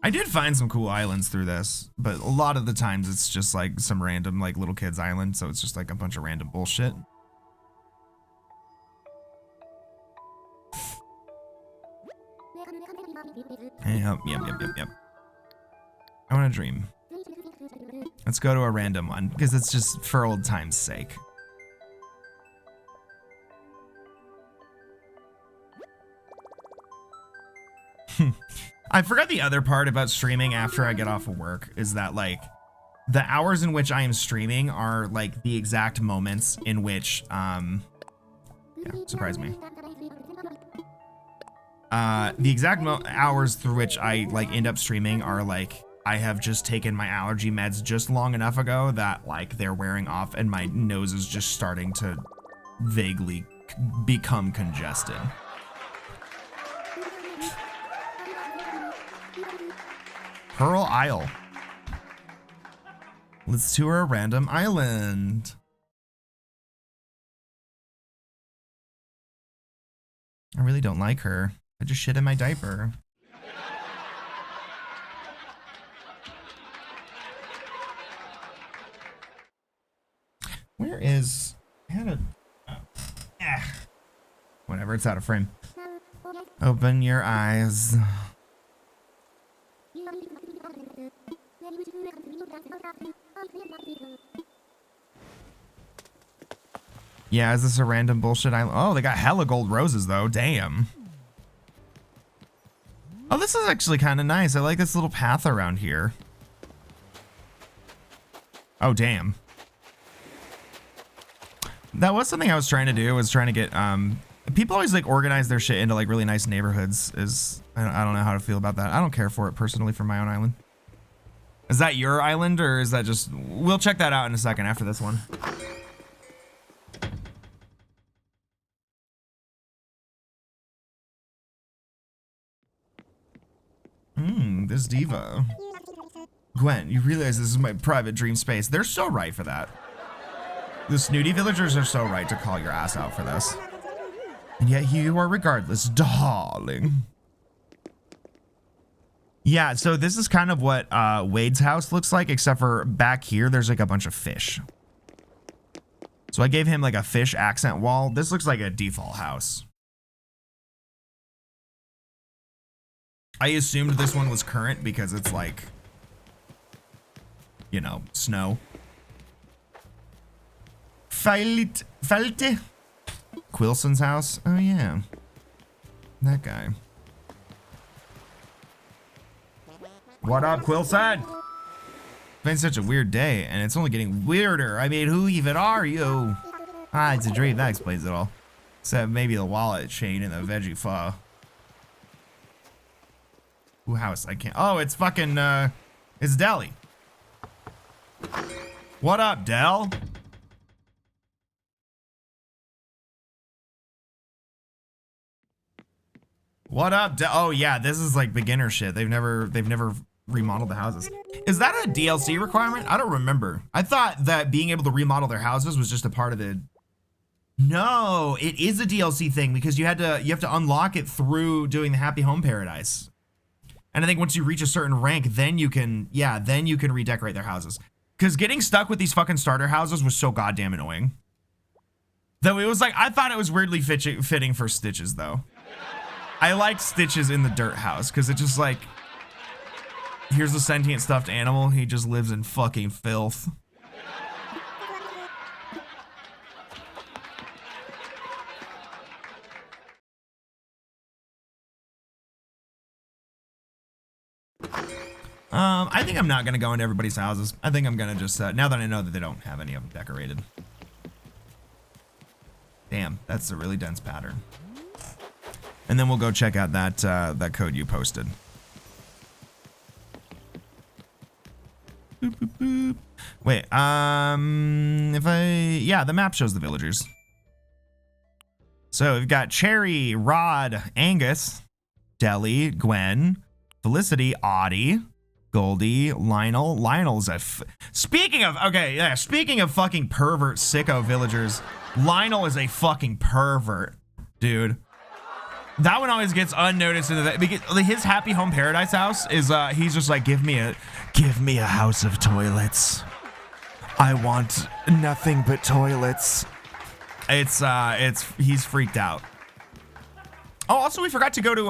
I did find some cool islands through this, but a lot of the times it's just like some random like little kids island, so it's just like a bunch of random bullshit. Yep. I want to dream. Let's go to a random one because it's just for old time's sake. I forgot the other part about streaming after I get off of work is that like the hours in which I am streaming are like the exact moments in which surprise me. The exact hours through which I like end up streaming are like I have just taken my allergy meds just long enough ago that like they're wearing off and my nose is just starting to vaguely become congested. Pearl Isle. Let's tour a random island. I really don't like her. I just shit in my diaper. Where is... I had a... Whatever, it's out of frame. Open your eyes. Yeah, is this a random bullshit island? Oh, they got hella gold roses though. Damn. Oh, this is actually kind of nice. I like this little path around here. Oh, damn. That was something I was trying to do, was trying to get, people always like organize their shit into like really nice neighborhoods. I don't know how to feel about that. I don't care for it personally for my own island. Is that your island or is that just, we'll check that out in a second after this one. This diva. Gwen, you realize this is my private dream space. They're so right for that. The snooty villagers are so right to call your ass out for this. And yet here you are regardless, darling. Yeah, so this is kind of what Wade's house looks like, except for back here, there's like a bunch of fish. So I gave him like a fish accent wall. This looks like a default house. I assumed this one was current because it's like, you know, snow. Falte? Quilson's house? Oh yeah. That guy. What up, Quilson? It's been such a weird day, and it's only getting weirder. I mean, who even are you? Ah, it's a dream. That explains it all. Except maybe the wallet chain and the veggie pho. Ooh, house. I can't. Oh, it's fucking, it's Deli. What up, Del? What up? Oh yeah, this is like beginner shit. They've never remodeled the houses. Is that a DLC requirement? I don't remember. I thought that being able to remodel their houses was just a part of the. No, it is a DLC thing because you have to unlock it through doing the Happy Home Paradise. And I think once you reach a certain rank, then you can redecorate their houses. Because getting stuck with these fucking starter houses was so goddamn annoying. Though it was like, I thought it was weirdly fitting for Stitches though. I liked Stitches in the dirt house because it's just like, here's a sentient stuffed animal. He just lives in fucking filth. I think I'm not gonna go into everybody's houses. I think I'm gonna just, now that I know that they don't have any of them decorated. Damn, that's a really dense pattern. And then we'll go check out that that code you posted. Boop, boop, boop. Wait, yeah, the map shows the villagers. So we've got Cherry, Rod, Angus, Deli, Gwen, Felicity, Audie, Goldie, Lionel. Lionel's speaking of fucking pervert sicko villagers, Lionel is a fucking pervert, dude. That one always gets unnoticed in the because his Happy Home Paradise house is he's just like, give me a house of toilets. I want nothing but toilets. He's freaked out. Oh, also we forgot to go to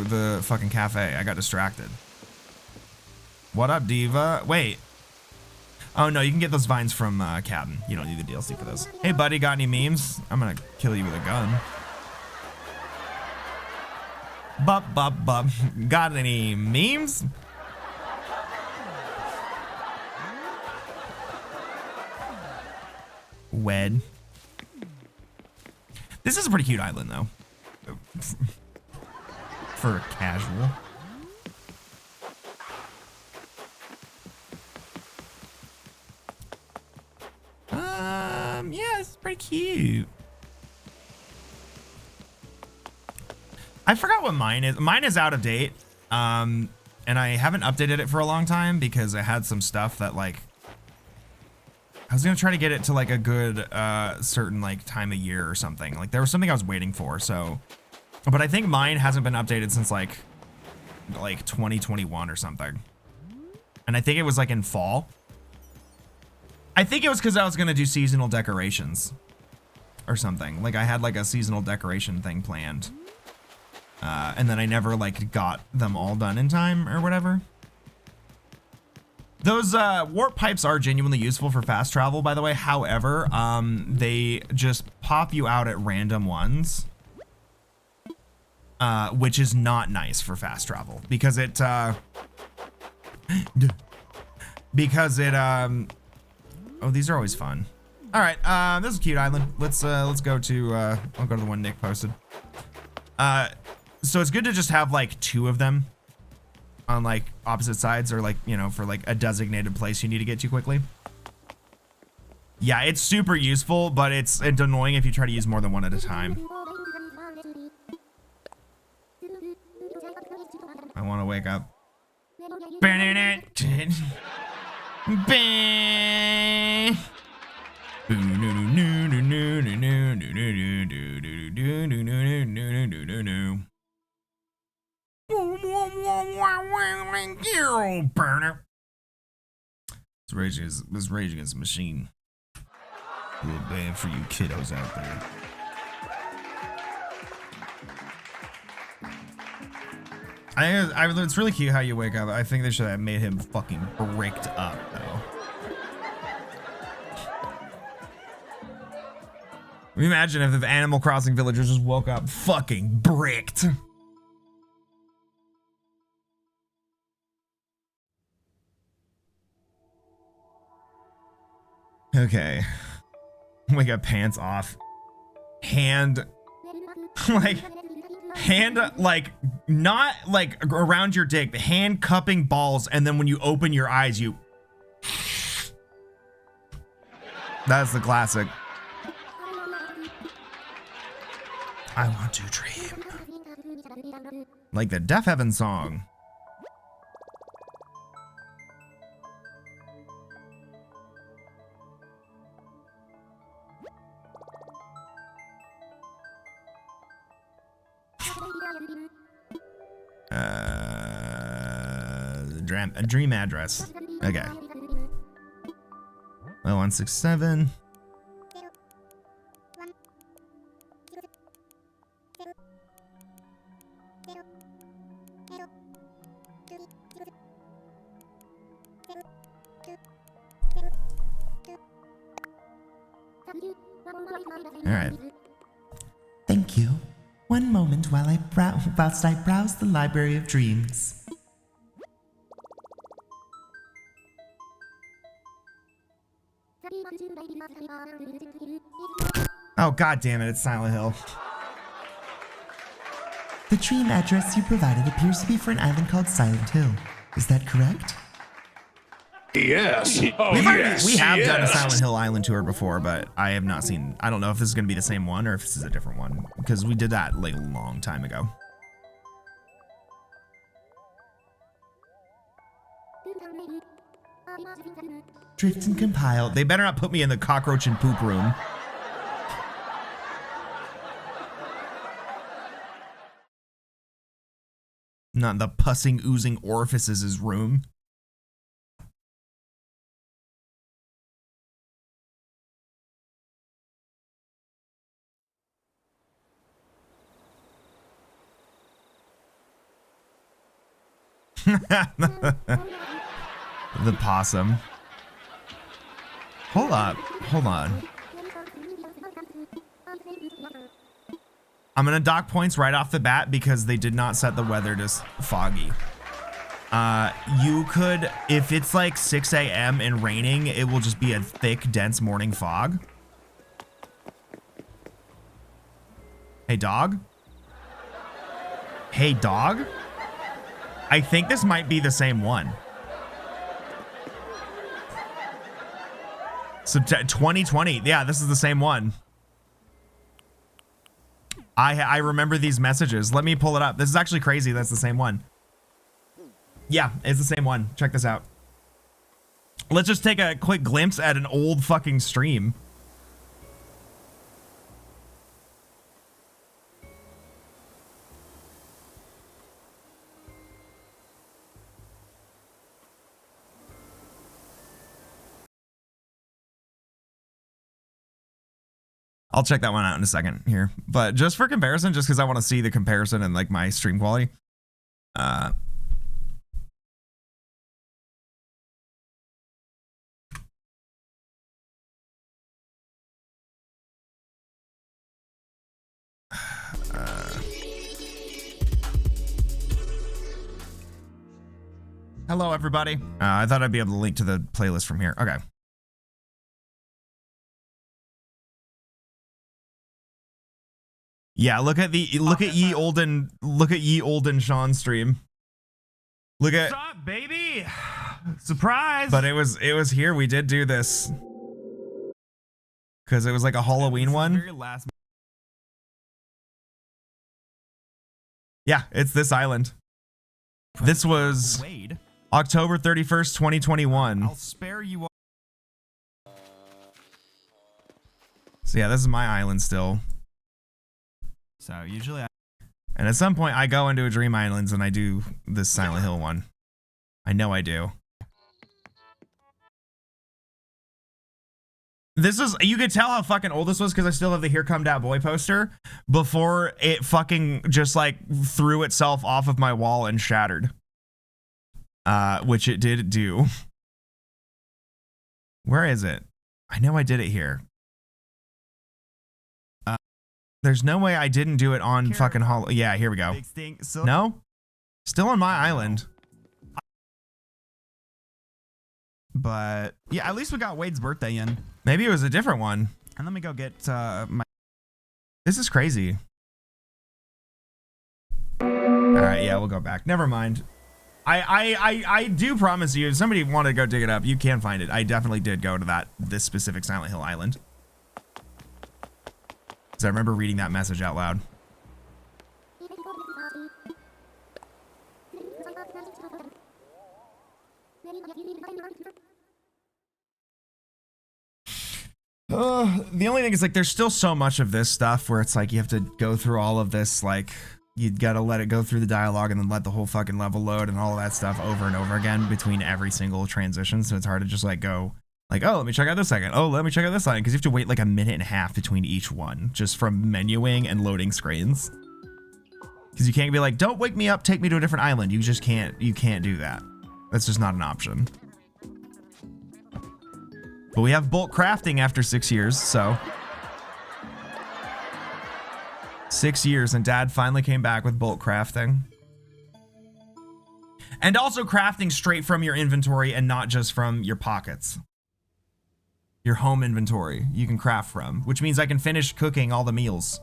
the fucking cafe. I got distracted. What up, Diva? Wait. Oh no, you can get those vines from Kapp'n. You don't need the DLC for those. Hey buddy, got any memes? I'm gonna kill you with a gun. Bup, bup, bup. Got any memes? Wed. This is a pretty cute island though. For casual. Yeah, it's pretty cute. I forgot what mine is. Mine is out of date. And I haven't updated it for a long time because I had some stuff that like, I was gonna try to get it to like a good certain like time of year or something. Like there was something I was waiting for, so. But I think mine hasn't been updated since like 2021 or something. And I think it was like in fall. I think it was because I was gonna do seasonal decorations or something. Like I had like a seasonal decoration thing planned. And then I never like got them all done in time or whatever. Those warp pipes are genuinely useful for fast travel, by the way. However, they just pop you out at random ones, which is not nice for fast travel because it oh, these are always fun. All right, this is a cute island. Let's go to I'll go to the one Nick posted. So it's good to just have like 2 of them on like opposite sides, or like, you know, for like a designated place you need to get to quickly. Yeah, it's super useful, but it's annoying if you try to use more than one at a time. I want to wake up. Burner. It's raging as a machine. A little bad for you kiddos out there. It's really cute how you wake up. I think they should have made him fucking bricked up though. Imagine if the Animal Crossing villagers just woke up fucking bricked. Okay. We got pants off. Hand, like, not like around your dick, hand cupping balls, and then when you open your eyes, you. That's the classic. I want to dream. Like the Deaf Heaven song. A dream address. Okay. 0167. All right. Thank you. One moment whilst I browse the Library of Dreams. Oh, god damn it, it's Silent Hill. The dream address you provided appears to be for an island called Silent Hill. Is that correct? Yes. Oh, We have done a Silent Hill Island tour before, but I have not seen. I don't know if this is going to be the same one or if this is a different one, because we did that like a long time ago. Drift and compile. They better not put me in the cockroach and poop room. Not the pussing, oozing orifices room. The possum. Hold on. I'm gonna dock points right off the bat because they did not set the weather to foggy. You could, if it's like 6 a.m. and raining, it will just be a thick, dense morning fog. Hey, dog? Hey, dog? I think this might be the same one. So 2020, yeah, this is the same one. I remember these messages. Let me pull it up. This is actually crazy. That's the same one. Yeah, it's the same one. Check this out. Let's just take a quick glimpse at an old fucking stream. I'll check that one out in a second here, but just for comparison, just because I want to see the comparison and like my stream quality. Hello, everybody. I thought I'd be able to link to the playlist from here. Okay. Yeah, look at ye olden Sean stream. Look at What's up, baby? Surprise! But it was here. We did do this because it was like a Halloween one. Very last. Yeah, it's this island. This was Wade. October 31st, 2021. I'll spare you all. So yeah, this is my island still. So usually And at some point I go into a Dream Islands and I do this Silent Hill one. I know I do. This is, you could tell how fucking old this was because I still have the Here Come Dat Boy poster before it fucking just like threw itself off of my wall and shattered. Which it did do. Where is it? I know I did it here. There's no way I didn't do it on fucking Hollow. Yeah, here we go. No? Still on my island. but yeah, at least we got Wade's birthday in. Maybe it was a different one. And let me go get my. This is crazy. Alright, yeah, we'll go back. Never mind. I do promise you, if somebody wanted to go dig it up, you can find it. I definitely did go to this specific Silent Hill island. Because I remember reading that message out loud. The only thing is, like, there's still so much of this stuff where it's like you have to go through all of this, like, you gotta let it go through the dialogue and then let the whole fucking level load and all of that stuff over and over again between every single transition. So it's hard to just like go like, oh, let me check out this second. Oh, let me check out this line. Because you have to wait like a minute and a half between each one just from menuing and loading screens. Because you can't be like, don't wake me up, take me to a different island. You just can't, you can't do that. That's just not an option. But we have bulk crafting after 6 years, so. 6 years and Dad finally came back with bulk crafting. And also crafting straight from your inventory and not just from your pockets. Your home inventory you can craft from, which means I can finish cooking all the meals.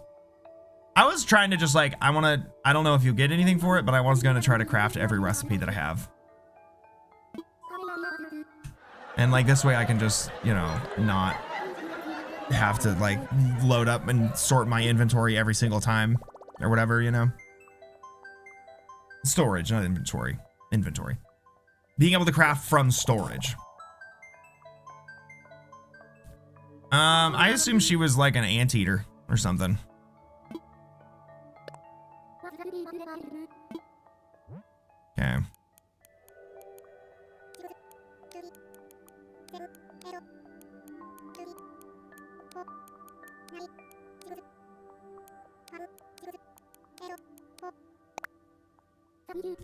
I was trying to just like, I don't know if you'll get anything for it, but I was going to try to craft every recipe that I have. And like this way I can just, you know, not have to like load up and sort my inventory every single time or whatever, you know. Storage, not inventory. Inventory. Being able to craft from storage. I assume she was like an anteater or something. Okay.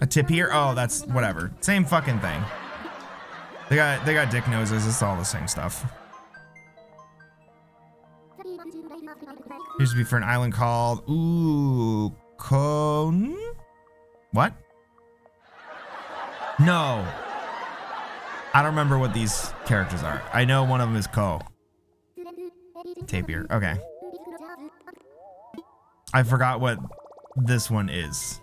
A tip here? Oh, that's whatever. Same fucking thing. They got dick noses. It's all the same stuff. Used to be for an island called Cone. What? No. I don't remember what these characters are. I know one of them is Ko. Tapir. Okay. I forgot what this one is.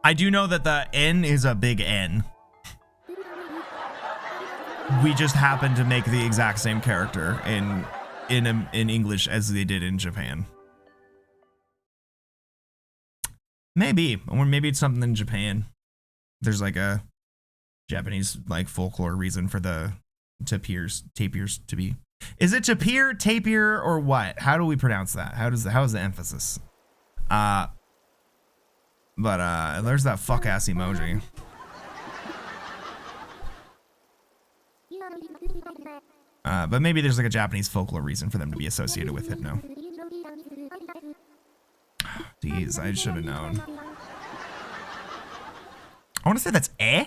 I do know that the N is a big N. We just happen to make the exact same character in in English as they did in Japan. Maybe, or maybe it's something in Japan. There's like a Japanese like folklore reason for the tapirs to be. Is it tapir, or what? How do we pronounce that? How is the emphasis? But there's that fuck ass emoji. But maybe there's like a Japanese folklore reason for them to be associated with it. No. Jeez, I should have known. I want to say that's eh,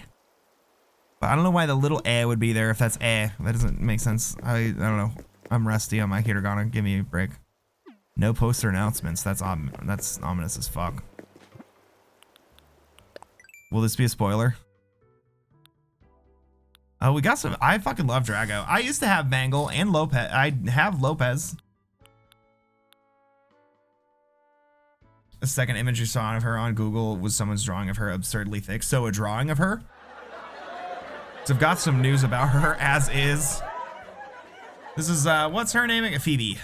but I don't know why the little eh would be there if that's eh. That doesn't make sense. I don't know. I'm rusty on my hiragana. Give me a break. No poster announcements. That's ominous as fuck. Will this be a spoiler? Oh, we got some. I fucking love Drago. I used to have Mangle and Lopez. I have Lopez. The second image you saw of her on Google was someone's drawing of her absurdly thick. So a drawing of her. So I've got some news about her as is. This is, what's her name? Phoebe.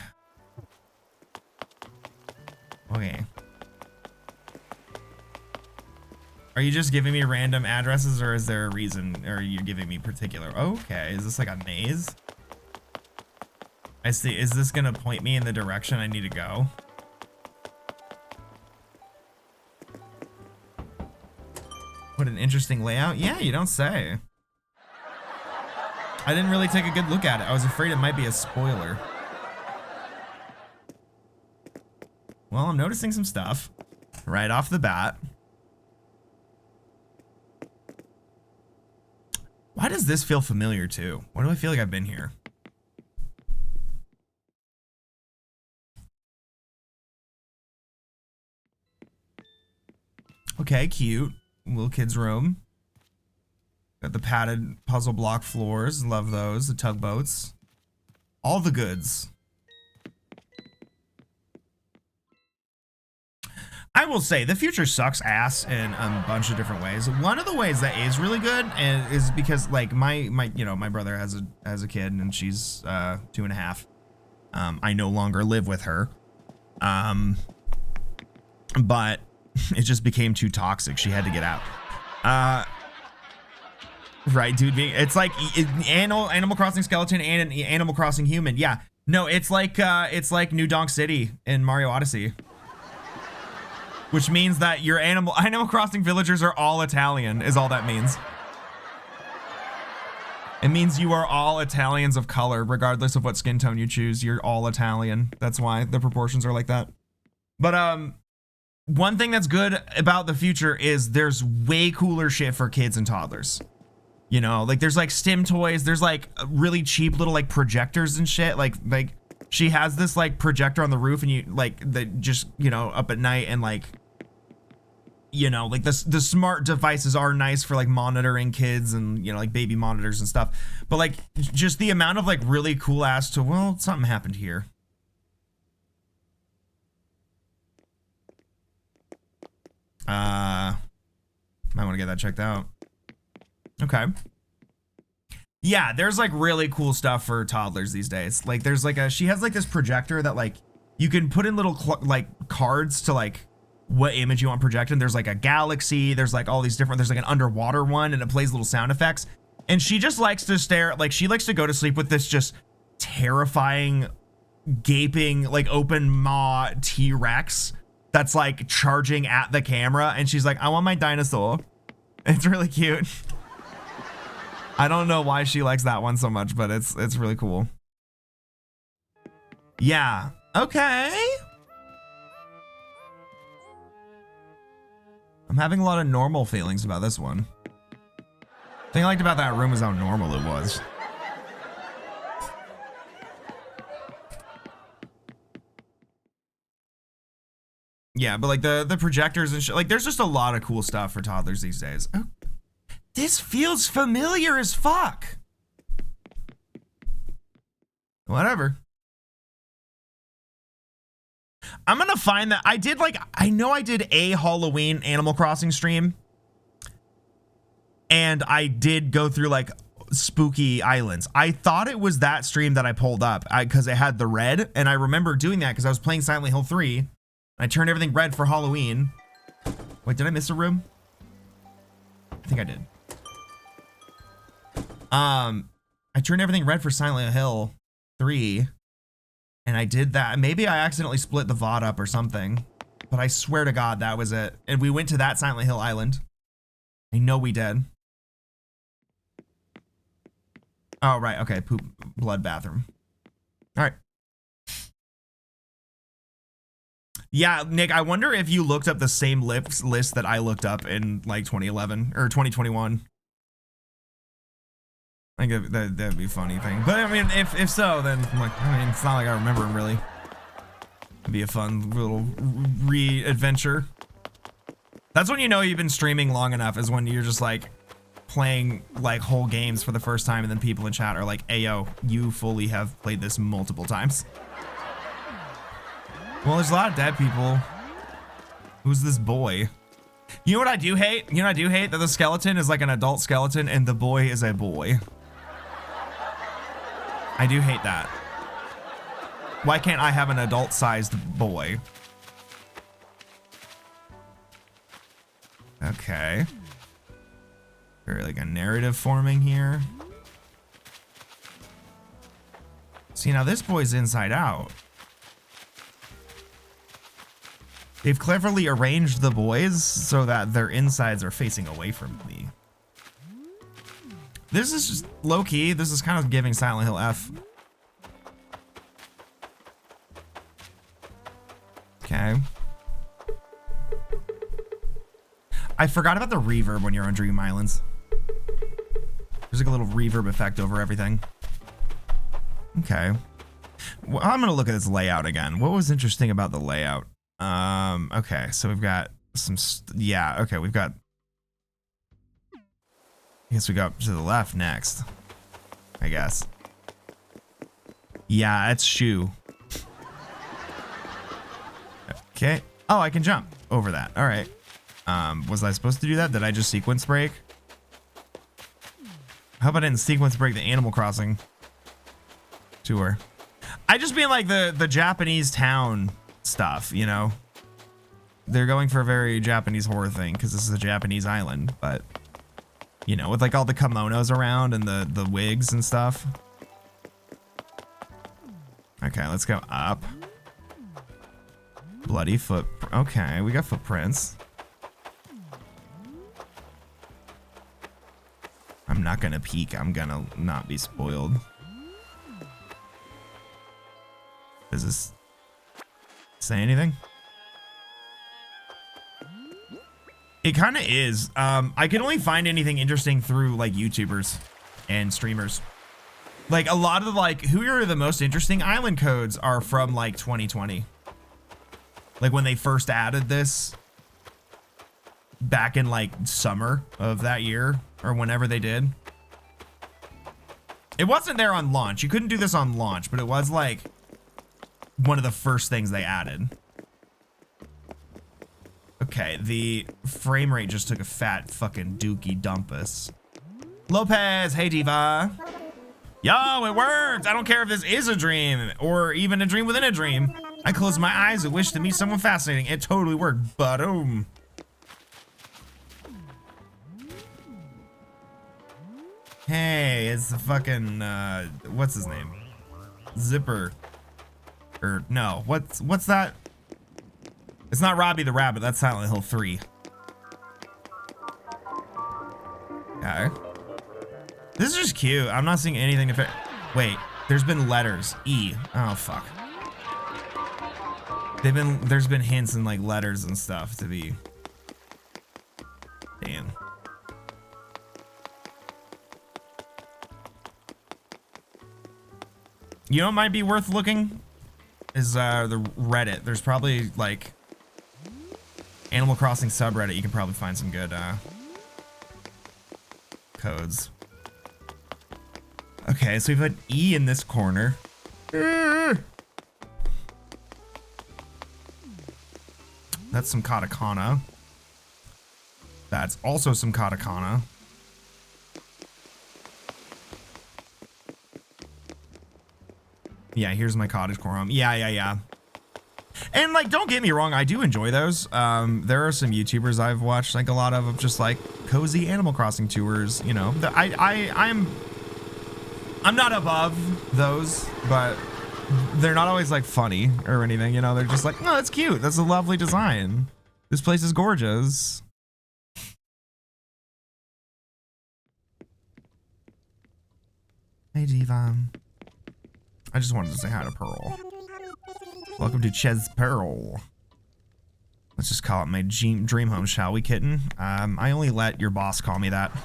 Okay. Are you just giving me random addresses, or is there a reason? Or are you giving me particular? Okay, is this like a maze? I see. Is this gonna point me in the direction I need to go? What an interesting layout. Yeah, you don't say. I didn't really take a good look at it. I was afraid it might be a spoiler. Well, I'm noticing some stuff right off the bat. Why does this feel familiar too? Why do I feel like I've been here? Okay, cute. Little kid's room. Got the padded puzzle block floors. Love those. The tugboats. All the goods. I will say the future sucks ass in a bunch of different ways. One of the ways that is really good and is because like my brother has a kid and she's 2.5. I no longer live with her. But it just became too toxic. She had to get out. Right, dude. It's like Animal Crossing Skeleton and Animal Crossing Human. Yeah. No, it's like New Donk City in Mario Odyssey. Which means that your Animal Crossing villagers are all Italian, is all that means. It means you are all Italians of color, regardless of what skin tone you choose. You're all Italian. That's why the proportions are like that. But one thing that's good about the future is there's way cooler shit for kids and toddlers. You know, like there's like stim toys. There's like really cheap little like projectors and shit. Like she has this like projector on the roof, and you like that just, you know, up at night and like, you know, like the smart devices are nice for like monitoring kids and, you know, like baby monitors and stuff. But like just the amount of like really cool ass to, well, something happened here. Might want to get that checked out. Okay. Yeah, there's like really cool stuff for toddlers these days. Like there's like she has like this projector that like you can put in little like cards to like what image you want projected. There's like a galaxy, there's like all these different, there's like an underwater one, and it plays little sound effects. And she just likes to stare, like she likes to go to sleep with this just terrifying, gaping, like open maw T-Rex that's like charging at the camera. And she's like, I want my dinosaur. It's really cute. I don't know why she likes that one so much, but it's really cool. Yeah. Okay. I'm having a lot of normal feelings about this one. The thing I liked about that room is how normal it was. Yeah, but like the projectors and shit, like there's just a lot of cool stuff for toddlers these days. Oh, this feels familiar as fuck. Whatever. I'm gonna find that I know I did a Halloween Animal Crossing stream, and I did go through like spooky islands. I thought it was that stream that I pulled up because it had the red, and I remember doing that because I was playing Silent Hill 3. I turned everything red for Halloween. Wait, did I miss a room? I think I did. I turned everything red for Silent Hill 3, and I did that. Maybe I accidentally split the VOD up or something, but I swear to God that was it. And we went to that Silent Hill island. I know we did. Oh, right. Okay. Poop, blood, bathroom. All right. Yeah, Nick, I wonder if you looked up the same list that I looked up in like 2011 or 2021. I think that'd be a funny thing. But I mean, if so, then like, I mean, it's not like I remember them really. It'd be a fun little re-adventure. That's when you know you've been streaming long enough, is when you're just like playing like whole games for the first time, and then people in chat are like, "Ayo, you fully have played this multiple times." Well, there's a lot of dead people. Who's this boy? You know what I do hate? You know what I do hate? That the skeleton is like an adult skeleton and the boy is a boy. I do hate that. Why can't I have an adult-sized boy? Okay. Very like a narrative forming here. See, now this boy's inside out. They've cleverly arranged the boys so that their insides are facing away from me. This is just low-key. This is kind of giving Silent Hill F. Okay. I forgot about the reverb when you're on Dream Islands. There's like a little reverb effect over everything. Okay. Well, I'm gonna look at this layout again. What was interesting about the layout? Okay, so we've got some, yeah, okay, we've got, I guess we go up to the left next, I guess. Yeah, it's shoe. Okay. Oh, I can jump over that. All right. Was I supposed to do that? Did I just sequence break? I hope I didn't sequence break the Animal Crossing tour. I just mean like the Japanese town stuff, you know? They're going for a very Japanese horror thing because this is a Japanese island, but you know, with like all the kimonos around and the wigs and stuff. Okay, let's go up. Bloody foot. Okay, we got footprints. I'm not gonna peek. I'm gonna not be spoiled. Does this say anything? It kind of is. I can only find anything interesting through like YouTubers and streamers. Like a lot of the, like, who are the most interesting island codes are from like 2020. Like when they first added this back in like summer of that year or whenever they did. It wasn't there on launch. You couldn't do this on launch, but it was like one of the first things they added. Okay, the frame rate just took a fat fucking dookie dumpus. Lopez, hey Diva. Yo, it worked. I don't care if this is a dream or even a dream within a dream. I closed my eyes and wished to meet someone fascinating. It totally worked. Boom. Hey, it's the fucking what's his name? Zipper. Or no, what's that? It's not Robbie the Rabbit, that's Silent Hill 3. Okay. This is just cute. I'm not seeing anything to wait, there's been letters. E. Oh fuck. There's been hints and like letters and stuff to be. Damn. You know what might be worth looking? Is the Reddit. There's probably like Animal Crossing subreddit. You can probably find some good codes. Okay, so we've got E in this corner. That's some katakana. That's also some katakana. Yeah, here's my cottagecore home. Yeah. And like, don't get me wrong, I do enjoy those. There are some YouTubers I've watched like a lot of just like cozy Animal Crossing tours. You know, I'm not above those, but they're not always like funny or anything. You know, they're just like, no, that's cute. That's a lovely design. This place is gorgeous. Hey, Diva. I just wanted to say hi to Pearl. Welcome to Ches Pearl. Let's just call it my dream home, shall we, kitten? I only let your boss call me that.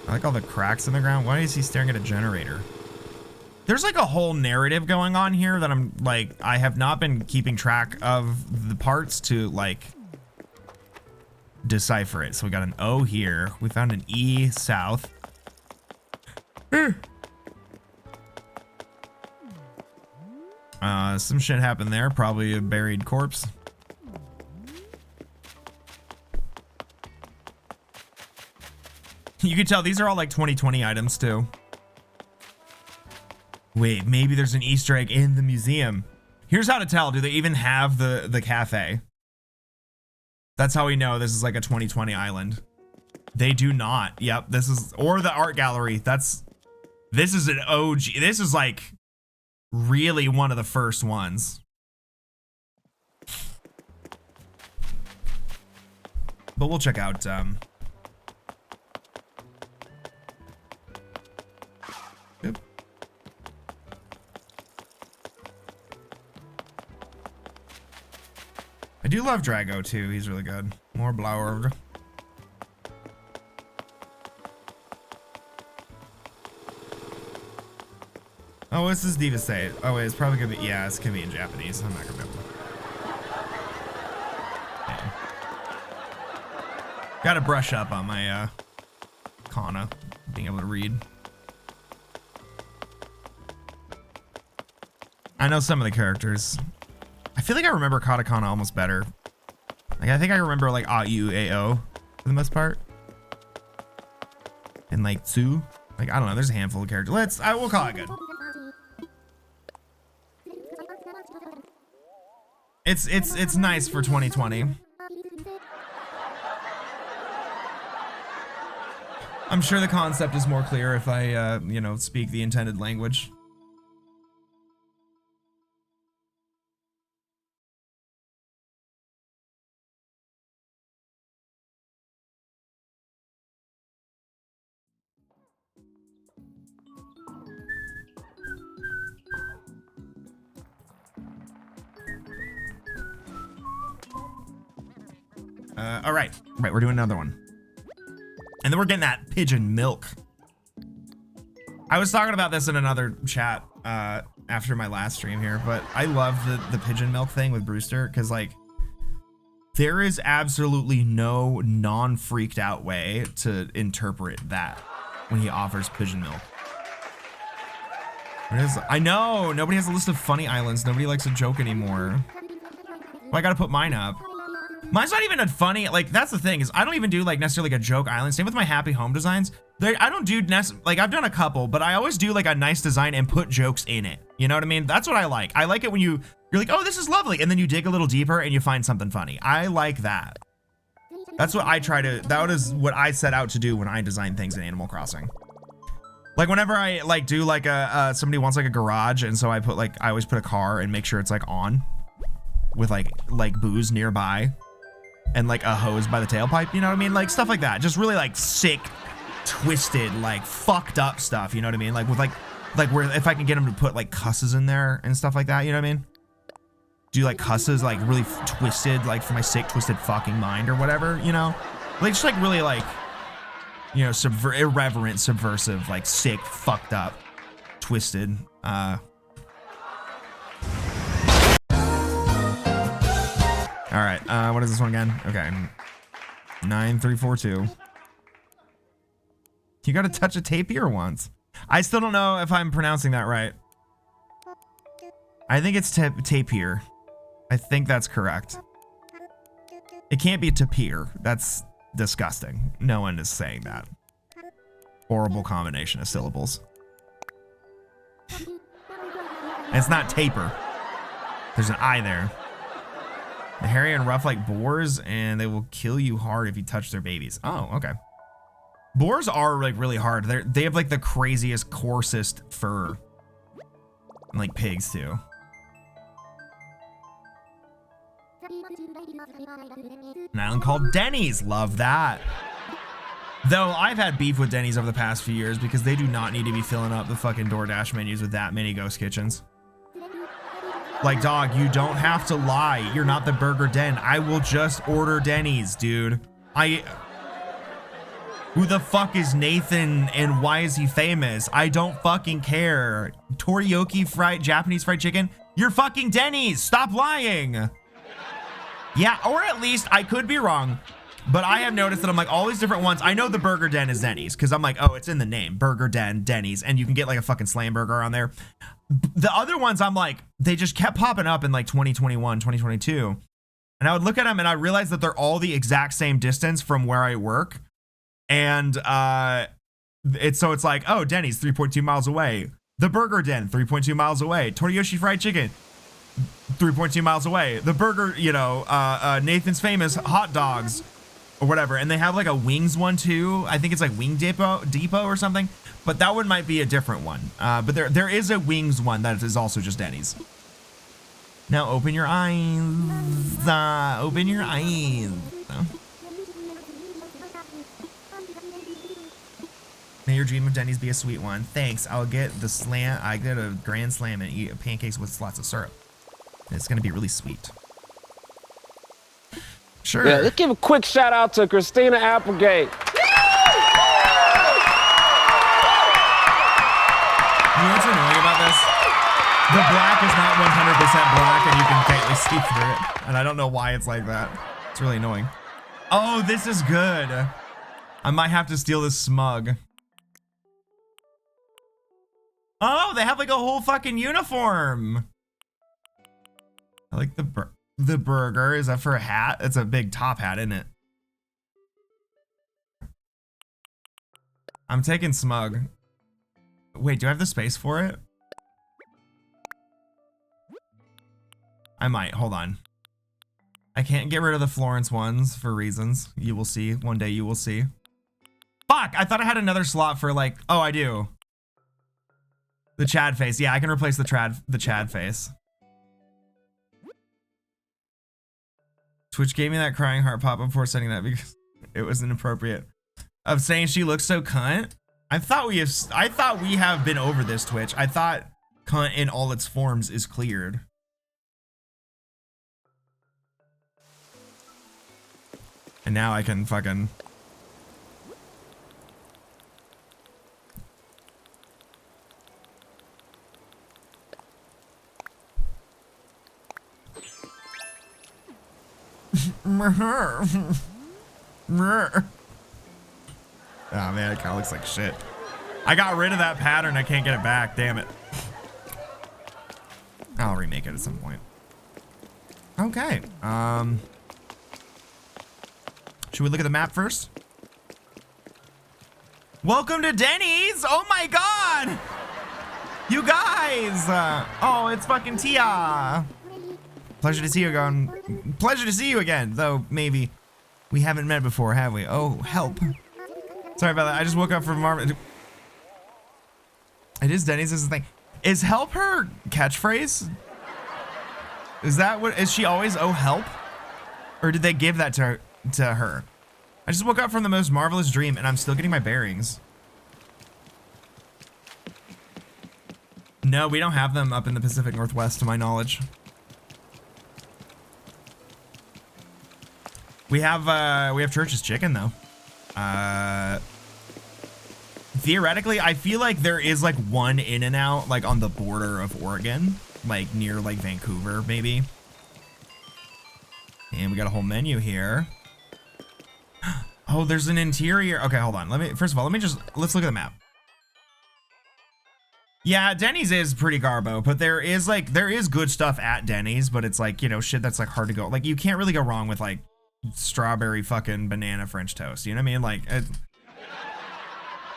I like all the cracks in the ground. Why is he staring at a generator? There's like a whole narrative going on here that I'm like, I have not been keeping track of the parts to like decipher it. So we got an O here. We found an E south. Some shit happened there. Probably a buried corpse. You can tell these are all like 2020 items too. Wait, maybe there's an Easter egg in the museum. Here's how to tell. Do they even have the cafe? That's how we know this is like a 2020 island. They do not. Yep, this is, or the art gallery. This is an OG. This is like really one of the first ones. But we'll check out Yep. I do love Drago too. He's really good. More Blauer. Oh, what's this Divas say? Oh, wait, it's probably gonna be, yeah, it's gonna be in Japanese. I'm not gonna be able to. Yeah. Gotta brush up on my kana, being able to read. I know some of the characters. I feel like I remember katakana almost better. Like, I think I remember like AU, for the most part. And like Tsu. Like, I don't know, there's a handful of characters. We'll call it good. It's nice for 2020. I'm sure the concept is more clear if I, you know, speak the intended language. All right, we're doing another one. And then we're getting that pigeon milk. I was talking about this in another chat after my last stream here, but I love the pigeon milk thing with Brewster, because like there is absolutely no non-freaked out way to interpret that when he offers pigeon milk. I know, nobody has a list of funny islands. Nobody likes a joke anymore. Well, I gotta put mine up. Mine's not even a funny, like, that's the thing, is I don't even do like necessarily like a joke island. Same with my happy home designs. I don't do like, I've done a couple, but I always do like a nice design and put jokes in it. You know what I mean? That's what I like. I like it when you're like, oh, this is lovely, and then you dig a little deeper and you find something funny. I like that. That's what that is what I set out to do when I design things in Animal Crossing. Like whenever I like do like somebody wants like a garage, and so I always put a car and make sure it's like on with like booze nearby. And like a hose by the tailpipe, you know what I mean? Like stuff like that. Just really like sick, twisted, like fucked up stuff, you know what I mean? Like with like where if I can get them to put like cusses in there and stuff like that, you know what I mean? Do like cusses like really twisted, like for my sick, twisted fucking mind or whatever, you know? Like just like really like, you know, irreverent, subversive, like sick, fucked up, twisted, all right, what is this one again? Okay, 9342. You gotta touch a tapir once. I still don't know if I'm pronouncing that right. I think it's tapir. I think that's correct. It can't be tapir. That's disgusting. No one is saying that. Horrible combination of syllables. And it's not taper. There's an I there. The hairy and rough like boars, and they will kill you hard if you touch their babies. Oh, okay. Boars are like really hard. They have like the craziest, coarsest fur. And like pigs too. An island called Denny's. Love that. Though I've had beef with Denny's over the past few years because they do not need to be filling up the fucking DoorDash menus with that many ghost kitchens. Like, dog, you don't have to lie. You're not the Burger Den. I will just order Denny's, dude. Who the fuck is Nathan and why is he famous? I don't fucking care. Toriyaki Japanese fried chicken? You're fucking Denny's. Stop lying. Yeah, or at least I could be wrong, but I have noticed that I'm like all these different ones. I know the Burger Den is Denny's because I'm like, oh, it's in the name, Burger Den, Denny's, and you can get like a fucking slam burger on there. The other ones, I'm like, they just kept popping up in like 2021, 2022. And I would look at them and I realized that they're all the exact same distance from where I work. And it's like, oh, Denny's 3.2 miles away. The Burger Den, 3.2 miles away. Toriyaki fried chicken, 3.2 miles away. The burger, you know, Nathan's famous hot dogs or whatever. And they have like a wings one too. I think it's like Wing Depot or something. But that one might be a different one. But there is a wings one that is also just Denny's. Now open your eyes. Open your eyes. May your dream of Denny's be a sweet one. Thanks. I get a grand slam and eat pancakes with lots of syrup. It's gonna be really sweet. Sure. Yeah, let's give a quick shout out to Christina Applegate. You know what's annoying about this? The black is not 100% black and you can faintly see through it. And I don't know why it's like that. It's really annoying. Oh, this is good. I might have to steal this smug. Oh, they have like a whole fucking uniform. I like the burger. Is that for a hat? It's a big top hat, isn't it? I'm taking smug. Wait, do I have the space for it? I might. Hold on. I can't get rid of the Florence ones for reasons. You will see. One day you will see. Fuck! I thought I had another slot for like... Oh, I do. The Chad face. Yeah, I can replace the Chad face. Twitch gave me that crying heart pop before setting that because it was inappropriate. Of saying she looks so cunt. I thought we have been over this, Twitch. I thought cunt in all its forms is cleared. And now I can fucking... Oh man, it kind of looks like shit. I got rid of that pattern. I can't get it back. Damn it. I'll remake it at some point. Okay. Should we look at the map first? Welcome to Denny's. Oh my God. You guys. Oh, it's fucking Tia. Pleasure to see you again. Pleasure to see you again. Though maybe we haven't met before, have we? Oh, help. Sorry about that. I just woke up from Marvin. It is Denny's. This is the thing. Is help her catchphrase? Is that what? Is she always oh help? Or did they give that to her? I just woke up from the most marvelous dream and I'm still getting my bearings. No, we don't have them up in the Pacific Northwest to my knowledge. We have Church's chicken though. Theoretically, I feel like there is like one In-N-Out like on the border of Oregon, like near like Vancouver maybe. And we got a whole menu here. Oh, there's an interior. Okay, hold on. First of all, let's look at the map. Yeah, Denny's is pretty garbo, but there is good stuff at Denny's, but it's like, you know, shit that's like hard to go. Like you can't really go wrong with like strawberry fucking banana French toast. You know what I mean? Like,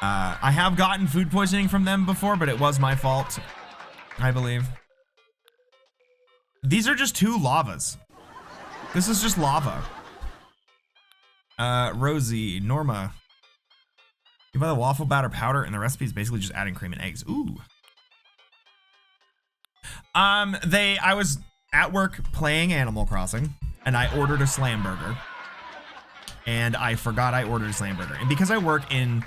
I have gotten food poisoning from them before, but it was my fault, I believe. These are just 2 lavas. This is just lava. Rosie, Norma. You buy the waffle batter powder, and the recipe is basically just adding cream and eggs. Ooh. I was at work playing Animal Crossing, and I ordered a slam burger. And I forgot I ordered a slam burger. And because I work in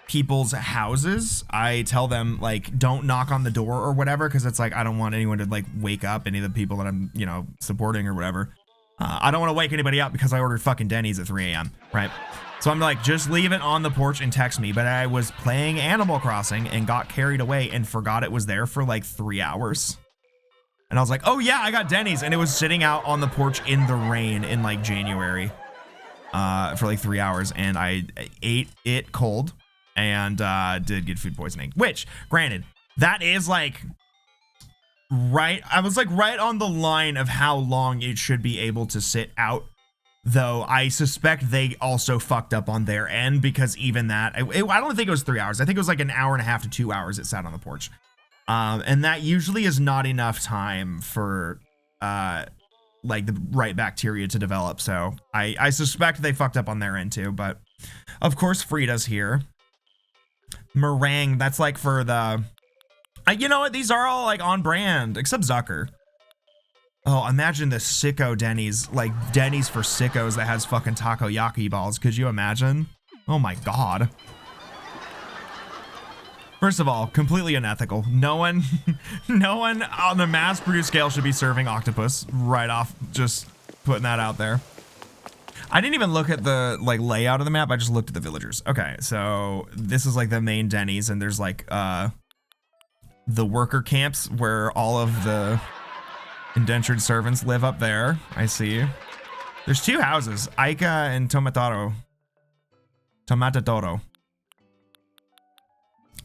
people's houses, I tell them, like, don't knock on the door or whatever, because it's like, I don't want anyone to, like, wake up any of the people that I'm, you know, supporting or whatever. I don't want to wake anybody up because I ordered fucking Denny's at 3 a.m., right? So I'm like, just leave it on the porch and text me. But I was playing Animal Crossing and got carried away and forgot it was there for like 3 hours. And I was like, oh yeah, I got Denny's. And it was sitting out on the porch in the rain in like January for like 3 hours. And I ate it cold and did get food poisoning. Which, granted, that is like right. I was like right on the line of how long it should be able to sit out. Though I suspect they also fucked up on their end, because even that, I don't think it was 3 hours. I think it was like an hour and a half to 2 hours it sat on the porch. And that usually is not enough time for like the right bacteria to develop. So I suspect they fucked up on their end too. But of course, Frida's here. Meringue, that's like for the, you know what? These are all like on brand, except Zucker. Oh, imagine the sicko Denny's, like Denny's for sickos that has fucking takoyaki balls. Could you imagine? Oh my God. First of all, completely unethical. No one on the mass produced scale should be serving octopus right off. Just putting that out there. I didn't even look at the like layout of the map. I just looked at the villagers. Okay, so this is like the main Denny's, and there's like the worker camps where all of the indentured servants live up there. I see. There's 2 houses, Ica and Tomatoro.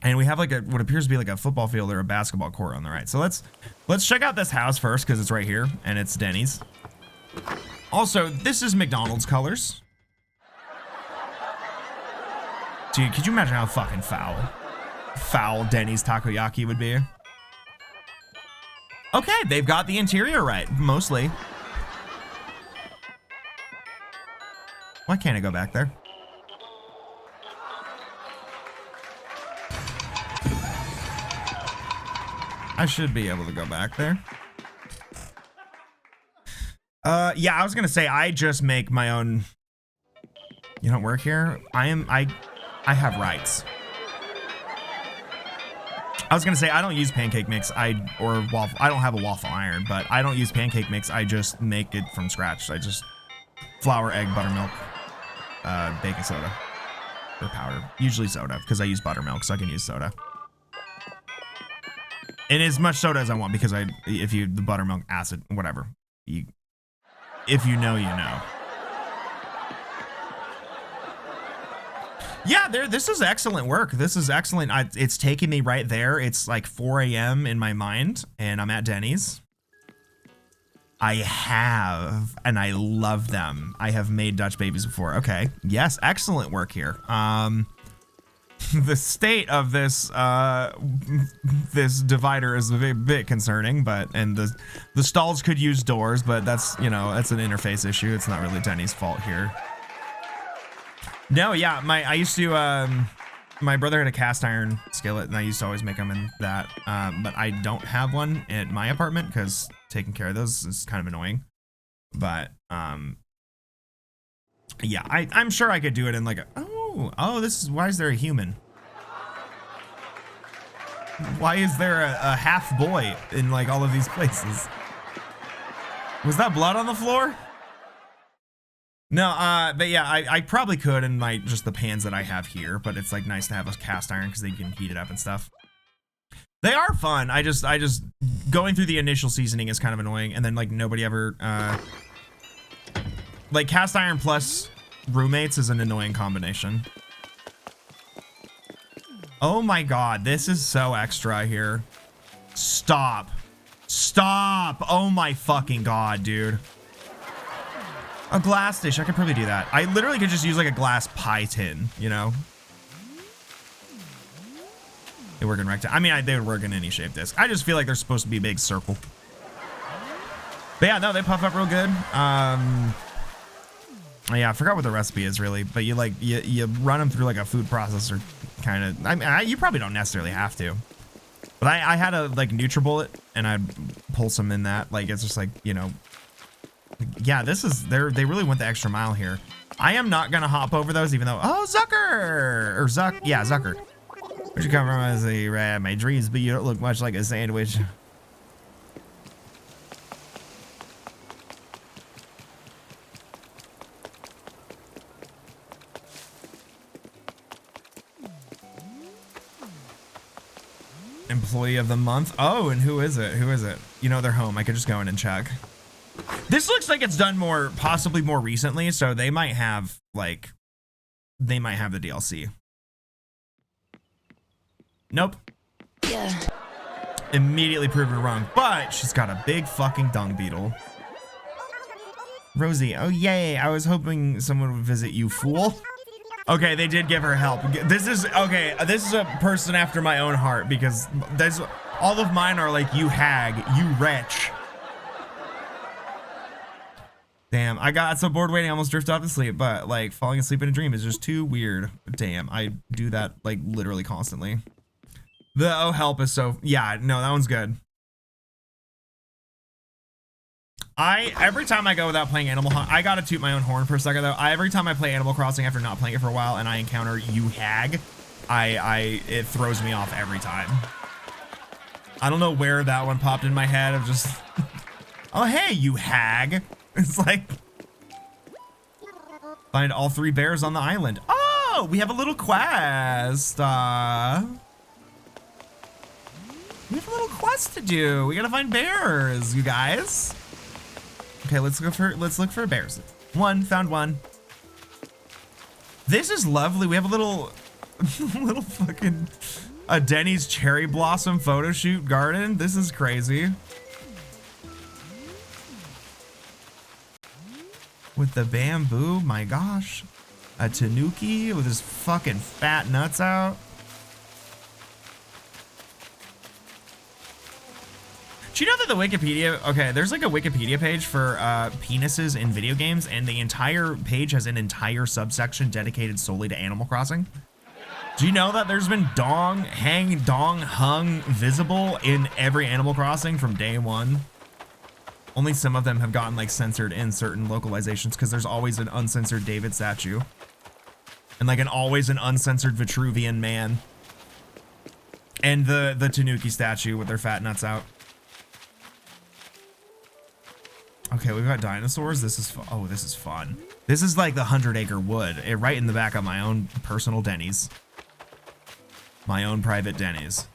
And we have like what appears to be like a football field or a basketball court on the right. So let's check out this house first, because it's right here and it's Denny's. Also, this is McDonald's colors. Dude, could you imagine how fucking foul Denny's takoyaki would be? Okay, they've got the interior right, mostly. Why can't I go back there? I should be able to go back there. Yeah, I was gonna say, I just make my own. You don't work here? I have rights. I was gonna say, I don't use pancake mix, or waffle. I don't have a waffle iron, but I don't use pancake mix. I just make it from scratch. I just flour, egg, buttermilk, baking soda, or powder. Usually soda, because I use buttermilk, so I can use soda. And as much soda as I want, because the buttermilk acid, whatever. If you know, you know. Yeah, this is excellent work. This is excellent. It's taking me right there. It's like 4 a.m. in my mind, and I'm at Denny's. I have, and I love them. I have made Dutch babies before. Okay, yes, excellent work here. The state of this this divider is a bit concerning, and the stalls could use doors, but that's, you know, that's an interface issue. It's not really Denny's fault here. No, yeah, I used to, my brother had a cast iron skillet, and I used to always make them in that, but I don't have one at my apartment, because taking care of those is kind of annoying. But, yeah, I'm sure I could do it in like oh, why is there a human? Why is there a half boy in like all of these places? Was that blood on the floor? No, but yeah, I probably could in just the pans that I have here, but it's like nice to have a cast iron because they can heat it up and stuff. They are fun. I just going through the initial seasoning is kind of annoying, and then like nobody ever like cast iron plus roommates is an annoying combination. Oh my God, this is so extra here. Stop. Oh my fucking God, dude. A glass dish, I could probably do that. I literally could just use like a glass pie tin, you know? They work in rectangle. I mean, they would work in any shaped disc. I just feel like they're supposed to be a big circle. But yeah, no, they puff up real good. Yeah, I forgot what the recipe is really, but you like, you run them through like a food processor kind of. I mean, you probably don't necessarily have to. But I had a like NutriBullet and I'd pull some in that. Like, it's just like, you know, yeah, this is, they really went the extra mile here. I am not gonna hop over those even though, oh, Zucker! Or Zuck, yeah, Zucker. Where'd you come from as a rat? My dreams, but you don't look much like a sandwich. Employee of the month. Oh, and who is it? Who is it? You know, they're home. I could just go in and check. This looks like it's done more, possibly more recently, so they might have, like, they might have the DLC. Nope. Yeah. Immediately proven wrong, but she's got a big fucking dung beetle. Rosie, oh yay, I was hoping someone would visit you, fool. Okay, they did give her help. This is, okay, this is a person after my own heart because there's, all of mine are like, you hag, you wretch. Damn, I got so bored waiting, I almost drifted off to sleep, but like falling asleep in a dream is just too weird. Damn, I do that like literally constantly. The oh help is so, yeah, no, that one's good. Every time I go without playing Animal Hunt, I gotta toot my own horn for a second though. Every time I play Animal Crossing after not playing it for a while and I encounter you hag, it throws me off every time. I don't know where that one popped in my head of just, oh hey, you hag. It's like, find all 3 bears on the island. Oh, we have a little quest. We have a little quest to do. We gotta find bears, you guys. Okay, let's look for bears. Found one. This is lovely. We have a little little fucking Denny's cherry blossom photo shoot garden. This is crazy. With the bamboo, my gosh. A tanuki with his fucking fat nuts out. Do you know that the Wikipedia, okay, there's like a Wikipedia page for penises in video games, and the entire page has an entire subsection dedicated solely to Animal Crossing? Do you know that there's been dong hung visible in every Animal Crossing from day one? Only some of them have gotten like censored in certain localizations because there's always an uncensored David statue. And like always an uncensored Vitruvian man. And the Tanuki statue with their fat nuts out. Okay, we've got dinosaurs. This is oh, this is fun. This is like the 100-acre wood, right in the back of my own personal Denny's. My own private Denny's.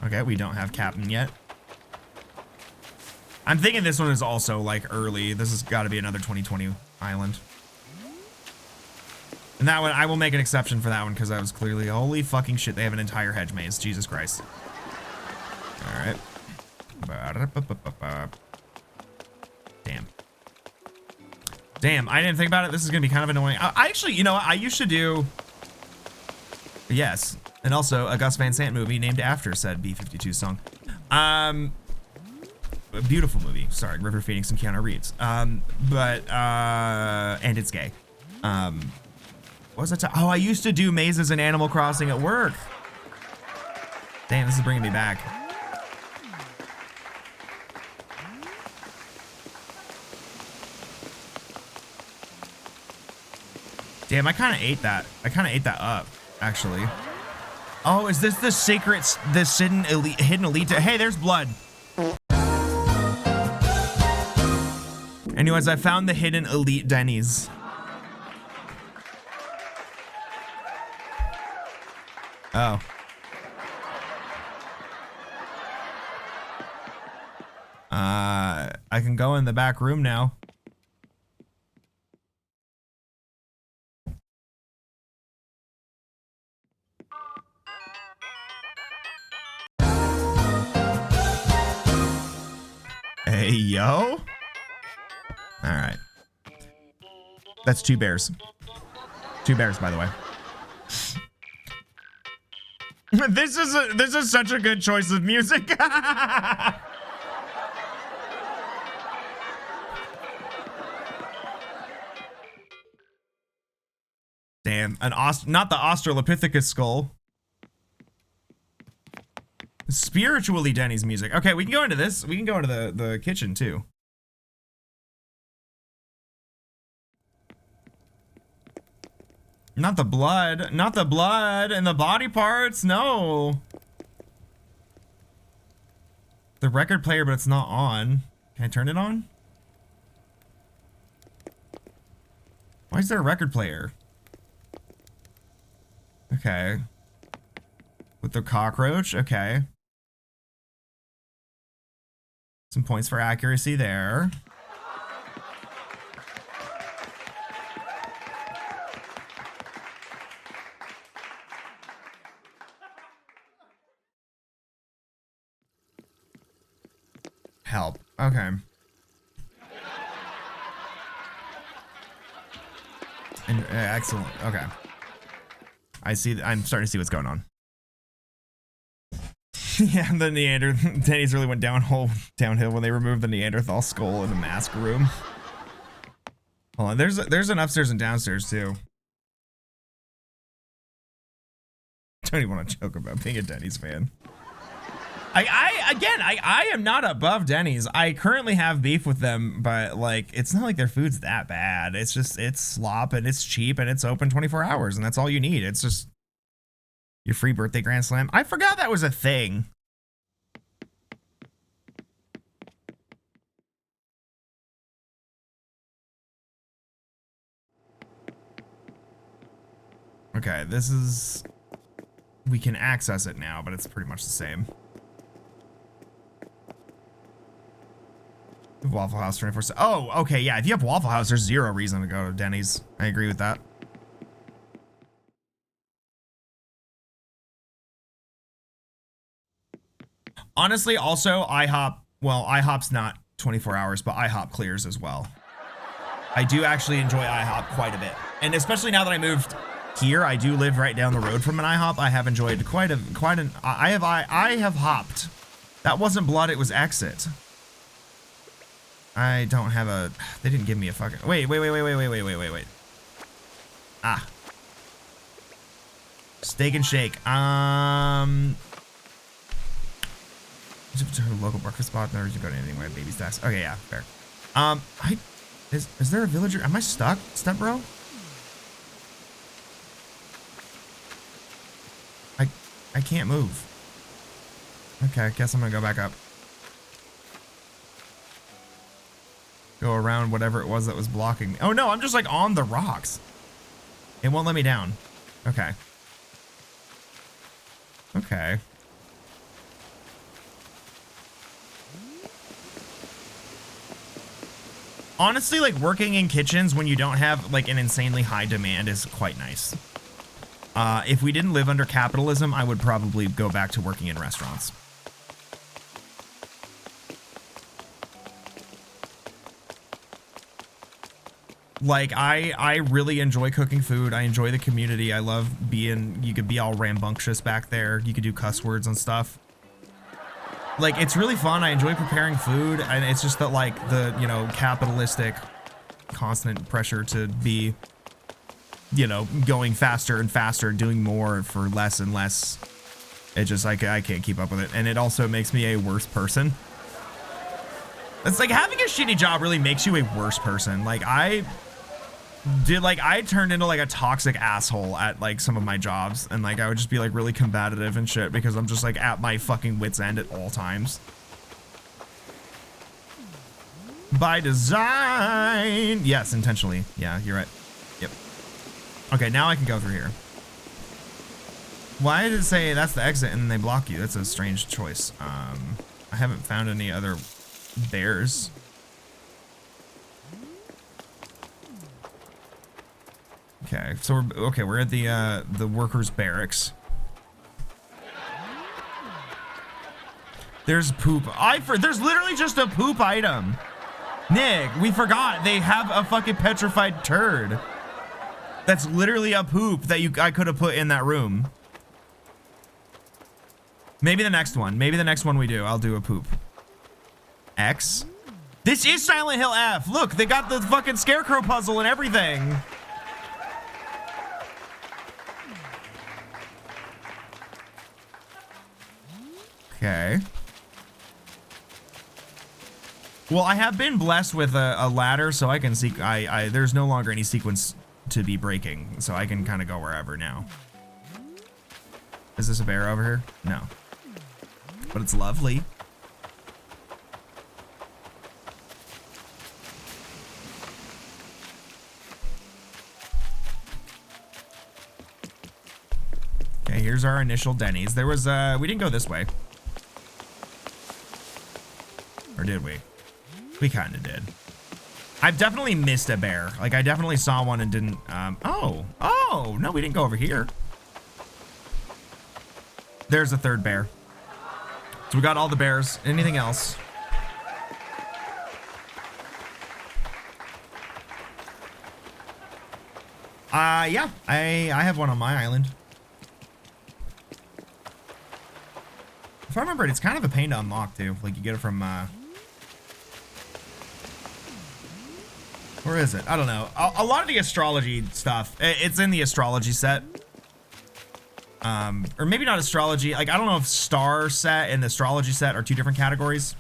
Okay, we don't have Kapp'n yet. I'm thinking this one is also like early. This has got to be another 2020 island. And that one, I will make an exception for that one because that was clearly, holy fucking shit, they have an entire hedge maze. Jesus Christ. All right. Damn. Damn, I didn't think about it. This is going to be kind of annoying. I actually, you know what? I used to do, yes. And also a Gus Van Sant movie named after said B-52 song. A beautiful movie, starring River Phoenix and Keanu Reeves. And it's gay. What was that? Oh, I used to do mazes in Animal Crossing at work. Damn, this is bringing me back. Damn, I kind of ate that. I kind of ate that up, actually. Oh, is this the secret, this hidden elite? Hey, there's blood. Anyways, I found the hidden elite Denny's. Oh. I can go in the back room now. Hey, yo. All right. That's 2 bears. 2 bears, by the way. This is such a good choice of music. Damn, not the Australopithecus skull. Spiritually Denny's music. Okay, we can go into this. We can go into the kitchen too. Not the blood. Not the blood and the body parts. No. The record player, but it's not on. Can I turn it on? Why is there a record player? Okay. With the cockroach. Okay. Some points for accuracy there. Help. Okay. And, excellent. Okay. I see. I'm starting to see what's going on. Yeah, the Denny's really went downhill when they removed the Neanderthal skull in the mask room. Hold on. There's an upstairs and downstairs too. Don't even want to joke about being a Denny's fan. I am not above Denny's. I currently have beef with them, but like, it's not like their food's that bad. It's just, it's slop and it's cheap and it's open 24 hours and that's all you need. It's just your free birthday Grand Slam. I forgot that was a thing. Okay, this is, we can access it now, but it's pretty much the same. Waffle House 24/7. Oh, okay, yeah. If you have Waffle House, there's zero reason to go to Denny's. I agree with that. Honestly, also IHOP. Well, IHOP's not 24 hours, but IHOP clears as well. I do actually enjoy IHOP quite a bit, and especially now that I moved here, I do live right down the road from an IHOP. I have enjoyed quite an. I have hopped. That wasn't blood. It was exit. I don't have a, they didn't give me a fucking, wait. Ah. Steak and Shake. Local breakfast spot, never to go to anything with baby stacks. Okay, yeah, fair. Is there a villager? Am I stuck, step bro? I can't move. Okay, I guess I'm gonna go back up. Go around whatever it was that was blocking me. Oh no, I'm just like on the rocks. It won't let me down. Okay. Okay. Honestly, like working in kitchens when you don't have like an insanely high demand is quite nice. If we didn't live under capitalism, I would probably go back to working in restaurants. Like, I really enjoy cooking food. I enjoy the community. I love being, you could be all rambunctious back there. You could do cuss words and stuff. Like, it's really fun. I enjoy preparing food. And it's just that, like, the, you know, capitalistic constant pressure to be, you know, going faster and faster, doing more for less and less. It just, I can't keep up with it. And it also makes me a worse person. It's like having a shitty job really makes you a worse person. Like, I turned into like a toxic asshole at like some of my jobs, and like I would just be like really combative and shit because I'm just like at my fucking wit's end at all times. By design. Yes, intentionally. Yeah, you're right. Yep. Okay, now I can go through here. Why did it say that's the exit and they block you? That's a strange choice. I haven't found any other bears. Okay, so we're at the workers' barracks. There's poop. There's literally just a poop item. Nick, we forgot they have a fucking petrified turd. That's literally a poop that I could have put in that room. Maybe the next one. Maybe the next one we do, I'll do a poop. X. This is Silent Hill F. Look, they got the fucking scarecrow puzzle and everything. Okay. Well, I have been blessed with a ladder, so I can see. There's no longer any sequence to be breaking, so I can kind of go wherever now. Is this a bear over here? No. But it's lovely. Okay, here's our initial Denny's. There was, we didn't go this way. Or did we? We kind of did. I've definitely missed a bear. Like, I definitely saw one and didn't, oh, no, we didn't go over here. There's a third bear. So we got all the bears. Anything else? Yeah, I have one on my island. If I remember it, it's kind of a pain to unlock too. Like you get it from, where is it? I don't know. A lot of the astrology stuff, it's in the astrology set. Or maybe not astrology. Like, I don't know if star set and the astrology set are two different categories.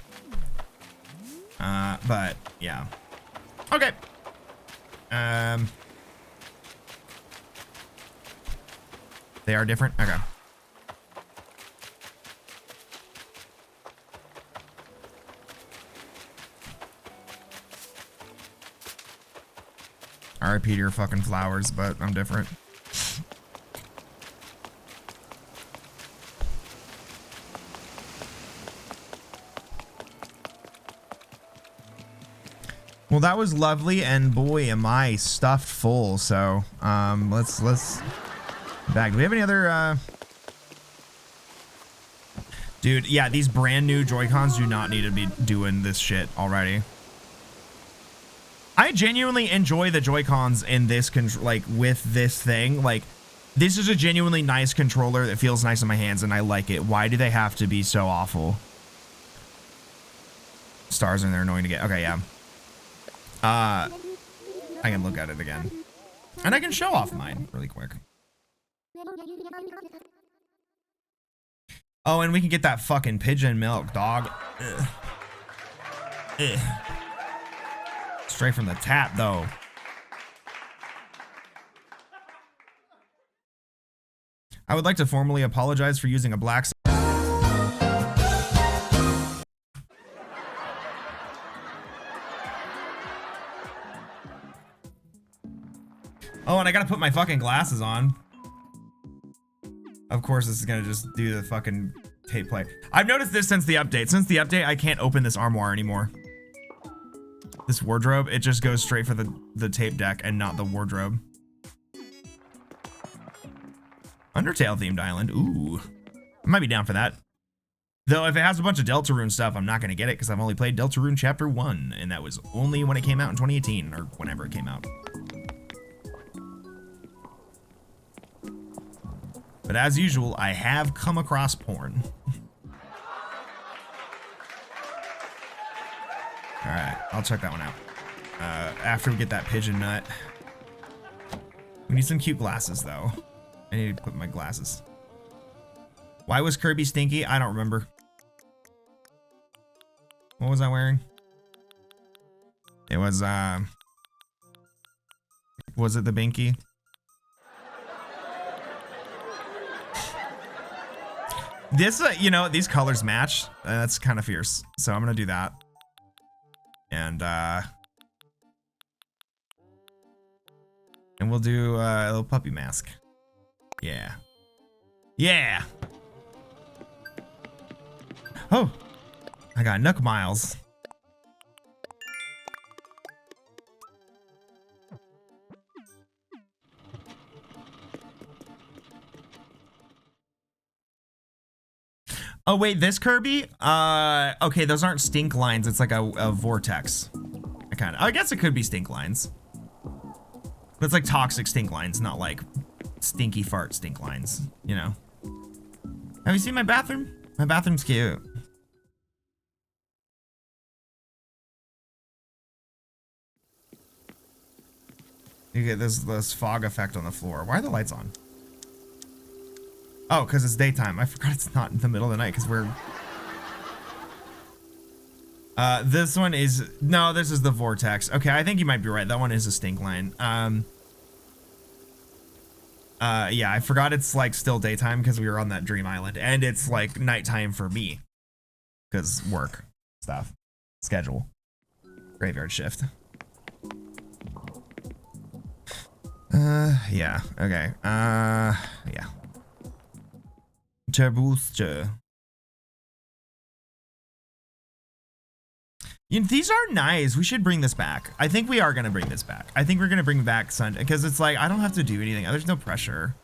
But yeah. Okay. They are different? Okay. RIP to your fucking flowers, but I'm different. Well, that was lovely, and boy, am I stuffed full. So, let's back. Do we have any other? Dude, yeah, these brand new Joy-Cons do not need to be doing this shit already. I genuinely enjoy the Joy-Cons in this like with this thing. Like, this is a genuinely nice controller that feels nice in my hands, and I like it. Why do they have to be so awful? Stars in there annoying to get. Okay, yeah. I can look at it again. And I can show off mine really quick. Oh, and we can get that fucking pigeon milk, dog. Ugh. Ugh. Straight from the tap, though. I would like to formally apologize for using a black... Oh, and I gotta put my fucking glasses on. Of course, this is gonna just do the fucking tape play. I've noticed this since the update. Since the update, I can't open this armoire anymore. This wardrobe, it just goes straight for the tape deck and not the wardrobe. Undertale themed island. Ooh. I might be down for that. Though if it has a bunch of Deltarune stuff, I'm not gonna get it because I've only played Deltarune Chapter 1, and that was only when it came out in 2018, or whenever it came out. But as usual, I have come across porn. All right, I'll check that one out. After we get that pigeon nut. We need some cute glasses, though. I need to put my glasses. Why was Kirby stinky? I don't remember. What was I wearing? It was it the binky? This, you know, these colors match. That's kind of fierce. So I'm gonna do that. And we'll do a little puppy mask. Yeah. Yeah. Oh, I got Nook Miles. Oh wait, this Kirby? Okay, those aren't stink lines. It's like a vortex. I guess it could be stink lines. But it's like toxic stink lines, not like stinky fart stink lines, you know? Have you seen my bathroom? My bathroom's cute. You get this fog effect on the floor. Why are the lights on? Oh, because it's daytime. I forgot it's not in the middle of the night because we're... this one is... No, this is the vortex. Okay, I think you might be right. That one is a stink line. Yeah, I forgot it's like still daytime because we were on that dream island. And it's like nighttime for me. Because work stuff. Schedule. Graveyard shift. Yeah, okay. Yeah. Cherbooster. These are nice. We should bring this back. I think we are gonna bring this back. I think we're gonna bring back Sunday because it's like I don't have to do anything. There's no pressure.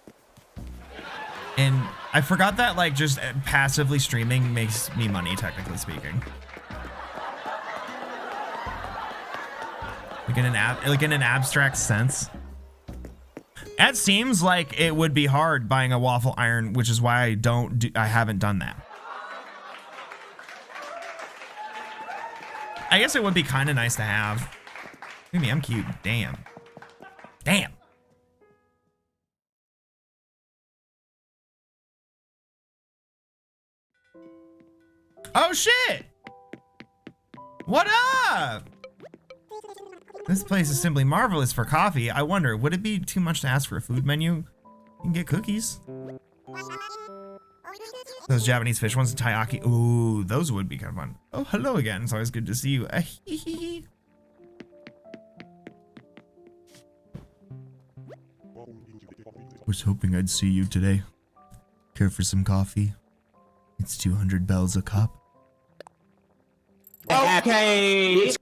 And I forgot that like just passively streaming makes me money, technically speaking. Like in an abstract sense. It seems like it would be hard buying a waffle iron, which is why I haven't done that. I guess it would be kind of nice to have. Look at me, I'm cute. Damn. Damn. Oh shit! What up? This place is simply marvelous for coffee. I wonder, would it be too much to ask for a food menu? You can get cookies. Those Japanese fish ones, taiyaki. Ooh, those would be kind of fun. Oh, hello again. It's always good to see you. Was hoping I'd see you today. Care for some coffee? It's 200 bells a cup. Okay.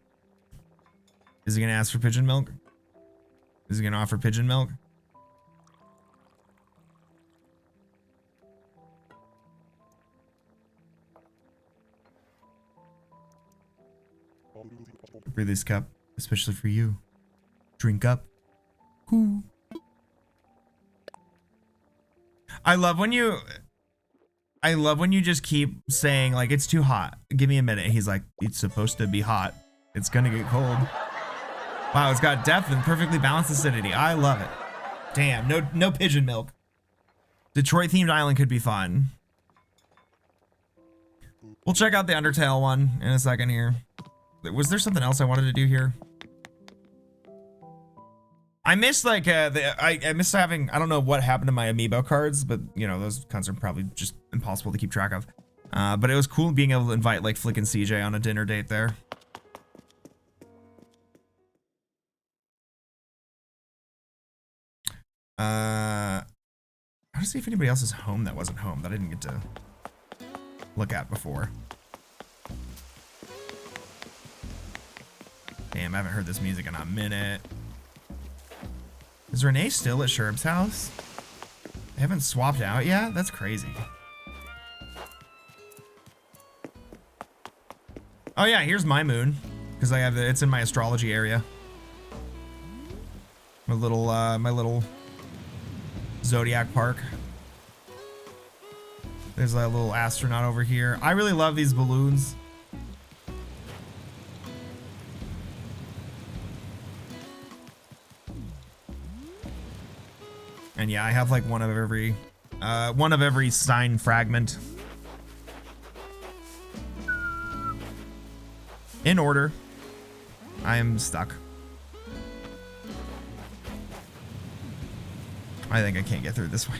Is he gonna ask for pigeon milk? Is he gonna offer pigeon milk? For this cup, especially for you. Drink up. Ooh. I love when you just keep saying like it's too hot. Give me a minute. He's like, it's supposed to be hot. It's gonna get cold. Wow, it's got depth and perfectly balanced acidity. I love it. Damn, no pigeon milk. Detroit themed island could be fun. We'll check out the Undertale one in a second here. Was there something else I wanted to do here? I missed like I missed having, I don't know what happened to my amiibo cards, but you know, those cards are probably just impossible to keep track of. But it was cool being able to invite like Flick and CJ on a dinner date there. I want to see if anybody else is home that wasn't home that I didn't get to look at before. Damn, I haven't heard this music in a minute. Is Renee still at Sherb's house? They haven't swapped out yet? That's crazy. Oh yeah, here's my moon. Because I have it's in my astrology area. My little Zodiac park. There's that little astronaut over here. I really love these balloons. And yeah, I have like one of every sign fragment. In order. I am stuck. I think I can't get through this way.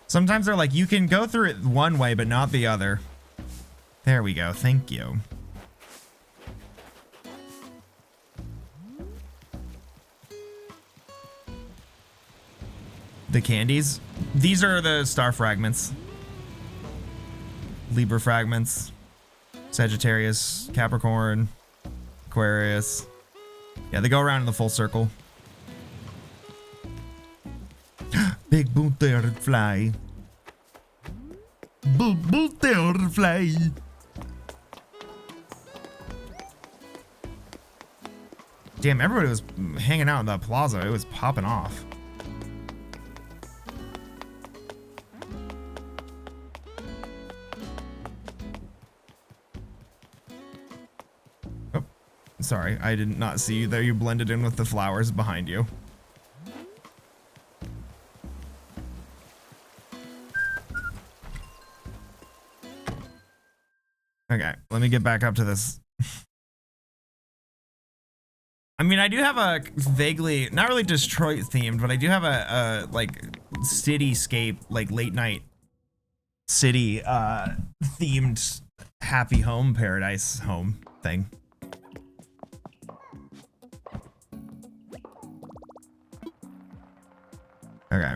Sometimes they're like, you can go through it one way, but not the other. There we go. Thank you. The candies. These are the star fragments. Libra fragments. Sagittarius, Capricorn, Aquarius. Yeah, they go around in the full circle. Big booty fly. Butterfly. Damn, everybody was hanging out in the plaza. It was popping off. Oh, sorry. I did not see you there. You blended in with the flowers behind you. Okay, let me get back up to this. I mean, I do have a vaguely, not really Detroit themed, but I do have a like cityscape, like late night city themed happy home paradise home thing. Okay.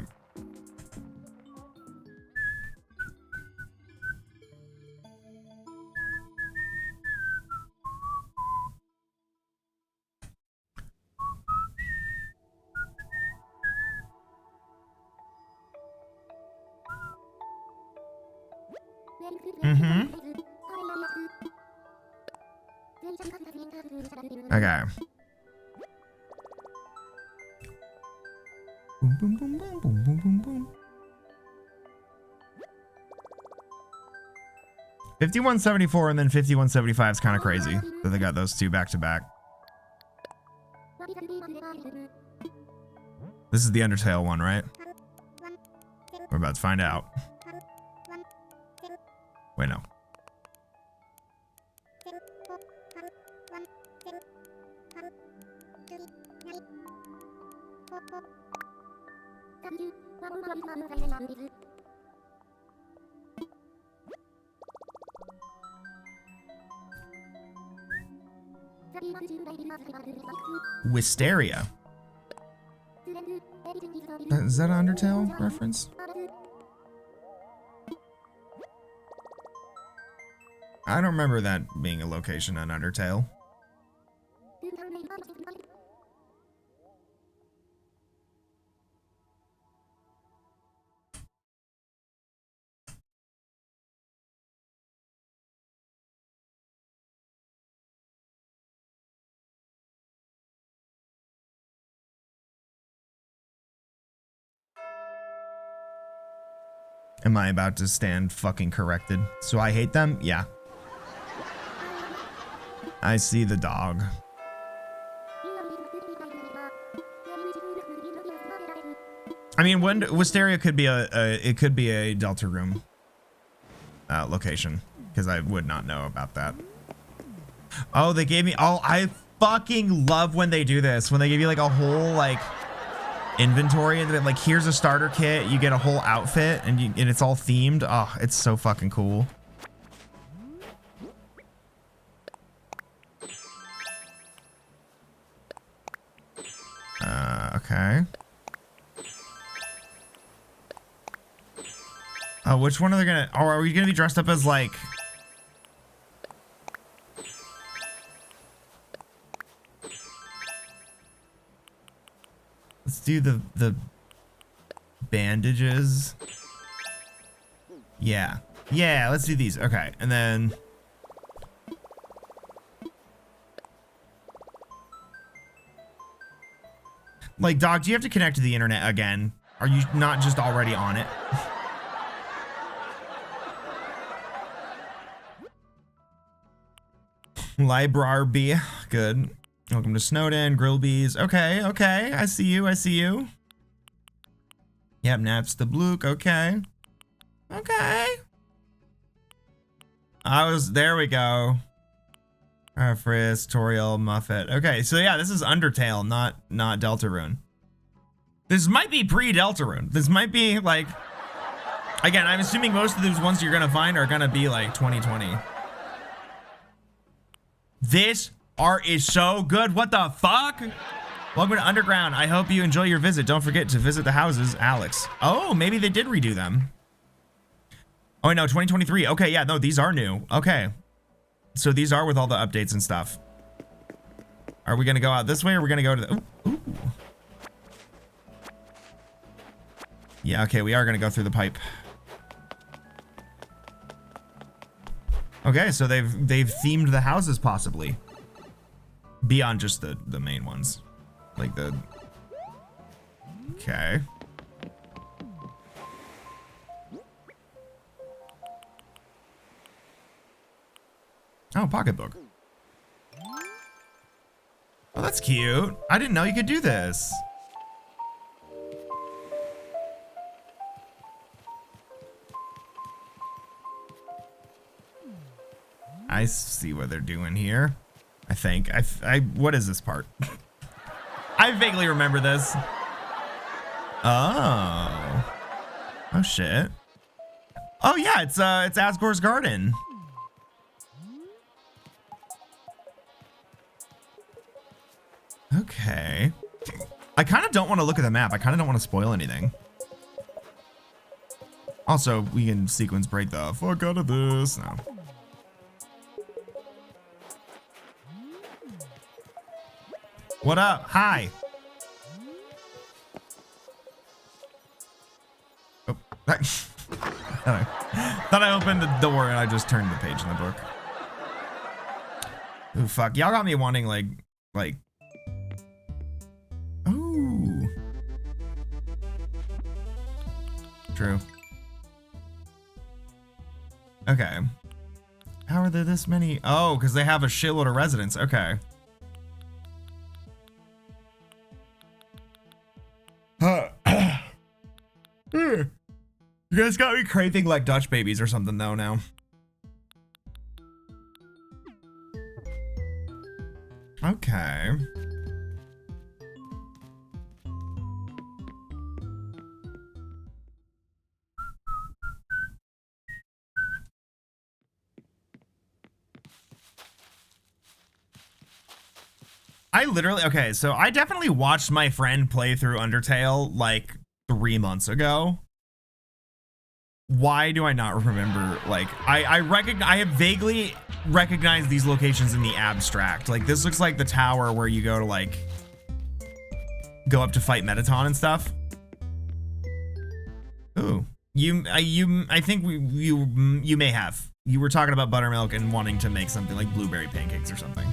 Mm-hmm. Okay. Boom, boom, boom, boom, boom, boom, boom, boom. 5174 and then 5175 is kind of crazy that they got those two back to back. This is the Undertale one, right? We're about to find out. Wait, no. Wisteria. Is that an Undertale reference? I don't remember that being a location on Undertale. Am I about to stand fucking corrected? So I hate them? Yeah. I see the dog. I mean, Wisteria could be it could be a Delta Room location, because I would not know about that. Oh, they gave me, oh, I fucking love when they do this, when they give you like a whole like inventory and then like, here's a starter kit, you get a whole outfit and it's all themed. Oh, it's so fucking cool. Okay. Oh, which one are they gonna, or are we gonna be dressed up as like, let's do the bandages. Yeah. Yeah, let's do these. Okay. And then like, dog, do you have to connect to the internet again? Are you not just already on it? Library. Good. Welcome to Snowden, Grillbees. Okay, okay. I see you. I see you. Yep, Naps the Blook. Okay. Okay. There we go. Frisk, Toriel, Muffet. Okay, so yeah, this is Undertale, not Deltarune. This might be pre-Deltarune. This might be like, again, I'm assuming most of those ones you're gonna find are gonna be like 2020. This art is so good. What the fuck? Welcome to Underground. I hope you enjoy your visit. Don't forget to visit the houses, Alex. Oh, maybe they did redo them. Oh, no, 2023. Okay, yeah, no, these are new. Okay. So these are with all the updates and stuff. Are we gonna go out this way or are we gonna go to the, ooh. Yeah, okay, we are gonna go through the pipe. Okay, so they've themed the houses possibly. Beyond just the main ones. Like the... Okay. Oh, pocketbook. Oh, that's cute. I didn't know you could do this. I see what they're doing here. I think. What is this part? I vaguely remember this. Oh. Oh shit. Oh yeah, it's Asgore's garden. Okay. I kind of don't want to look at the map. I kind of don't want to spoil anything. Also, we can sequence break the fuck out of this. No. What up? Hi. Oh, thought I opened the door and I just turned the page in the book. Ooh, fuck. Y'all got me wanting like. Ooh. True. Okay. How are there this many? Oh, because they have a shitload of residents. Okay. You guys got me craving like Dutch babies or something though now. Okay. I literally, okay, so I definitely watched my friend play through Undertale like 3 months ago. Why do I not remember? Like, I have vaguely recognized these locations in the abstract. Like, this looks like the tower where you go to like, go up to fight Metaton and stuff. Ooh, I think you may have. You were talking about buttermilk and wanting to make something like blueberry pancakes or something.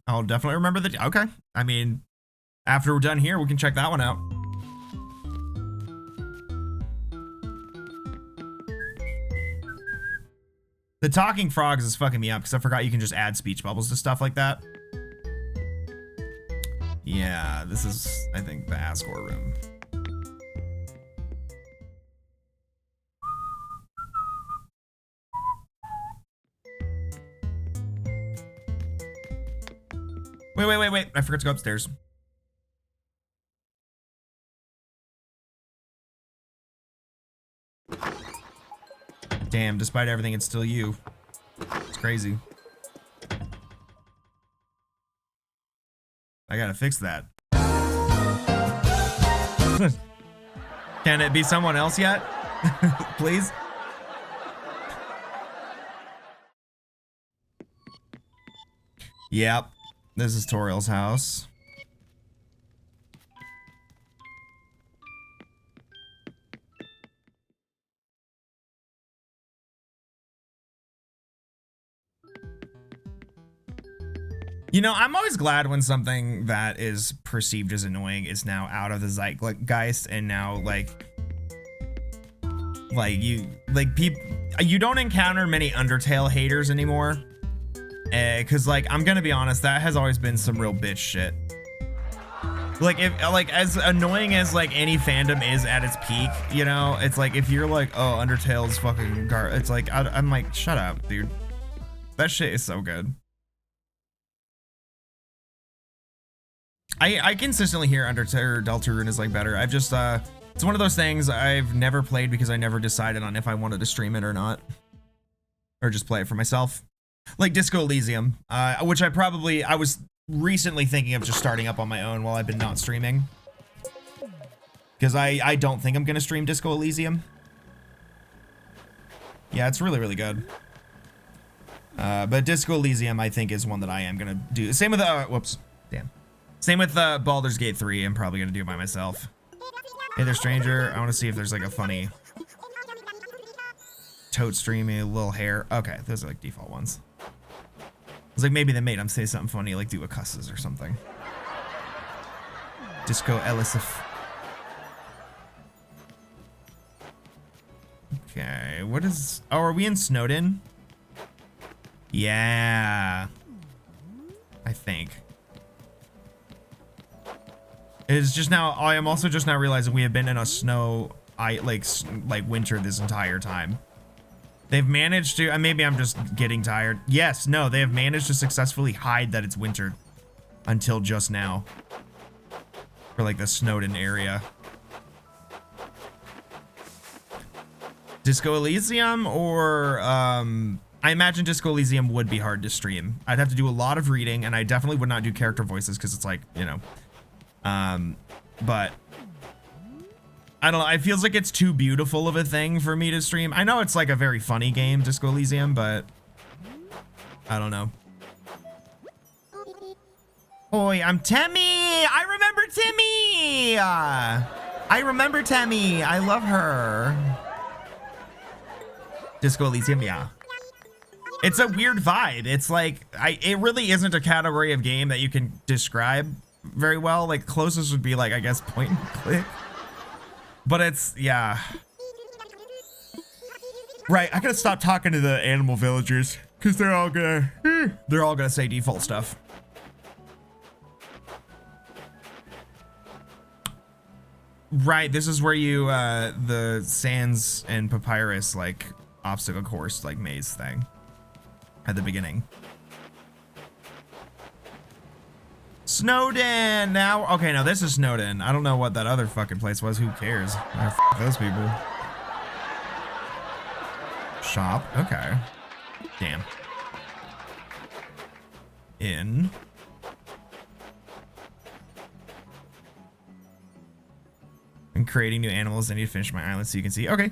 I'll definitely remember the. Okay. I mean, after we're done here, we can check that one out. The talking frogs is fucking me up because I forgot you can just add speech bubbles to stuff like that. Yeah, this is, I think, the Asgore room. Wait. I forgot to go upstairs. Damn, despite everything, it's still you. It's crazy. I gotta fix that. Can it be someone else yet? Please? Yep. This is Toriel's house. You know, I'm always glad when something that is perceived as annoying is now out of the zeitgeist and now you don't encounter many Undertale haters anymore. Cause like, I'm gonna be honest, that has always been some real bitch shit. Like, if like as annoying as like any fandom is at its peak, you know, it's like if you're like, oh, Undertale's fucking it's like I'm like, shut up, dude. That shit is so good. I consistently hear Undertale or Deltarune is like better. I've just it's one of those things I've never played because I never decided on if I wanted to stream it or not, or just play it for myself. Like Disco Elysium, which I was recently thinking of just starting up on my own while I've been not streaming. Because I don't think I'm going to stream Disco Elysium. Yeah, it's really, really good. But Disco Elysium, I think, is one that I am gonna do. Same with whoops, damn. Same with Baldur's Gate 3. I'm probably gonna do by myself. Hey there, stranger. I want to see if there's like a funny toad streamy, little hair. Okay, those are like default ones. It's like maybe they made him say something funny, like do a cusses or something. Disco Elisif. Okay, what is... Oh, are we in Snowden? Yeah. I think. It is just now... I am also just now realizing we have been in a snow... like winter this entire time. They've managed to... maybe I'm just getting tired. Yes, no, they have managed to successfully hide that it's winter. Until just now. For like the Snowden area. Disco Elysium or I imagine Disco Elysium would be hard to stream. I'd have to do a lot of reading, and I definitely would not do character voices because it's like, you know, but I don't know. It feels like it's too beautiful of a thing for me to stream. I know it's like a very funny game, Disco Elysium, but I don't know. Oi, I'm Temmie. I remember Timmy. I remember Temmie. I love her. Disco Elysium, yeah. It's a weird vibe. It's like, it really isn't a category of game that you can describe very well. Like, closest would be like, I guess, point and click. But it's, yeah. Right, I gotta stop talking to the animal villagers because they're all gonna say default stuff. Right, this is where you, the Sands and Papyrus, like, obstacle course, like, maze thing. At the beginning. Snowden! Now, okay, no, this is Snowden. I don't know what that other fucking place was. Who cares? F those people. Shop, okay. Damn. In. And creating new animals. I need to finish my island so you can see. Okay.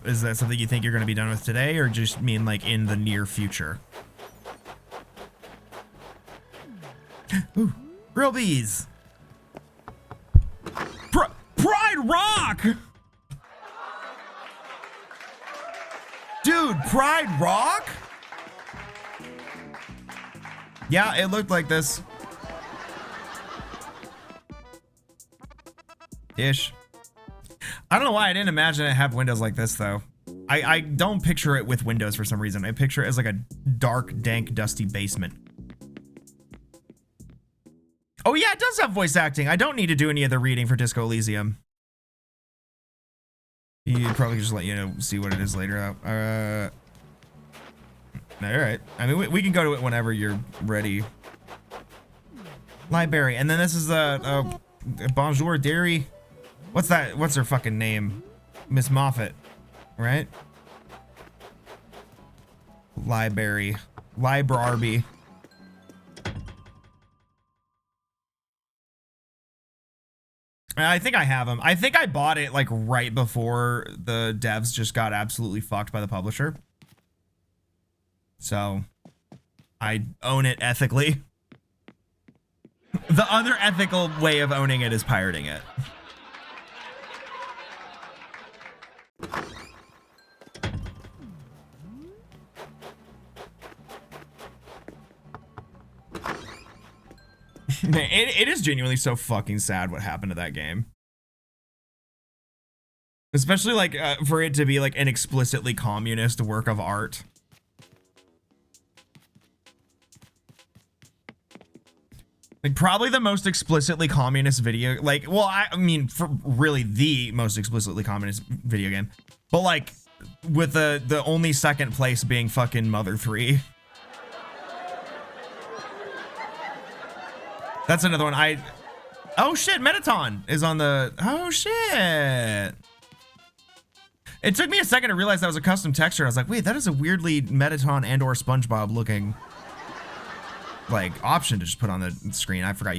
Is that something you think you're going to be done with today, or just mean like in the near future? Ooh, grill bees. Pride Rock. Dude, Pride Rock? Yeah, it looked like this. Ish. I don't know why I didn't imagine it have windows like this though. I don't picture it with windows for some reason. I picture it as like a dark, dank, dusty basement. Oh yeah, it does have voice acting. I don't need to do any of the reading for Disco Elysium. You'd probably just let you know, see what it is later. All right. I mean, we can go to it whenever you're ready. Library, and then this is Bonjour Dairy. What's that? What's her fucking name? Miss Moffat, right? Library. Library. I think I have them. I think I bought it like right before the devs just got absolutely fucked by the publisher. So I own it ethically. The other ethical way of owning it is pirating it. It is genuinely so fucking sad what happened to that game. Especially like for it to be like an explicitly communist work of art. Like probably the most explicitly communist video, like, well, I mean, for really the most explicitly communist video game, but like with the only second place being fucking Mother 3. That's another one. Oh shit, Metaton is on the, oh shit. It took me a second to realize that was a custom texture. I was like, wait, that is a weirdly Metaton and or SpongeBob looking like option to just put on the screen. I forgot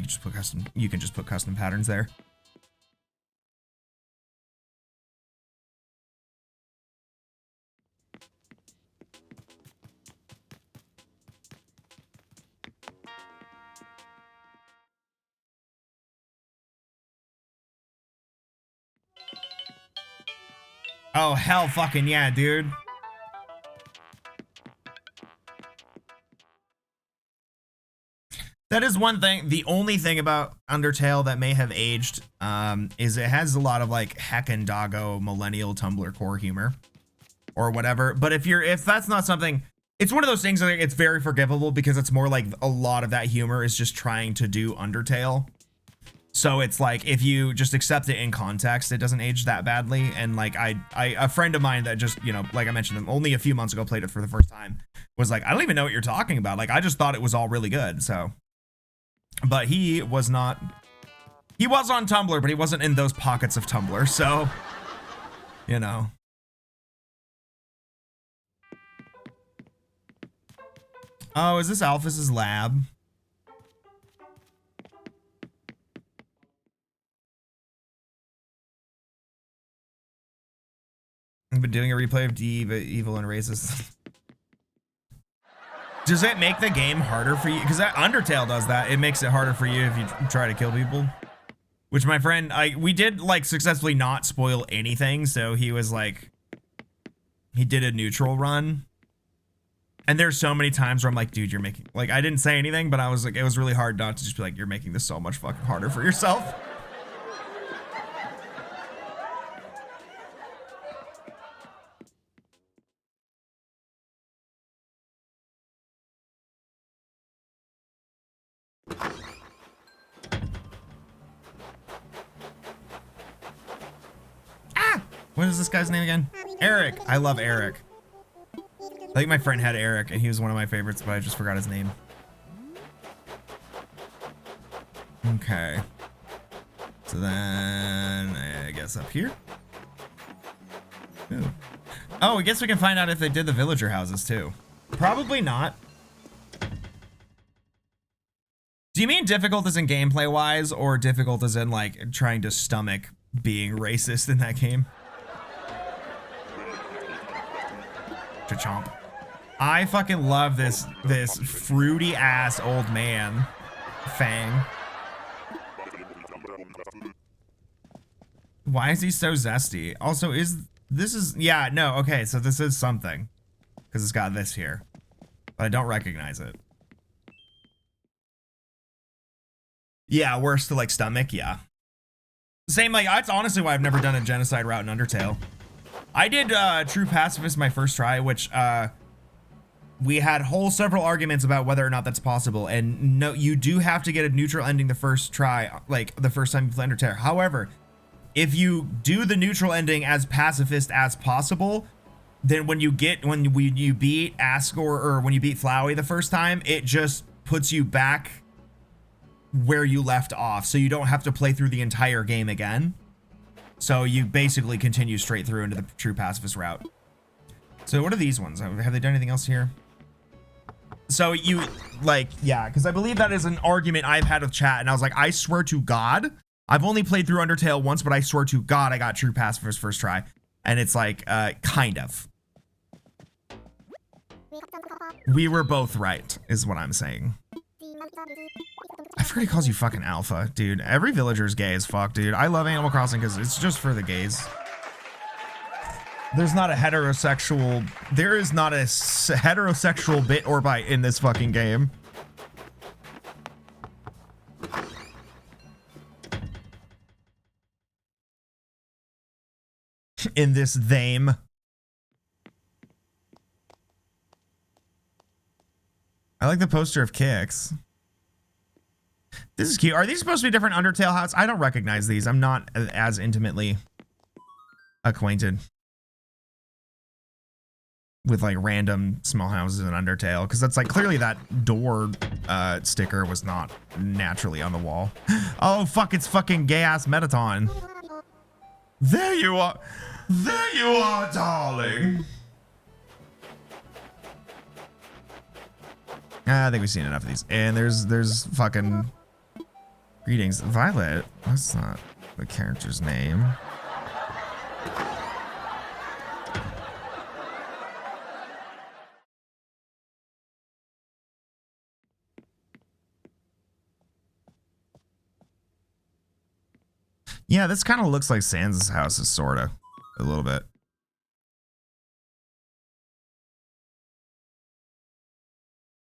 you can just put custom patterns there. Oh, hell fucking yeah, dude. That is one thing. The only thing about Undertale that may have aged is it has a lot of like heckin' doggo millennial Tumblr core humor or whatever. But if that's not something, it's one of those things that it's very forgivable because it's more like a lot of that humor is just trying to do Undertale. So it's like if you just accept it in context, it doesn't age that badly. And like a friend of mine that just, you know, like I mentioned, only a few months ago played it for the first time, was like, I don't even know what you're talking about. Like I just thought it was all really good. So, but he was not. He was on Tumblr, but he wasn't in those pockets of Tumblr. So, you know. Oh, is this Alphys's lab? I've been doing a replay of Diva, Evil, and Racist. Does it make the game harder for you? Because that Undertale does that. It makes it harder for you if you try to kill people. Which my friend, we did like successfully not spoil anything. So he was like, he did a neutral run. And there's so many times where I'm like, dude, you're making, like, I didn't say anything, but I was like, it was really hard not to just be like, you're making this so much fucking harder for yourself. What is this guy's name again? Eric. I love Eric. I think my friend had Eric and he was one of my favorites, but I just forgot his name. Okay. So then I guess up here. Ooh. Oh, I guess we can find out if they did the villager houses too. Probably not. Do you mean difficult as in gameplay wise or difficult as in like trying to stomach being racist in that game? Chomp. I fucking love this fruity ass old man, Fang. Why is he so zesty? Also, yeah, no, okay, so this is something. Because it's got this here. But I don't recognize it. Yeah, worse to like stomach, yeah. Same, like, that's honestly why I've never done a genocide route in Undertale. I did True Pacifist my first try, which we had several arguments about whether or not that's possible. And no, you do have to get a neutral ending the first try, like the first time you play Undertale. However, if you do the neutral ending as pacifist as possible, then when you beat Asgore or when you beat Flowey the first time, it just puts you back where you left off. So you don't have to play through the entire game again. So you basically continue straight through into the true pacifist route. So what are these ones? Have they done anything else here? So you, like, yeah, because I believe that is an argument I've had with chat, and I was like, I swear to God, I've only played through Undertale once, but I swear to God I got true pacifist first try. And it's like, kind of. We were both right, is what I'm saying. I forgot he calls you fucking alpha, dude. Every villager's gay as fuck, dude. I love Animal Crossing because it's just for the gays. There's not a heterosexual, there is not a heterosexual bit or byte in this fucking game. In this thame. I like the poster of Kix. This is cute. Are these supposed to be different Undertale houses? I don't recognize these. I'm not as intimately acquainted with like random small houses in Undertale, because that's like clearly that door sticker was not naturally on the wall. Oh fuck, it's fucking gay ass Metaton. There you are. There you are, darling. I think we've seen enough of these. And there's fucking greetings. Violet. That's not the character's name. Yeah, this kind of looks like Sans' house, is sorta. A little bit.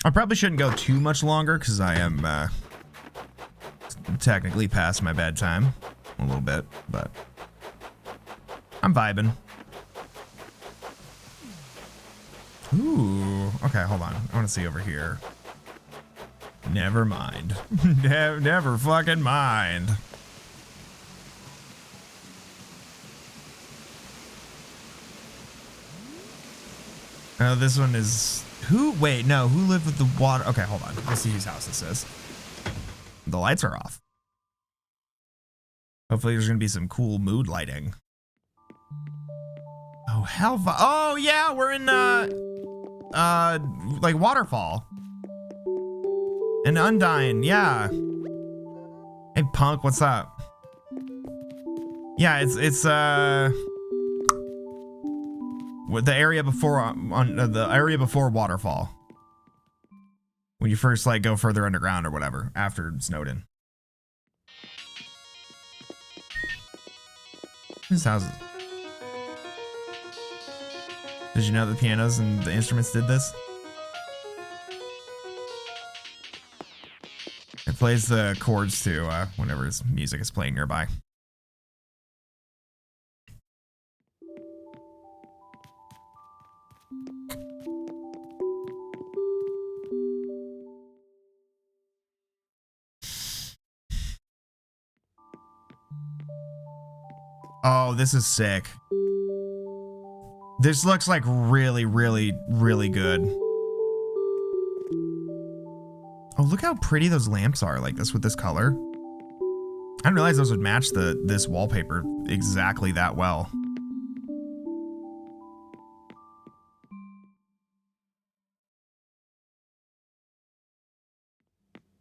I probably shouldn't go too much longer because I am technically past my bedtime a little bit, but I'm vibing. Ooh, okay, hold on. I want to see over here. Never mind. Never fucking mind. Oh, this one is... Who? Wait, no. Who lived with the water? Okay, hold on. Let's see whose house this is. The lights are off. Hopefully there's going to be some cool mood lighting. Oh, hell. Oh, yeah. We're in, like, Waterfall. And Undyne. Yeah. Hey, punk. What's up? Yeah, it's the area before the area before Waterfall, when you first like go further underground or whatever after Snowden. Whose house is... Did you know the pianos and the instruments did this? It plays the chords to whenever his music is playing nearby. Oh, this is sick. This looks like really, really, really good. Oh, look how pretty those lamps are like this with this color. I didn't realize those would match this wallpaper exactly that well.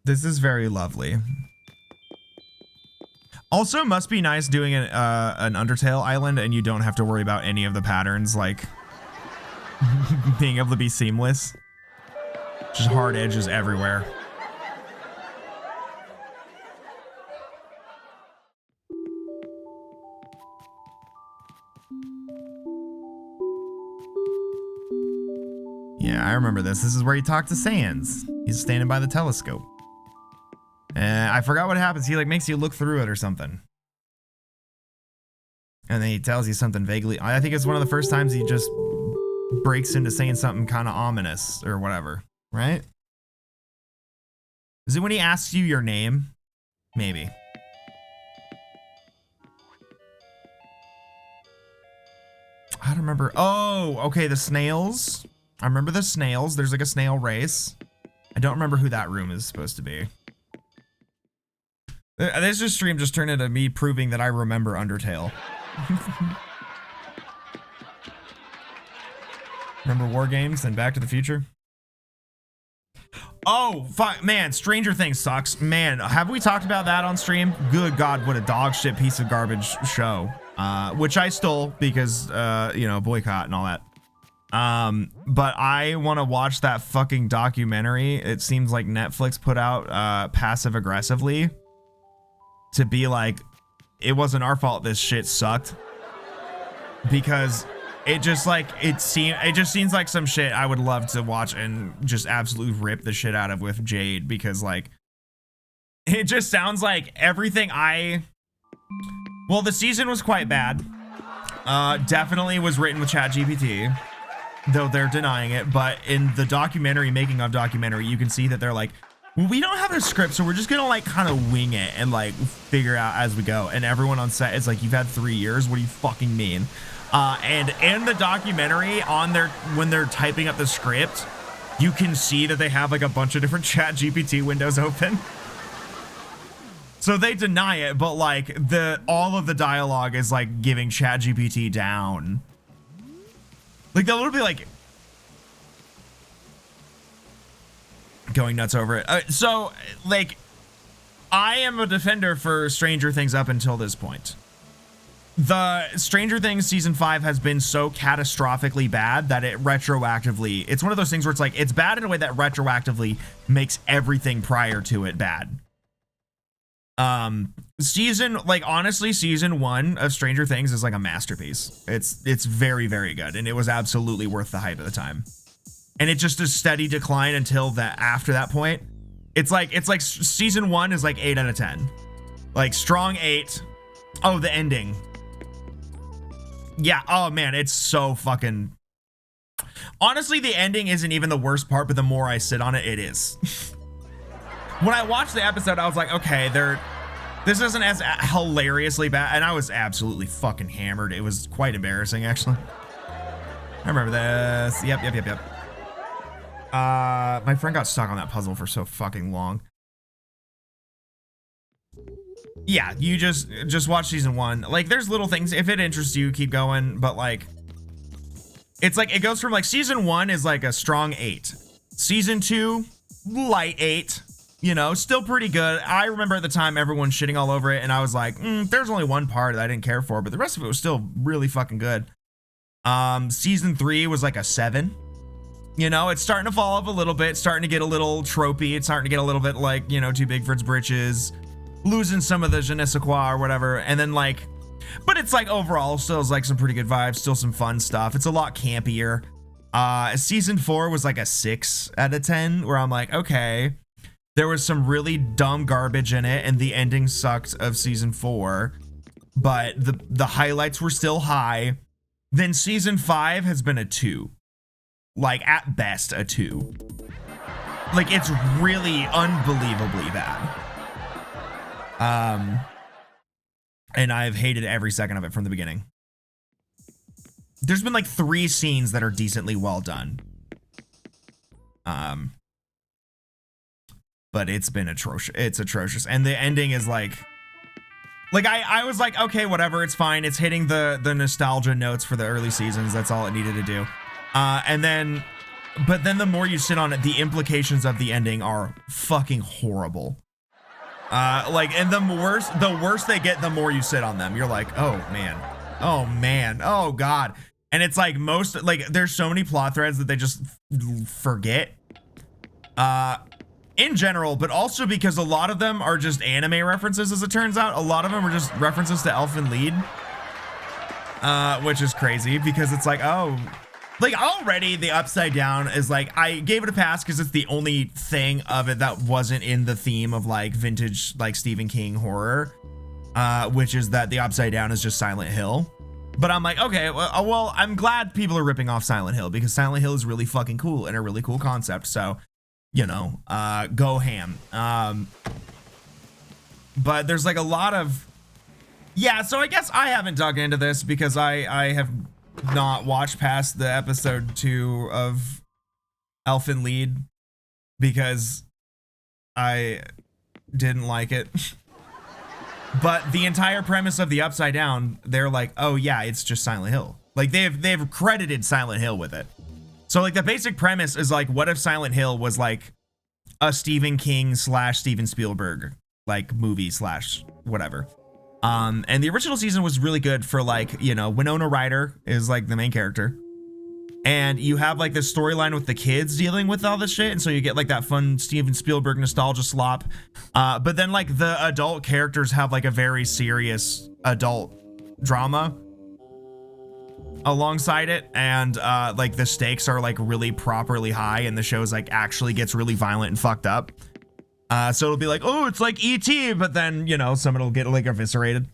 This is very lovely. Also, must be nice doing an Undertale island and you don't have to worry about any of the patterns, like being able to be seamless. Just hard edges everywhere. Yeah, I remember this. This is where he talked to Sans. He's standing by the telescope. I forgot what happens. He like makes you look through it or something. And then he tells you something vaguely. I think it's one of the first times he just breaks into saying something kind of ominous or whatever, right? Is it when he asks you your name? Maybe. I don't remember. Oh, okay, the snails. I remember the snails. There's like a snail race. I don't remember who that room is supposed to be. This stream just turned into me proving that I remember Undertale. Remember War Games and Back to the Future? Oh, fuck, man, Stranger Things sucks. Man, have we talked about that on stream? Good God, what a dog shit piece of garbage show. Which I stole because, you know, boycott and all that. But I want to watch that fucking documentary. It seems like Netflix put out, passive aggressively. To be like, it wasn't our fault this shit sucked. Because it just like, it just seems like some shit I would love to watch and just absolutely rip the shit out of with Jade. Because like, it just sounds like everything well, the season was quite bad. Definitely was written with ChatGPT, though they're denying it. But in the documentary, making of documentary, you can see that they're like, well, we don't have a script, so we're just gonna like kind of wing it and like figure out as we go. And everyone on set is like, you've had 3 years. What do you fucking mean? And in the documentary, when they're typing up the script, you can see that they have like a bunch of different ChatGPT windows open. So they deny it, but like all of the dialogue is like giving ChatGPT down. Like they'll be like going nuts over it. So like, I am a defender for Stranger Things up until this point. The Stranger Things season 5 has been so catastrophically bad that it retroactively, it's one of those things where it's like, it's bad in a way that retroactively makes everything prior to it bad. Honestly, season 1 of Stranger Things is like a masterpiece. It's very, very good. And it was absolutely worth the hype at the time. and it's just a steady decline until that after that point. It's like season 1 is like 8 out of 10, like strong 8. Oh, the ending. Yeah. Oh man, it's so fucking. Honestly, the ending isn't even the worst part, but the more I sit on it, it is. When I watched the episode, I was like, okay, this isn't as hilariously bad, and I was absolutely fucking hammered. It was quite embarrassing, actually. I remember this. Yep. My friend got stuck on that puzzle for so fucking long. Yeah, you just watch season 1. Like, there's little things. If it interests you, keep going. But like, it's like it goes from like season 1 is like a strong 8. Season 2, light 8. You know, still pretty good. I remember at the time everyone shitting all over it, and I was like, there's only one part that I didn't care for, but the rest of it was still really fucking good. Season 3 was like a 7. You know, it's starting to fall off a little bit, starting to get a little tropey. It's starting to get a little bit like, you know, too big for its britches, losing some of the je ne sais quoi or whatever. And then like, but it's like overall still is like some pretty good vibes, still some fun stuff. It's a lot campier. Season 4 was like a 6 out of 10, where I'm like, okay, there was some really dumb garbage in it, and the ending sucked of season 4, but the highlights were still high. Then season 5 has been a 2. Like, at best, a 2. Like, it's really unbelievably bad. And I've hated every second of it from the beginning. There's been like 3 scenes that are decently well done. But it's been atrocious. It's atrocious. And the ending is like I was like, okay, whatever, it's fine. It's hitting the nostalgia notes for the early seasons. That's all it needed to do. But then the more you sit on it, the implications of the ending are fucking horrible. And the worse they get, the more you sit on them. You're like, oh man, oh God. And it's like there's so many plot threads that they just forget. In general, but also because a lot of them are just anime references, as it turns out. A lot of them are just references to Elfen Lied, which is crazy because it's like, oh, like already the Upside Down is like, I gave it a pass because it's the only thing of it that wasn't in the theme of like vintage, like Stephen King horror, which is that the Upside Down is just Silent Hill. But I'm like, okay, well, I'm glad people are ripping off Silent Hill because Silent Hill is really fucking cool and a really cool concept. So, you know, go ham. But there's like a lot of, yeah, so I guess I haven't dug into this because I have not watched past the episode 2 of Elfen Lied because I didn't like it. But the entire premise of the Upside Down, they're like, oh yeah, it's just Silent Hill. Like they've credited Silent Hill with it. So like the basic premise is like, what if Silent Hill was like a Stephen King / Steven Spielberg like movie / whatever. And the original season was really good for like, you know, Winona Ryder is like the main character. And you have like this storyline with the kids dealing with all this shit. And so you get like that fun Steven Spielberg nostalgia slop. But then like the adult characters have like a very serious adult drama alongside it. And like the stakes are like really properly high, and the show's like actually gets really violent and fucked up. So it'll be like, oh, it's like E.T., but then, you know, someone will get like eviscerated.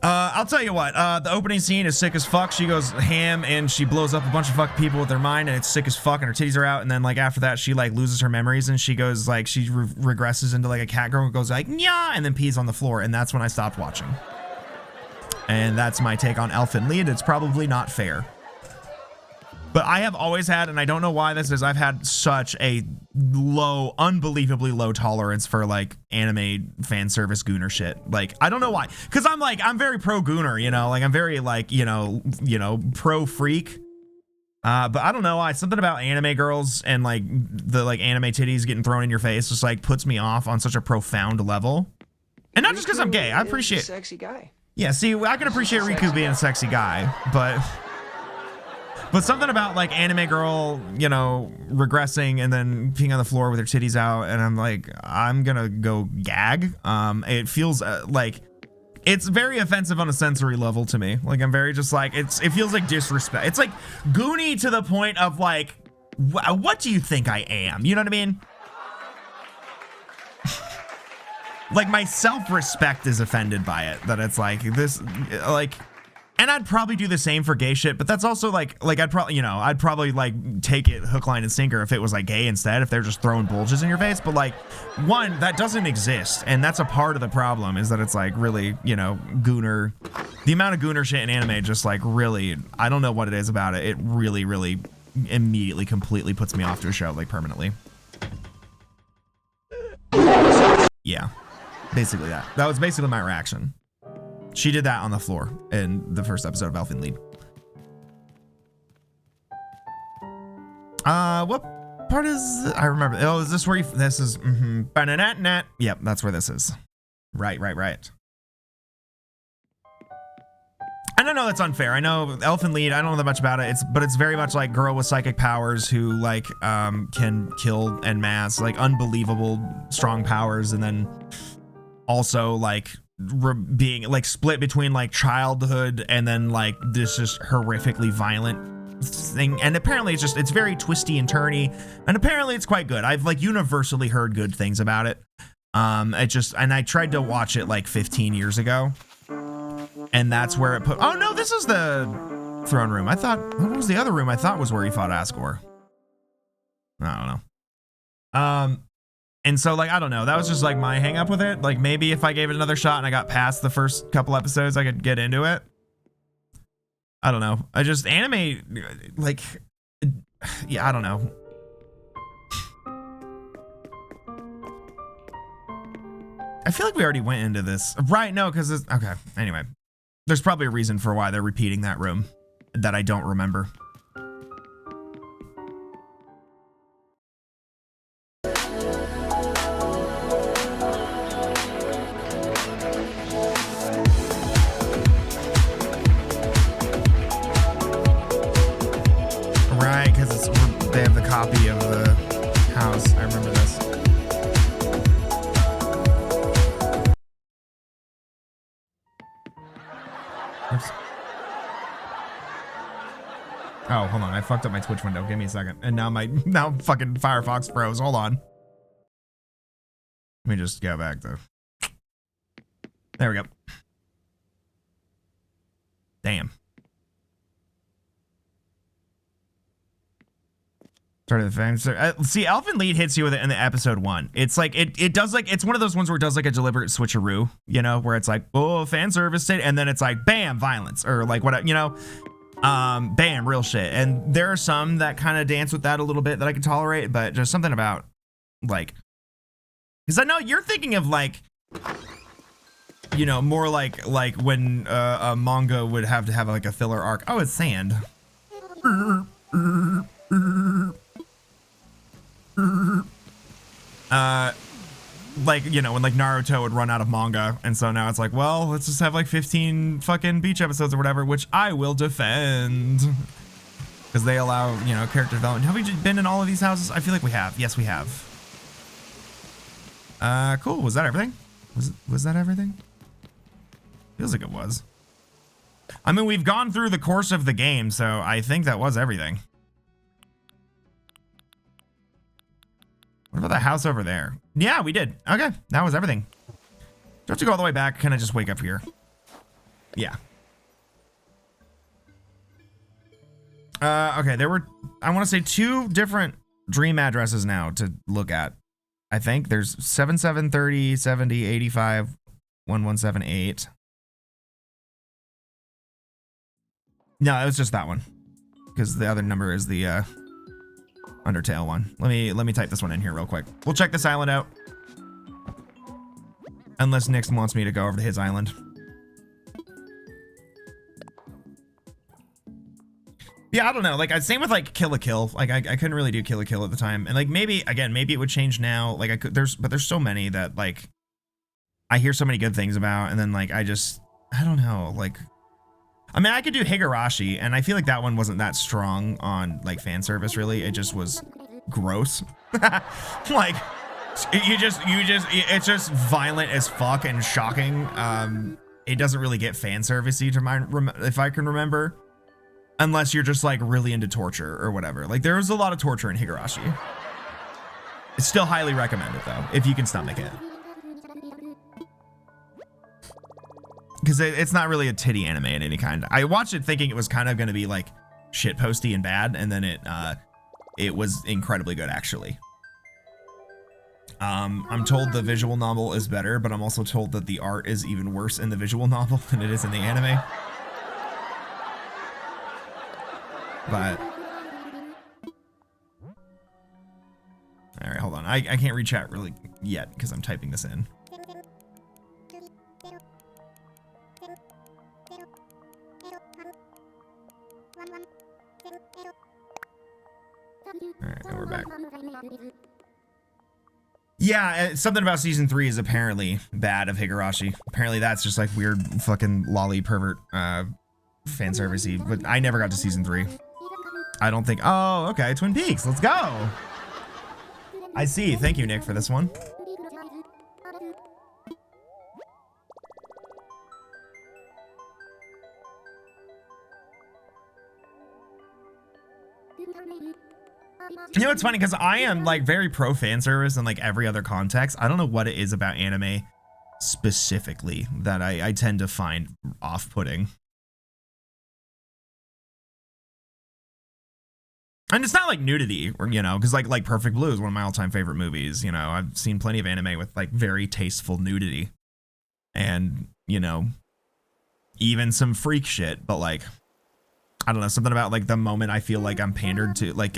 I'll tell you what, the opening scene is sick as fuck. She goes ham and she blows up a bunch of fuck people with her mind, and it's sick as fuck, and her titties are out. And then like after that, she like loses her memories, and she goes like, she regresses into like a cat girl and goes like, yeah, and then pees on the floor. And that's when I stopped watching. And that's my take on Elfen Lied. It's probably not fair. But I have always had, and I don't know why this is, I've had such a low, unbelievably low tolerance for like anime fan service gooner shit. Like, I don't know why. Cause I'm very pro gooner, you know, like I'm very like, you know, pro freak. But I don't know why. Something about anime girls and like the like anime titties getting thrown in your face just like puts me off on such a profound level. And not just cause I'm gay. I appreciate sexy guy. Yeah, see, I can appreciate Riku being a sexy guy, but something about like anime girl, you know, regressing and then peeing on the floor with her titties out, and I'm like, I'm gonna go gag. It feels like It's very offensive on a sensory level to me. Like, I'm very just like, it feels like disrespect. It's like Goonie to the point of like, what do you think I am? You know what I mean? Like, my self-respect is offended by it, that it's like this, like, and I'd probably do the same for gay shit, but that's also like I'd probably, you know, I'd probably like take it hook, line, and sinker if it was like gay instead, if they're just throwing bulges in your face. But like, one, that doesn't exist, and that's a part of the problem, is that it's like really, you know, gooner, the amount of gooner shit in anime just like really, I don't know what it is about it. It really, really immediately, completely puts me off to a show, like permanently. Yeah, basically that. That was basically my reaction. She did that on the floor in the first episode of Elfin Lied. What part is I remember? Oh, is this where you? This is. Yep, that's where this is. Right. I don't know. That's unfair. I know Elfin Lied. I don't know that much about it. But it's very much like girl with psychic powers who like can kill en masse, like unbelievable strong powers, and then also like being like split between like childhood and then like this just horrifically violent thing. And apparently it's very twisty and turny, and apparently it's quite good. I've like universally heard good things about it. And I tried to watch it like 15 years ago, and that's where it put. Oh no, this is the throne room. I thought, what was the other room? I thought was where he fought Asgore. I don't know. And so, like, I don't know. That was just, like, my hang up with it. Like, maybe if I gave it another shot and I got past the first couple episodes, I could get into it. I don't know. I just, anime, like, yeah, I don't know. I feel like we already went into this. Right, no, because it's, okay, anyway. There's probably a reason for why they're repeating that room that I don't remember. Right, because they have the copy of the house. I remember this. Oops. Oh, hold on. I fucked up my Twitch window. Give me a second. And now fucking Firefox froze. Hold on. Let me just go back to. There we go. Damn. Start of the fans. See, Elfin Lied hits you with it in the episode 1. It's like it does like it's one of those ones where it does like a deliberate switcheroo, you know, where it's like, oh, fan service it, and then it's like bam, violence, or like what, you know, bam, real shit. And there are some that kind of dance with that a little bit that I can tolerate, but just something about like, because I know you're thinking of like, you know, more like when a manga would have to have like a filler arc. Oh, it's sand. Like, you know, when like Naruto would run out of manga, and so now it's like, well, let's just have like 15 fucking beach episodes or whatever, which I will defend because they allow, you know, character development. Have we been in all of these houses? I feel like we have. Yes, we have. Cool. Was that everything? Was that everything? Feels like it was. I mean, we've gone through the course of the game, so I think that was everything. What about the house over there? Yeah, we did. Okay, that was everything. Do I have to go all the way back? Can I just wake up here? Yeah. Okay, there were, I want to say 2 different dream addresses now to look at. I think there's 7730, 70, 85, 1178. No, it was just that one. Because the other number is the Undertale one. Let me type this one in here real quick. We'll check this island out. Unless Nix wants me to go over to his island. Yeah, I don't know. Like, same with like Kill la Kill. Like, I couldn't really do Kill la Kill at the time, and like maybe it would change now. Like, I could. There's so many that like I hear so many good things about, and then like I don't know. Like, I mean, I could do Higurashi, and I feel like that one wasn't that strong on like fan service. Really, it just was gross. Like, it's just violent as fuck and shocking. it doesn't really get fan servicey to my, if I can remember, unless you're just like really into torture or whatever. Like there was a lot of torture in Higurashi. It's still highly recommended though, if you can stomach it. Because it's not really a titty anime in any kind. I watched it thinking it was kind of going to be like shit posty and bad, and then it was incredibly good actually. I'm told the visual novel is better, but I'm also told that the art is even worse in the visual novel than it is in the anime. But all right, hold on. I can't read chat really yet because I'm typing this in. All right, and we're back. Yeah, something about season 3 is apparently bad of Higurashi. Apparently that's just like weird fucking lolly pervert fan servicey, but I never got to season 3. I don't think. Oh, okay, Twin Peaks. Let's go. I see. Thank you, Nick, for this one. You know, it's funny because I am like very pro fan service in like every other context. I don't know what it is about anime specifically that I tend to find off-putting. And it's not like nudity, or you know, because like Perfect Blue is one of my all-time favorite movies. You know, I've seen plenty of anime with like very tasteful nudity, and you know, even some freak shit. But like, I don't know, something about like the moment I feel like I'm pandered to, like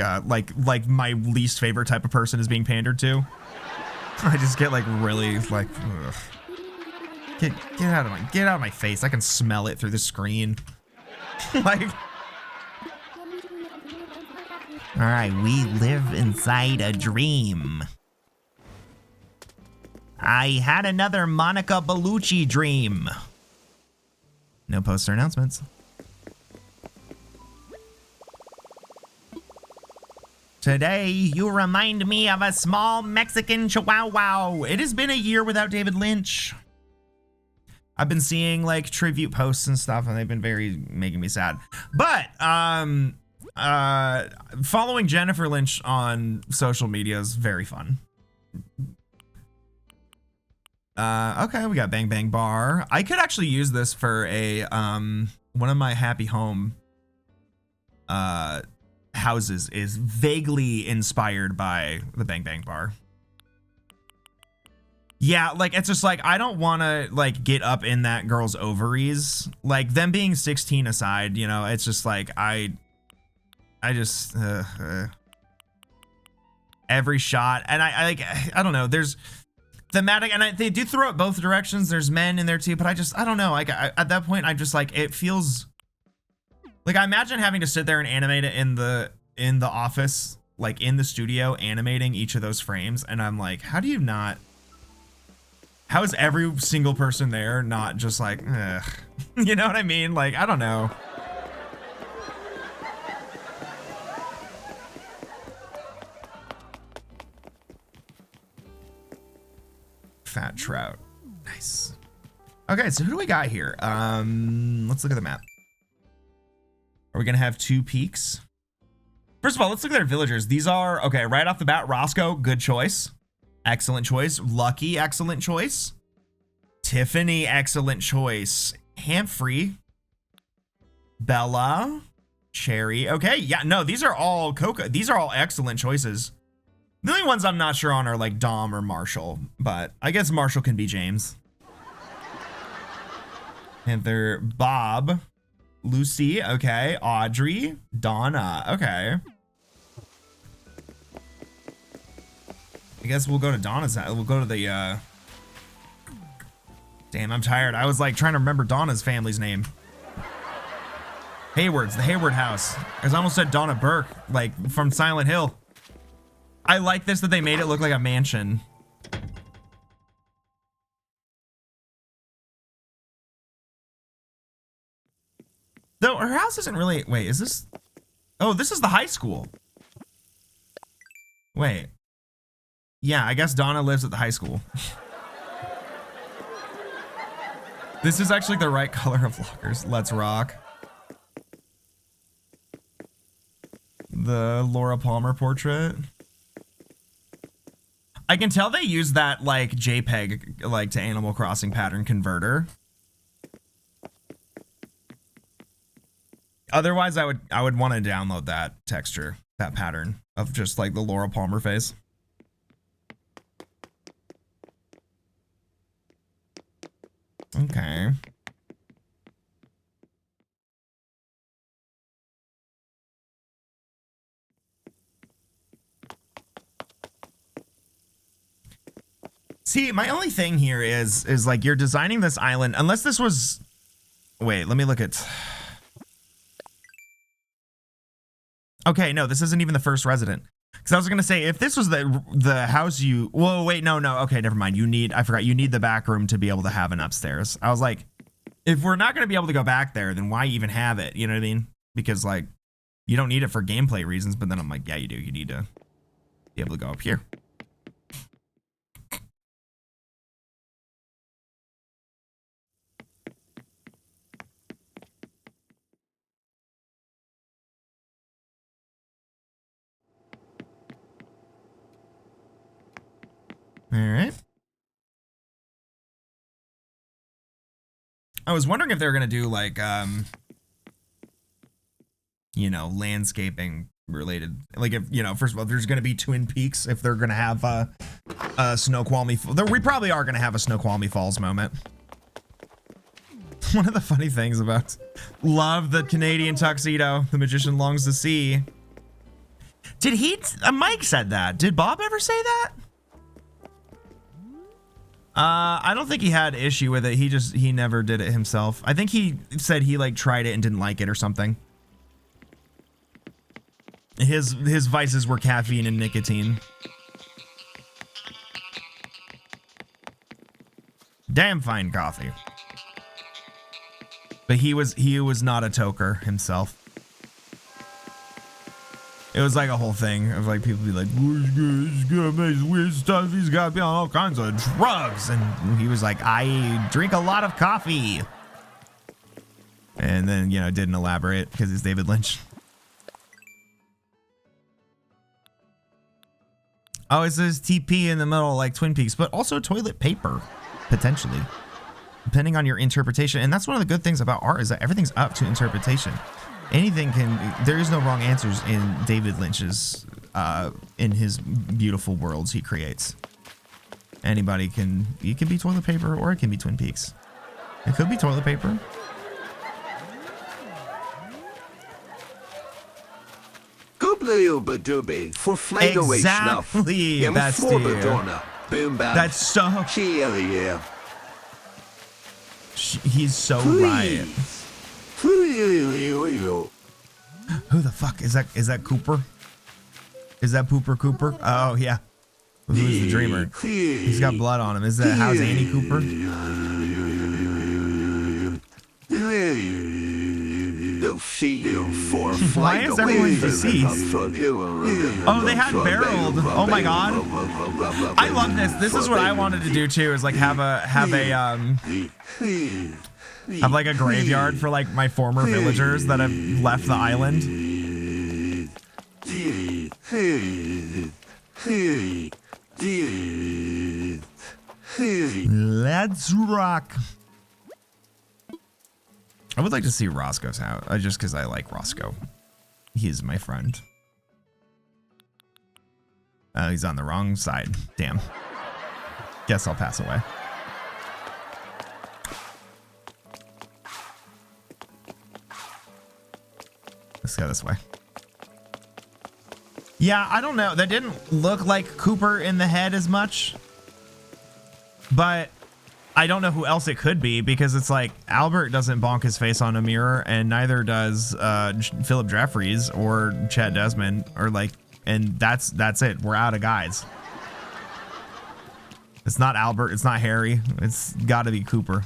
my least favorite type of person is being pandered to. I just get like really like, ugh. Get out of my face. I can smell it through the screen. Like. All right, we live inside a dream. I had another Monica Bellucci dream. No poster announcements. Today, you remind me of a small Mexican chihuahua. It has been a year without David Lynch. I've been seeing like tribute posts and stuff, and they've been making me sad. But, following Jennifer Lynch on social media is very fun. Okay, we got Bang Bang Bar. I could actually use this for a one of my happy home houses is vaguely inspired by the Bang Bang Bar. Yeah, like it's just like I don't want to like get up in that girl's ovaries. Like them being 16 aside, you know, it's just like I just every shot, and I don't know, there's thematic, and they do throw it both directions. There's men in there too, but I don't know, like at that point I just like, it feels like, I imagine having to sit there and animate it in the office, like in the studio, animating each of those frames, and I'm like, how is every single person there not just like, ugh. You know what I mean? Like, I don't know. Fat trout. Nice. Okay, so who do we got here? Let's look at the map. Are we gonna have 2 peaks? First of all, let's look at their villagers. These are, okay, right off the bat, Roscoe, good choice. Excellent choice. Lucky, excellent choice. Tiffany, excellent choice. Hamfrey. Bella. Cherry. Okay, yeah, no, these are all Coca. These are all excellent choices. The only ones I'm not sure on are like Dom or Marshall, but I guess Marshall can be James. Panther, Bob, Lucy, okay, Audrey, Donna, okay. I guess we'll go to Donna's. We'll go to the, damn, I'm tired. I was like trying to remember Donna's family's name. Hayward's, the Hayward house. Because I almost said Donna Burke, like from Silent Hill. I like this that they made it look like a mansion. Though her house isn't really, wait, is this? Oh, this is the high school. Wait. Yeah, I guess Donna lives at the high school. This is actually the right color of lockers. Let's rock. The Laura Palmer portrait. I can tell they use that like JPEG like to Animal Crossing pattern converter. Otherwise, I would want to download that texture, that pattern of just like the Laura Palmer face. Okay. See, my only thing here is like you're designing this island, unless this was, wait, let me look at. Okay, no, this isn't even the first resident. Because I was gonna say, if this was the house you, whoa, wait, no, okay, never mind. I forgot, you need the back room to be able to have an upstairs. I was like, if we're not gonna be able to go back there, then why even have it? You know what I mean? Because like, you don't need it for gameplay reasons, but then I'm like, yeah, you do. You need to be able to go up here. All right. I was wondering if they were gonna do like, you know, landscaping related. Like if, you know, first of all, there's gonna be Twin Peaks. If they're gonna have a Snoqualmie, we probably are gonna have a Snoqualmie Falls moment. One of the funny things about love the Canadian tuxedo the magician longs to see. Did he? Mike said that. Did Bob ever say that? I don't think he had issue with it. He never did it himself. I think he said he like tried it and didn't like it or something. His vices were caffeine and nicotine. Damn fine coffee. But he was not a toker himself. It was like a whole thing of like people be like, "He's gonna make weird stuff. He's got to be on all kinds of drugs," and he was like, "I drink a lot of coffee." And then, you know, didn't elaborate because it's David Lynch. Oh, it says TP in the middle, like Twin Peaks, but also toilet paper, potentially, depending on your interpretation. And that's one of the good things about art, is that everything's up to interpretation. Anything there is no wrong answers in David Lynch's, in his beautiful worlds he creates. Anybody it can be toilet paper or it can be Twin Peaks. It could be toilet paper. For exactly, that's so. He's so right. Who the fuck is that? Is that Cooper? Is that Pooper Cooper? Oh yeah. Who's the dreamer? He's got blood on him. Is that how's Annie Cooper? Why is everyone deceased? Oh, they had barreled. Oh my god. I love this. This is what I wanted to do too, is like have like a graveyard for like my former villagers that have left the island. Let's rock. I would like to see Roscoe's house, just because I like Roscoe. He is my friend. Oh, he's on the wrong side. Damn. Guess I'll pass away. Let's go this way. Yeah, I don't know. That didn't look like Cooper in the head as much. But I don't know who else it could be, because it's like Albert doesn't bonk his face on a mirror, and neither does Philip Jeffries or Chad Desmond, or like, and that's it. We're out of guys. It's not Albert. It's not Harry. It's got to be Cooper.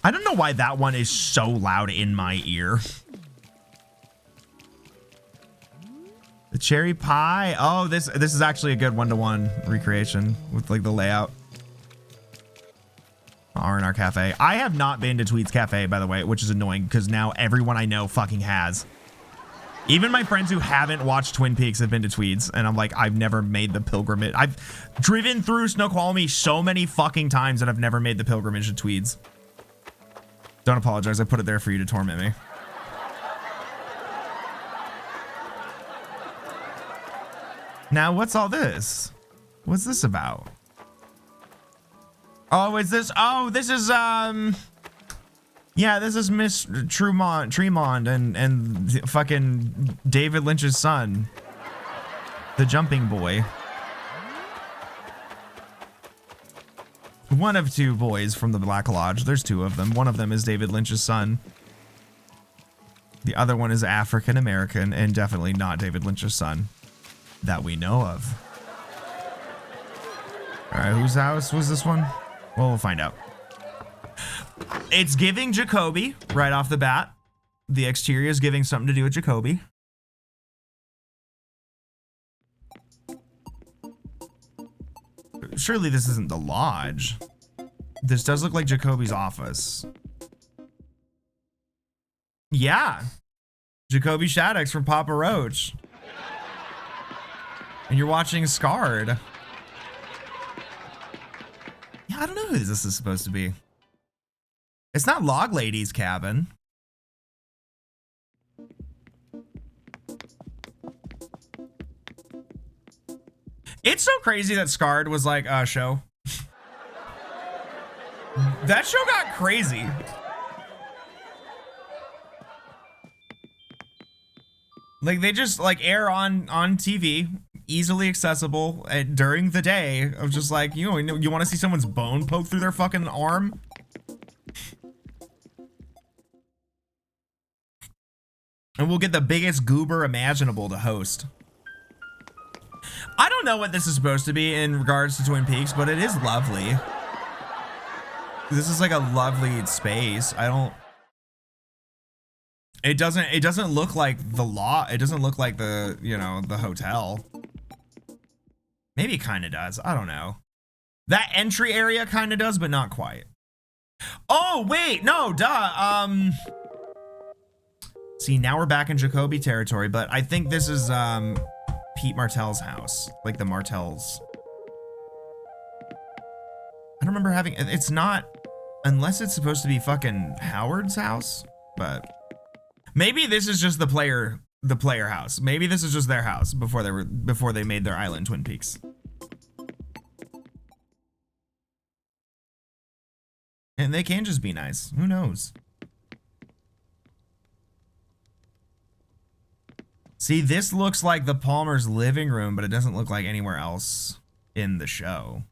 I don't know why that one is so loud in my ear. The cherry pie. Oh, this is actually a good one-to-one recreation with like the layout. R&R Cafe. I have not been to Tweet's Cafe, by the way, which is annoying because now everyone I know fucking has. Even my friends who haven't watched Twin Peaks have been to Tweed's, and I'm like, I've never made the pilgrimage. I've driven through Snoqualmie so many fucking times that I've never made the pilgrimage to Tweed's. Don't apologize. I put it there for you to torment me. Now, what's all this? What's this about? Oh, is this? Oh, this is yeah, this is Miss Tremont and fucking David Lynch's son, the jumping boy. One of two boys from the Black Lodge. There's two of them. One of them is David Lynch's son. The other one is African American and definitely not David Lynch's son that we know of. All right, whose house was this one? Well, we'll find out. It's giving Jacoby right off the bat. The exterior is giving something to do with Jacoby. Surely this isn't the lodge. This does look like Jacoby's office. Yeah. Jacoby Shaddix from Papa Roach. And you're watching Scarred. Yeah, I don't know who this is supposed to be. It's not Log Lady's cabin. It's so crazy that Scarred was like a show. That show got crazy. Like they just like air on TV, easily accessible during the day. Of just like, you know, you want to see someone's bone poke through their fucking arm. And we'll get the biggest goober imaginable to host. I don't know what this is supposed to be in regards to Twin Peaks, but it is lovely. This is like a lovely space. It doesn't look like the lot. It doesn't look like the, you know, the hotel. Maybe it kind of does. I don't know. That entry area kind of does, but not quite. Oh, wait, no, duh. See, now we're back in Jacoby territory, but I think this is Pete Martell's house, like the Martells. I don't remember having, it's not, unless it's supposed to be fucking Howard's house, but maybe this is just the player house. Maybe this is just their house before they made their island Twin Peaks. And they can just be nice. Who knows? See, this looks like the Palmer's living room, but it doesn't look like anywhere else in the show.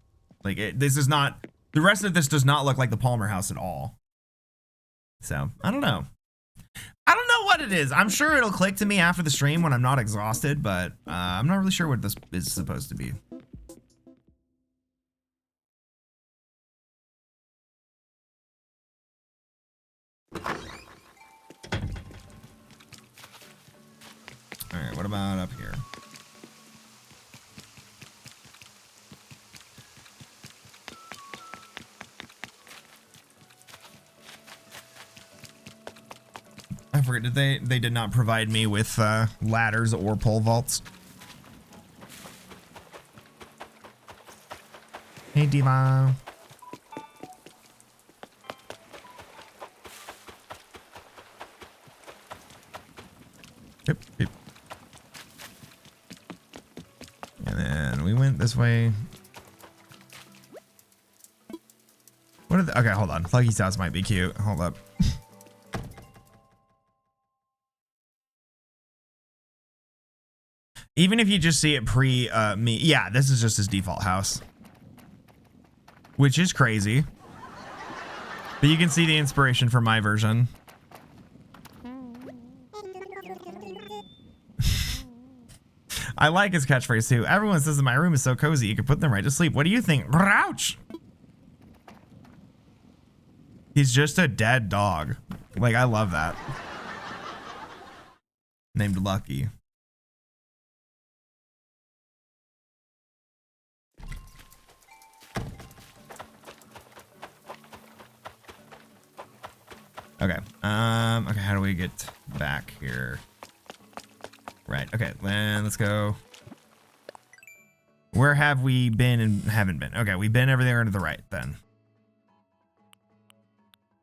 Like this is not, the rest of this does not look like the Palmer house at all. So I don't know. I don't know what it is. I'm sure it'll click to me after the stream when I'm not exhausted, but I'm not really sure what this is supposed to be. All right, what about up here? I forget, they did not provide me with ladders or pole vaults. Hey, Diva. Yep, yep. And then we went this way. What are the, okay, hold on. Lucky's house might be cute. Hold up. Even if you just see it pre me, yeah, this is just his default house, which is crazy. But you can see the inspiration for my version. I like his catchphrase too. Everyone says that my room is so cozy, you can put them right to sleep. What do you think? Ouch! He's just a dead dog. Like, I love that. Named Lucky. Okay. Okay, how do we get back here? Right. Okay, then let's go. Where have we been and haven't been? Okay, we've been over there to the right then.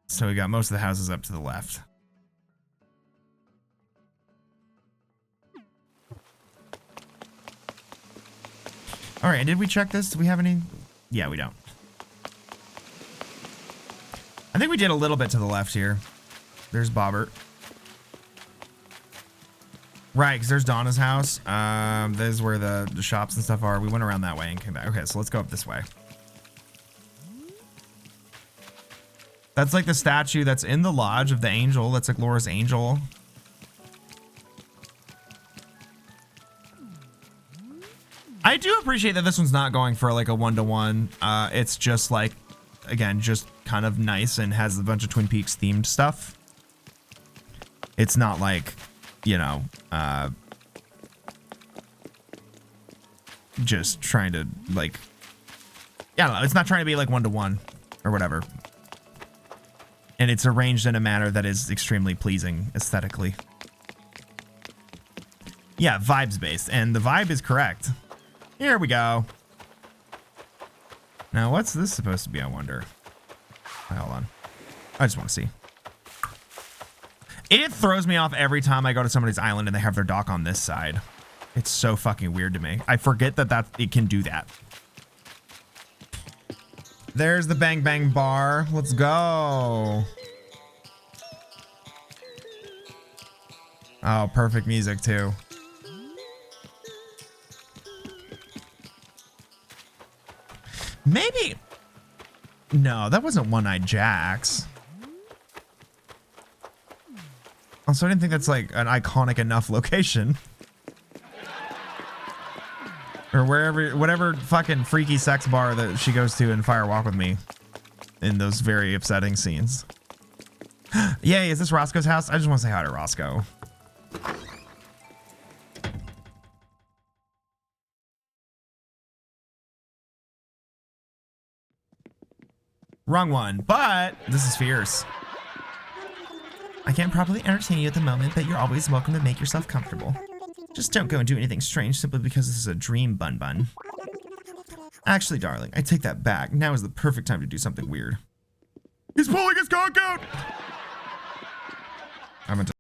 So we got most of the houses up to the left. All right, did we check this? Do we have any? Yeah, we don't. I think we did a little bit to the left here. There's Bobbert. Right, because there's Donna's house. This is where the shops and stuff are. We went around that way and came back. Okay, so let's go up this way. That's like the statue that's in the lodge of the angel. That's like Laura's angel. I do appreciate that this one's not going for like a 1-to-1. It's just like, again, just kind of nice and has a bunch of Twin Peaks themed stuff. It's not like, you know, just trying to like, yeah, I don't know. It's not trying to be like 1-to-1 or whatever. And it's arranged in a manner that is extremely pleasing aesthetically. Yeah, vibes based, and the vibe is correct. Here we go. Now, what's this supposed to be, I wonder? Hold on. I just want to see. It throws me off every time I go to somebody's island and they have their dock on this side. It's so fucking weird to me. I forget that it can do that. There's the Bang Bang Bar. Let's go. Oh, perfect music too. Maybe. No, that wasn't One-Eyed Jack's. Also, I didn't think that's like an iconic enough location. Or whatever fucking freaky sex bar that she goes to in Fire Walk with Me. In those very upsetting scenes. Yay, is this Roscoe's house? I just want to say hi to Roscoe. Wrong one, but this is fierce. I can't properly entertain you at the moment, but you're always welcome to make yourself comfortable. Just don't go and do anything strange simply because this is a dream, Bun Bun. Actually, darling, I take that back. Now is the perfect time to do something weird. He's pulling his cock out! I'm gonna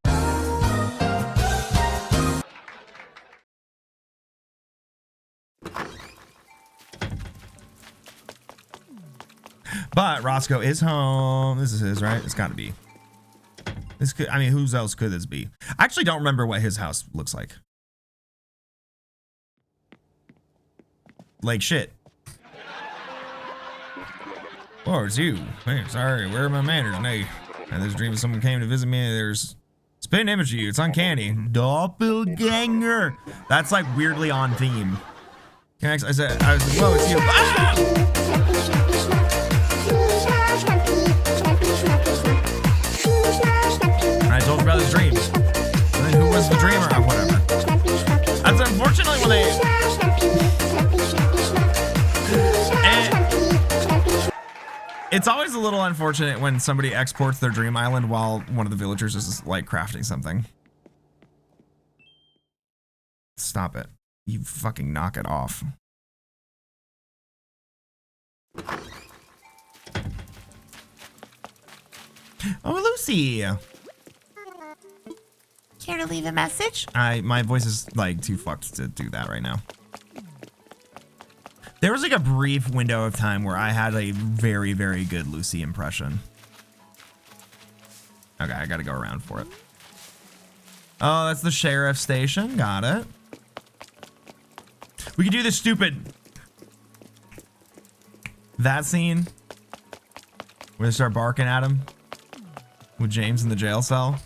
But Roscoe is home. This is his, right? It's gotta be. This could, I mean, whose else could this be? I actually don't remember what his house looks like. Like shit. Oh, it's you. Hey, sorry, where are my manners? Hey, I had this dream that someone came to visit me. There's a spitting image of you. It's uncanny. Doppelganger. That's like weirdly on theme. I was like, whoa, it's you. Ah! I told you about his dreams. And then who was the dreamer or whatever? That's unfortunately when they... It's always a little unfortunate when somebody exports their dream island while one of the villagers is like crafting something. Stop it. You fucking knock it off. Oh, Lucy. Care to leave a message? My voice is like too fucked to do that right now. There was like a brief window of time where I had a very, very good Lucy impression. Okay, I gotta go around for it. Oh, that's the sheriff station. Got it. We could do this stupid... That scene where they start barking at him with James in the jail cell.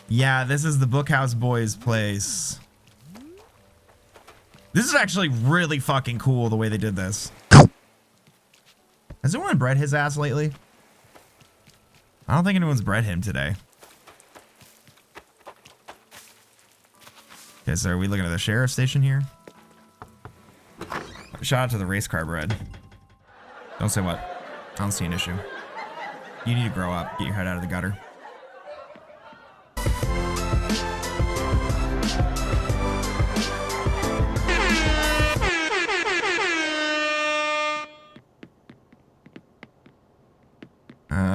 Yeah, this is the Bookhouse Boys place. This is actually really fucking cool the way they did this. Has anyone bred his ass lately? I don't think anyone's bred him today. Okay, so are we looking at the sheriff station here? Shout out to the race car bread. Don't say what. I don't see an issue. You need to grow up. Get your head out of the gutter.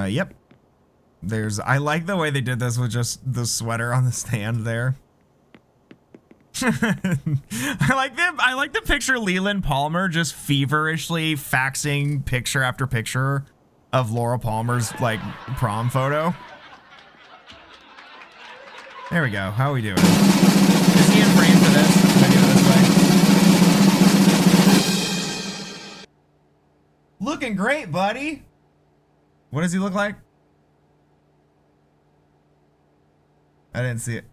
Yep. I like the way they did this with just the sweater on the stand there. I like to picture Leland Palmer just feverishly faxing picture after picture of Laura Palmer's like prom photo. There we go. How are we doing? Is he in frame for this? Can I do it this way? Looking great, buddy. What does he look like? I didn't see it.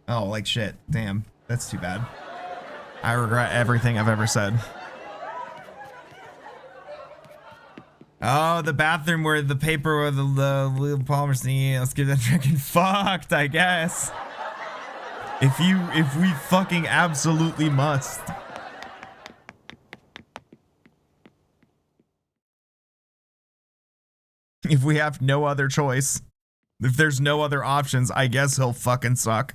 Oh, like shit. Damn. That's too bad. I regret everything I've ever said. Oh, the bathroom where the paper with the little Palmer thingy. Let's get that drinking fucked, I guess. If we fucking absolutely must. If we have no other choice. If there's no other options, I guess he'll fucking suck.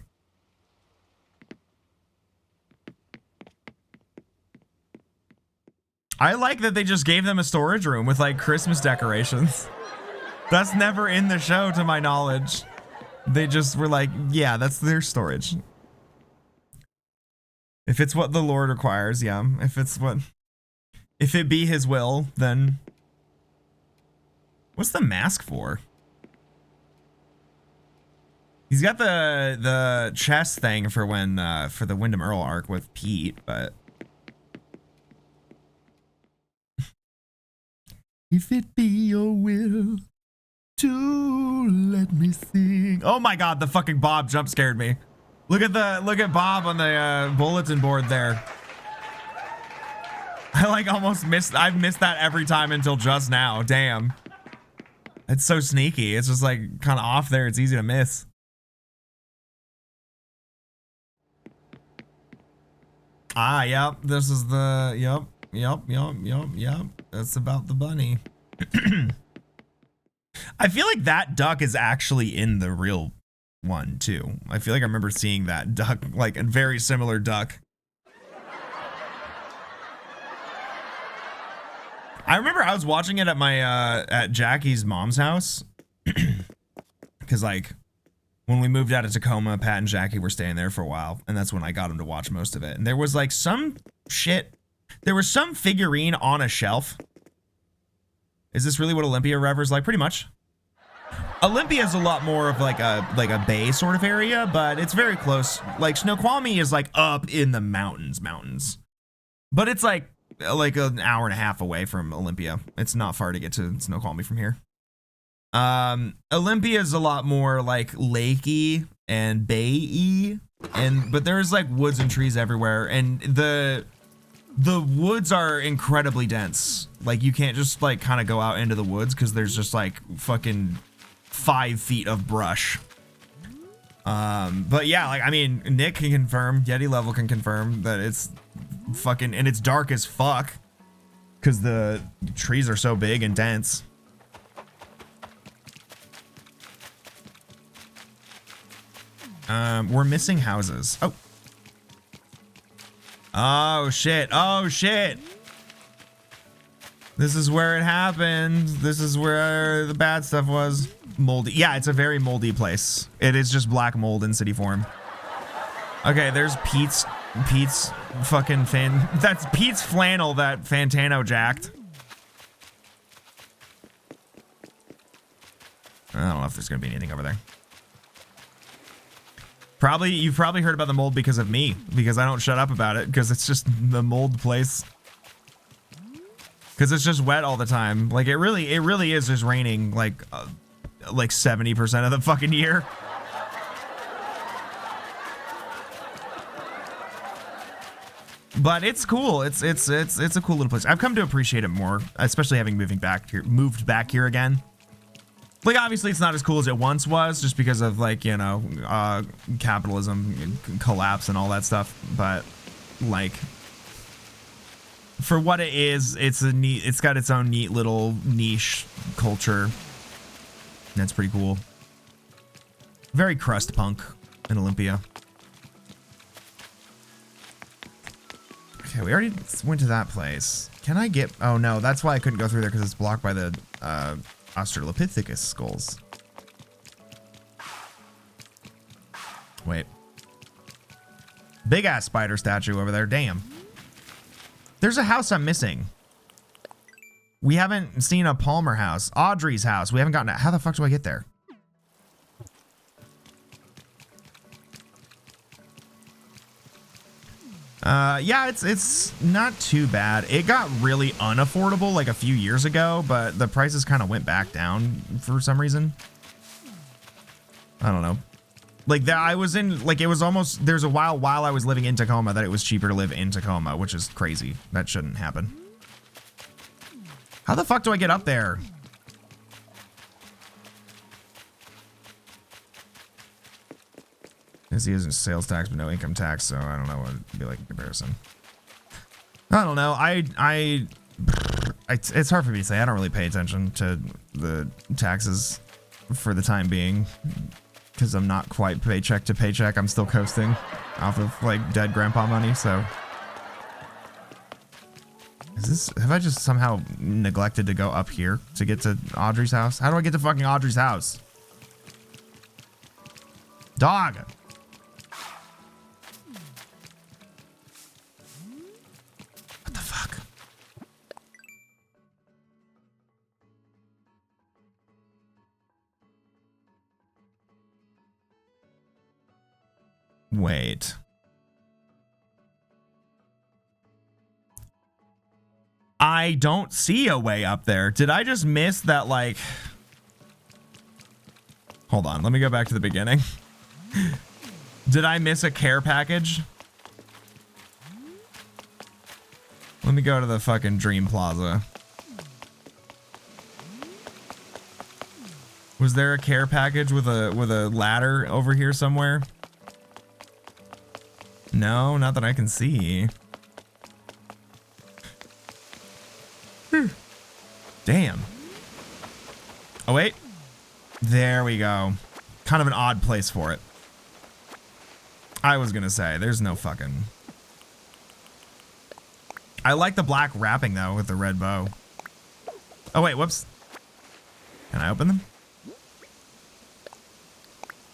I like that they just gave them a storage room with like Christmas decorations. That's never in the show to my knowledge. They just were like, yeah, that's their storage. If it's what the Lord requires, yeah. If it be his will, then what's the mask for? He's got the chest thing for when for the Wyndham Earl arc with Pete, but if it be your will to let me sing. Oh my god, the fucking Bob jump scared me. Look at Bob on the bulletin board there. I've missed that every time until just now. Damn. It's so sneaky. It's just like kind of off there. It's easy to miss. Ah, yep. This is the, yep. That's about the bunny. I feel like that duck is actually in the real one too. I feel like I remember seeing that duck, like a very similar duck. I remember I was watching it at my, at Jackie's mom's house. Cause like, when we moved out of Tacoma, Pat and Jackie were staying there for a while, and that's when I got them to watch most of it. And there was like some shit. There was some figurine on a shelf. Is this really what Olympia Rever's like? Pretty much. Olympia's a lot more of like a bay sort of area, but it's very close. Like Snoqualmie is like up in the mountains. But it's like an hour and a half away from Olympia. It's not far to get to Snoqualmie from here. Olympia is a lot more like lakey and bay-y, but there's like woods and trees everywhere, and the woods are incredibly dense. Like you can't just like kind of go out into the woods because there's just like fucking 5 feet of brush. But yeah, like I mean, Nick can confirm, Yeti Level can confirm that it's fucking, and it's dark as fuck because the trees are so big and dense. We're missing houses. Oh shit. Oh shit. This is where it happened. This is where the bad stuff was. Moldy. Yeah, it's a very moldy place. It is just black mold in city form. Okay, there's Pete's fucking that's Pete's flannel that Fantano jacked. I don't know if there's gonna be anything over there. You've probably heard about the mold because of me, because I don't shut up about it, because it's just the mold place. Because it's just wet all the time. Like it really is just raining like 70% of the fucking year. But it's cool. It's a cool little place. I've come to appreciate it more, especially having moved back here again. Like obviously it's not as cool as it once was, just because of like, you know, capitalism collapse and all that stuff, but like For what it is, it's got its own neat little niche culture. That's pretty cool. Very crust punk in Olympia. Okay, we already went to that place. Can I get... Oh, no, that's why I couldn't go through there, because it's blocked by the Australopithecus skulls. Wait. Big-ass spider statue over there. Damn. There's a house I'm missing. We haven't seen a Palmer house. Audrey's house. We haven't gotten it. How the fuck do I get there? Yeah, it's not too bad. It got really unaffordable like a few years ago, but the prices kind of went back down for some reason. I don't know. Like that, I was in, like, it was almost, there's a while I was living in Tacoma that it was cheaper to live in Tacoma, which is crazy. That shouldn't happen. How the fuck do I get up there? This isn't sales tax, but no income tax, so I don't know what it'd be like in comparison. I don't know. It's hard for me to say. I don't really pay attention to the taxes for the time being, because I'm not quite paycheck to paycheck. I'm still coasting off of like dead grandpa money. So have I just somehow neglected to go up here to get to Audrey's house? How do I get to fucking Audrey's house? Dog. What the fuck? Wait. I don't see a way up there. Did I just miss that, like... Hold on, let me go back to the beginning. Did I miss a care package? Let me go to the fucking Dream Plaza. Was there a care package with a ladder over here somewhere? No, not that I can see. Damn. Oh, wait. There we go. Kind of an odd place for it. I was gonna say, there's no fucking... I like the black wrapping, though, with the red bow. Oh, wait, whoops. Can I open them?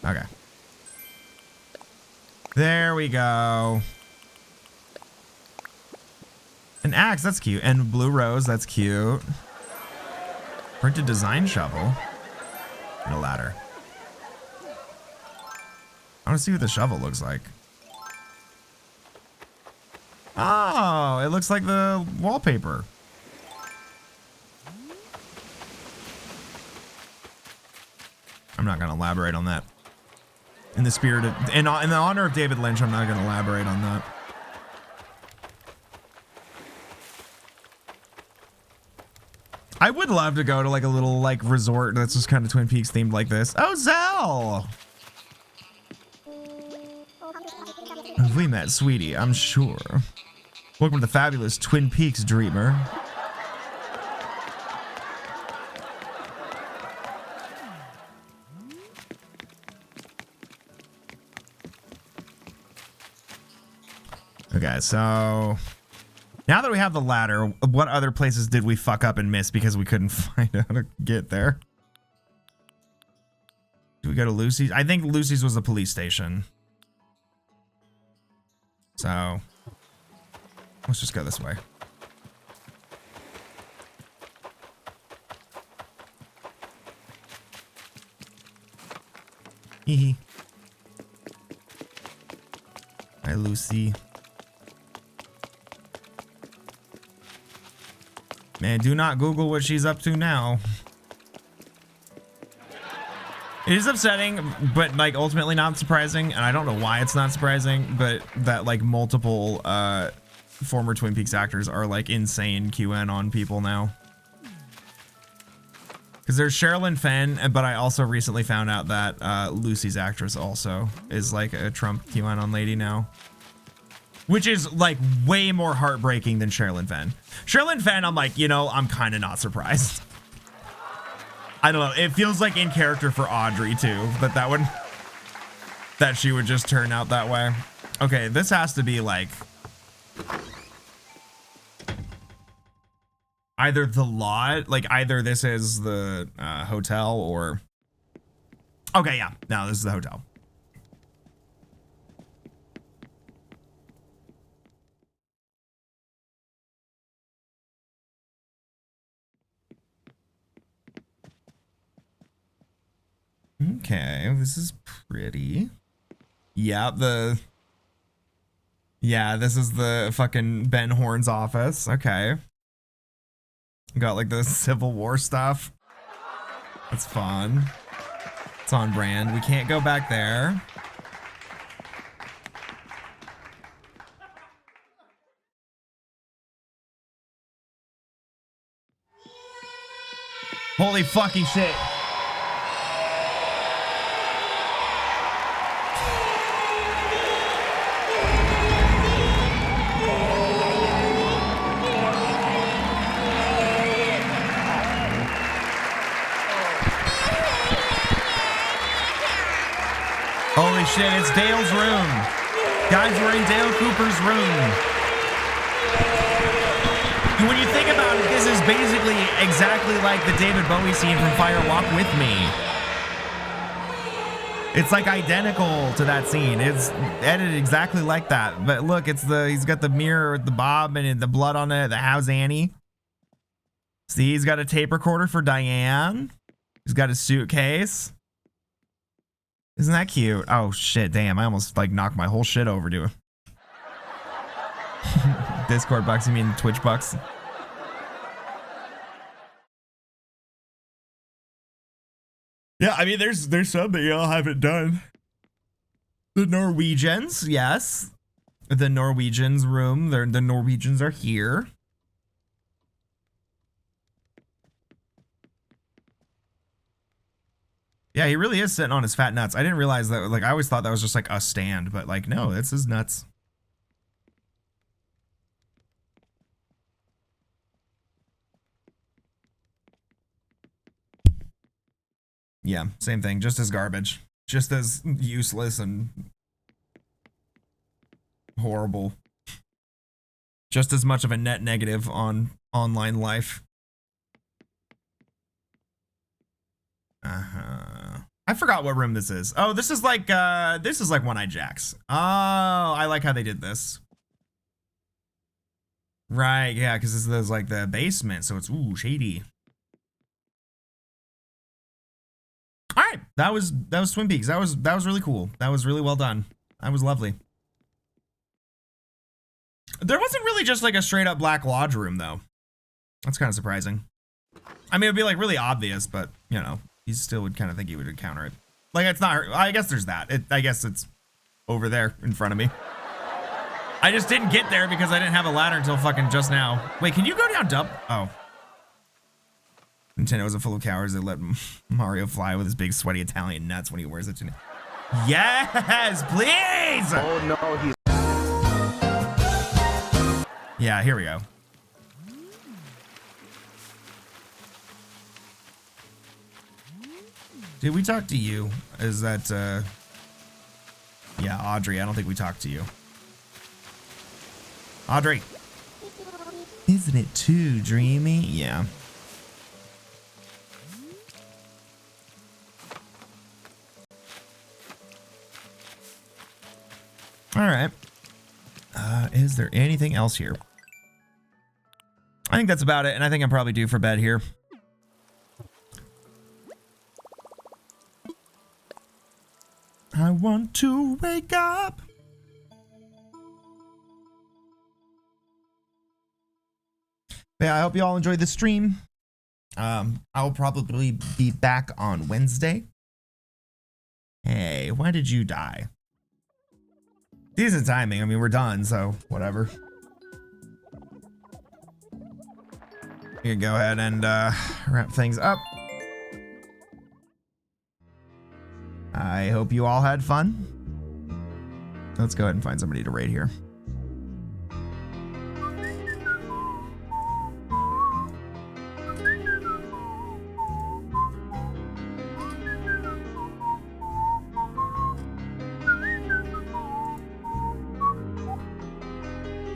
Okay. There we go. An axe, that's cute. And blue rose, that's cute. Printed design shovel. And a ladder. I want to see what the shovel looks like. Oh, it looks like the wallpaper. I'm not going to elaborate on that. In the spirit of, in the honor of David Lynch, I'm not going to elaborate on that. I would love to go to like a little like resort that's just kind of Twin Peaks themed like this. Oh, Zell! Have we met, sweetie? I'm sure. Welcome to the fabulous Twin Peaks, dreamer. Okay, so now that we have the ladder, what other places did we fuck up and miss because we couldn't find out how to get there? Do we go to Lucy's? I think Lucy's was the police station. So let's just go this way. Hee hee. Hi, Lucy. Man, do not Google what she's up to now. It is upsetting, but like ultimately not surprising, and I don't know why it's not surprising, but that like multiple former Twin Peaks actors are like insane QN on people now. Because there's Sherilyn Fenn, but I also recently found out that Lucy's actress also is like a Trump QN on lady now. which is like way more heartbreaking than Sherilyn Fenn. Sherilyn Fenn, I'm like, you know, I'm kind of not surprised. I don't know. It feels like in character for Audrey too, that she would just turn out that way. Okay, this has to be like either the lot, like either this is the hotel or. Okay, yeah, no, this is the hotel. Okay, this is pretty. Yeah, this is the fucking Ben Horn's office. Okay. Got like the Civil War stuff. That's fun. It's on brand. We can't go back there. Holy fucking shit. Holy shit, it's Dale's room. Guys, we're in Dale Cooper's room. When you think about it, this is basically exactly like the David Bowie scene from Fire Walk With Me. It's like identical to that scene. It's edited exactly like that. But look, he's got the mirror with the bob and the blood on it, the How's Annie. See, he's got a tape recorder for Diane. He's got a suitcase. Isn't that cute? Oh shit, damn, I almost like knocked my whole shit over to it. Discord bucks, you mean Twitch bucks? Yeah, I mean there's some that y'all haven't done. The Norwegians, yes. The Norwegians room. The Norwegians are here. Yeah, he really is sitting on his fat nuts. I didn't realize that. Like, I always thought that was just like a stand, but like, no, that's his nuts. Yeah, same thing. Just as garbage. Just as useless and horrible. Just as much of a net negative on online life. I forgot what room this is. Oh, this is like One-Eyed Jack's. Oh, I like how they did this. Right, yeah, because this is like the basement, so it's ooh shady. All right, that was Twin Peaks. That was really cool. That was really well done. That was lovely. There wasn't really just like a straight up Black Lodge room though. That's kind of surprising. I mean, it'd be like really obvious, but you know. You still would kind of think you would encounter it. Like, it's not, I guess there's that. I guess it's over there in front of me. I just didn't get there because I didn't have a ladder until fucking just now. Wait, can you go down dub? Oh. Nintendo isn't full of cowards that let Mario fly with his big sweaty Italian nuts when he wears it. Yes, please! Oh no, he's... Yeah, here we go. Did we talk to you? Is that, yeah, Audrey, I don't think we talked to you. Audrey. Isn't it too dreamy? Yeah. All right. Is there anything else here? I think that's about it, and I think I'm probably due for bed here. I want to wake up. Yeah, I hope you all enjoyed the stream. I'll probably be back on Wednesday. Hey, why did you die? Decent timing. I mean, we're done, so whatever. You can go ahead and wrap things up. I hope you all had fun. Let's go ahead and find somebody to raid here.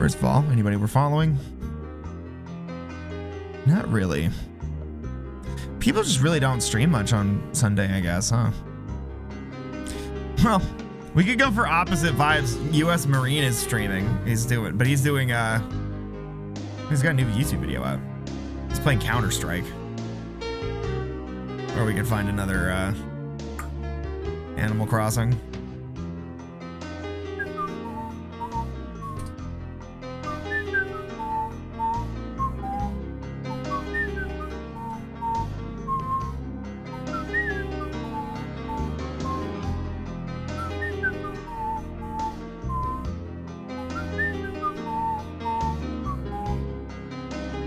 First of all, anybody we're following? Not really. People just really don't stream much on Sunday, I guess, huh? Well, we could go for opposite vibes. US Marine is streaming. He's doing he's got a new YouTube video out. He's playing Counter-Strike. Or we could find another Animal Crossing.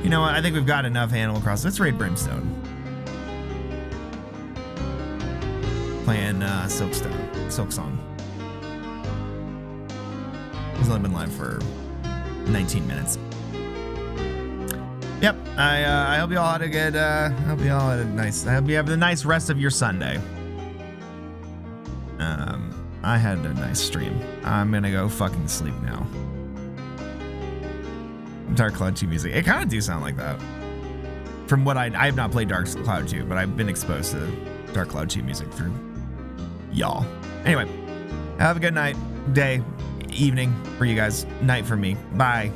You know what? I think we've got enough Animal Crossing. Let's raid Brimstone. Playing Silk Song. He's only been live for 19 minutes. Yep. I hope you all had a good. I hope you have a nice rest of your Sunday. I had a nice stream. I'm gonna go fucking sleep now. Dark Cloud 2 music. It kind of do sound like that. From what I have not played Dark Cloud 2, but I've been exposed to Dark Cloud 2 music through y'all. Anyway, have a good night, day, evening for you guys, night for me. Bye.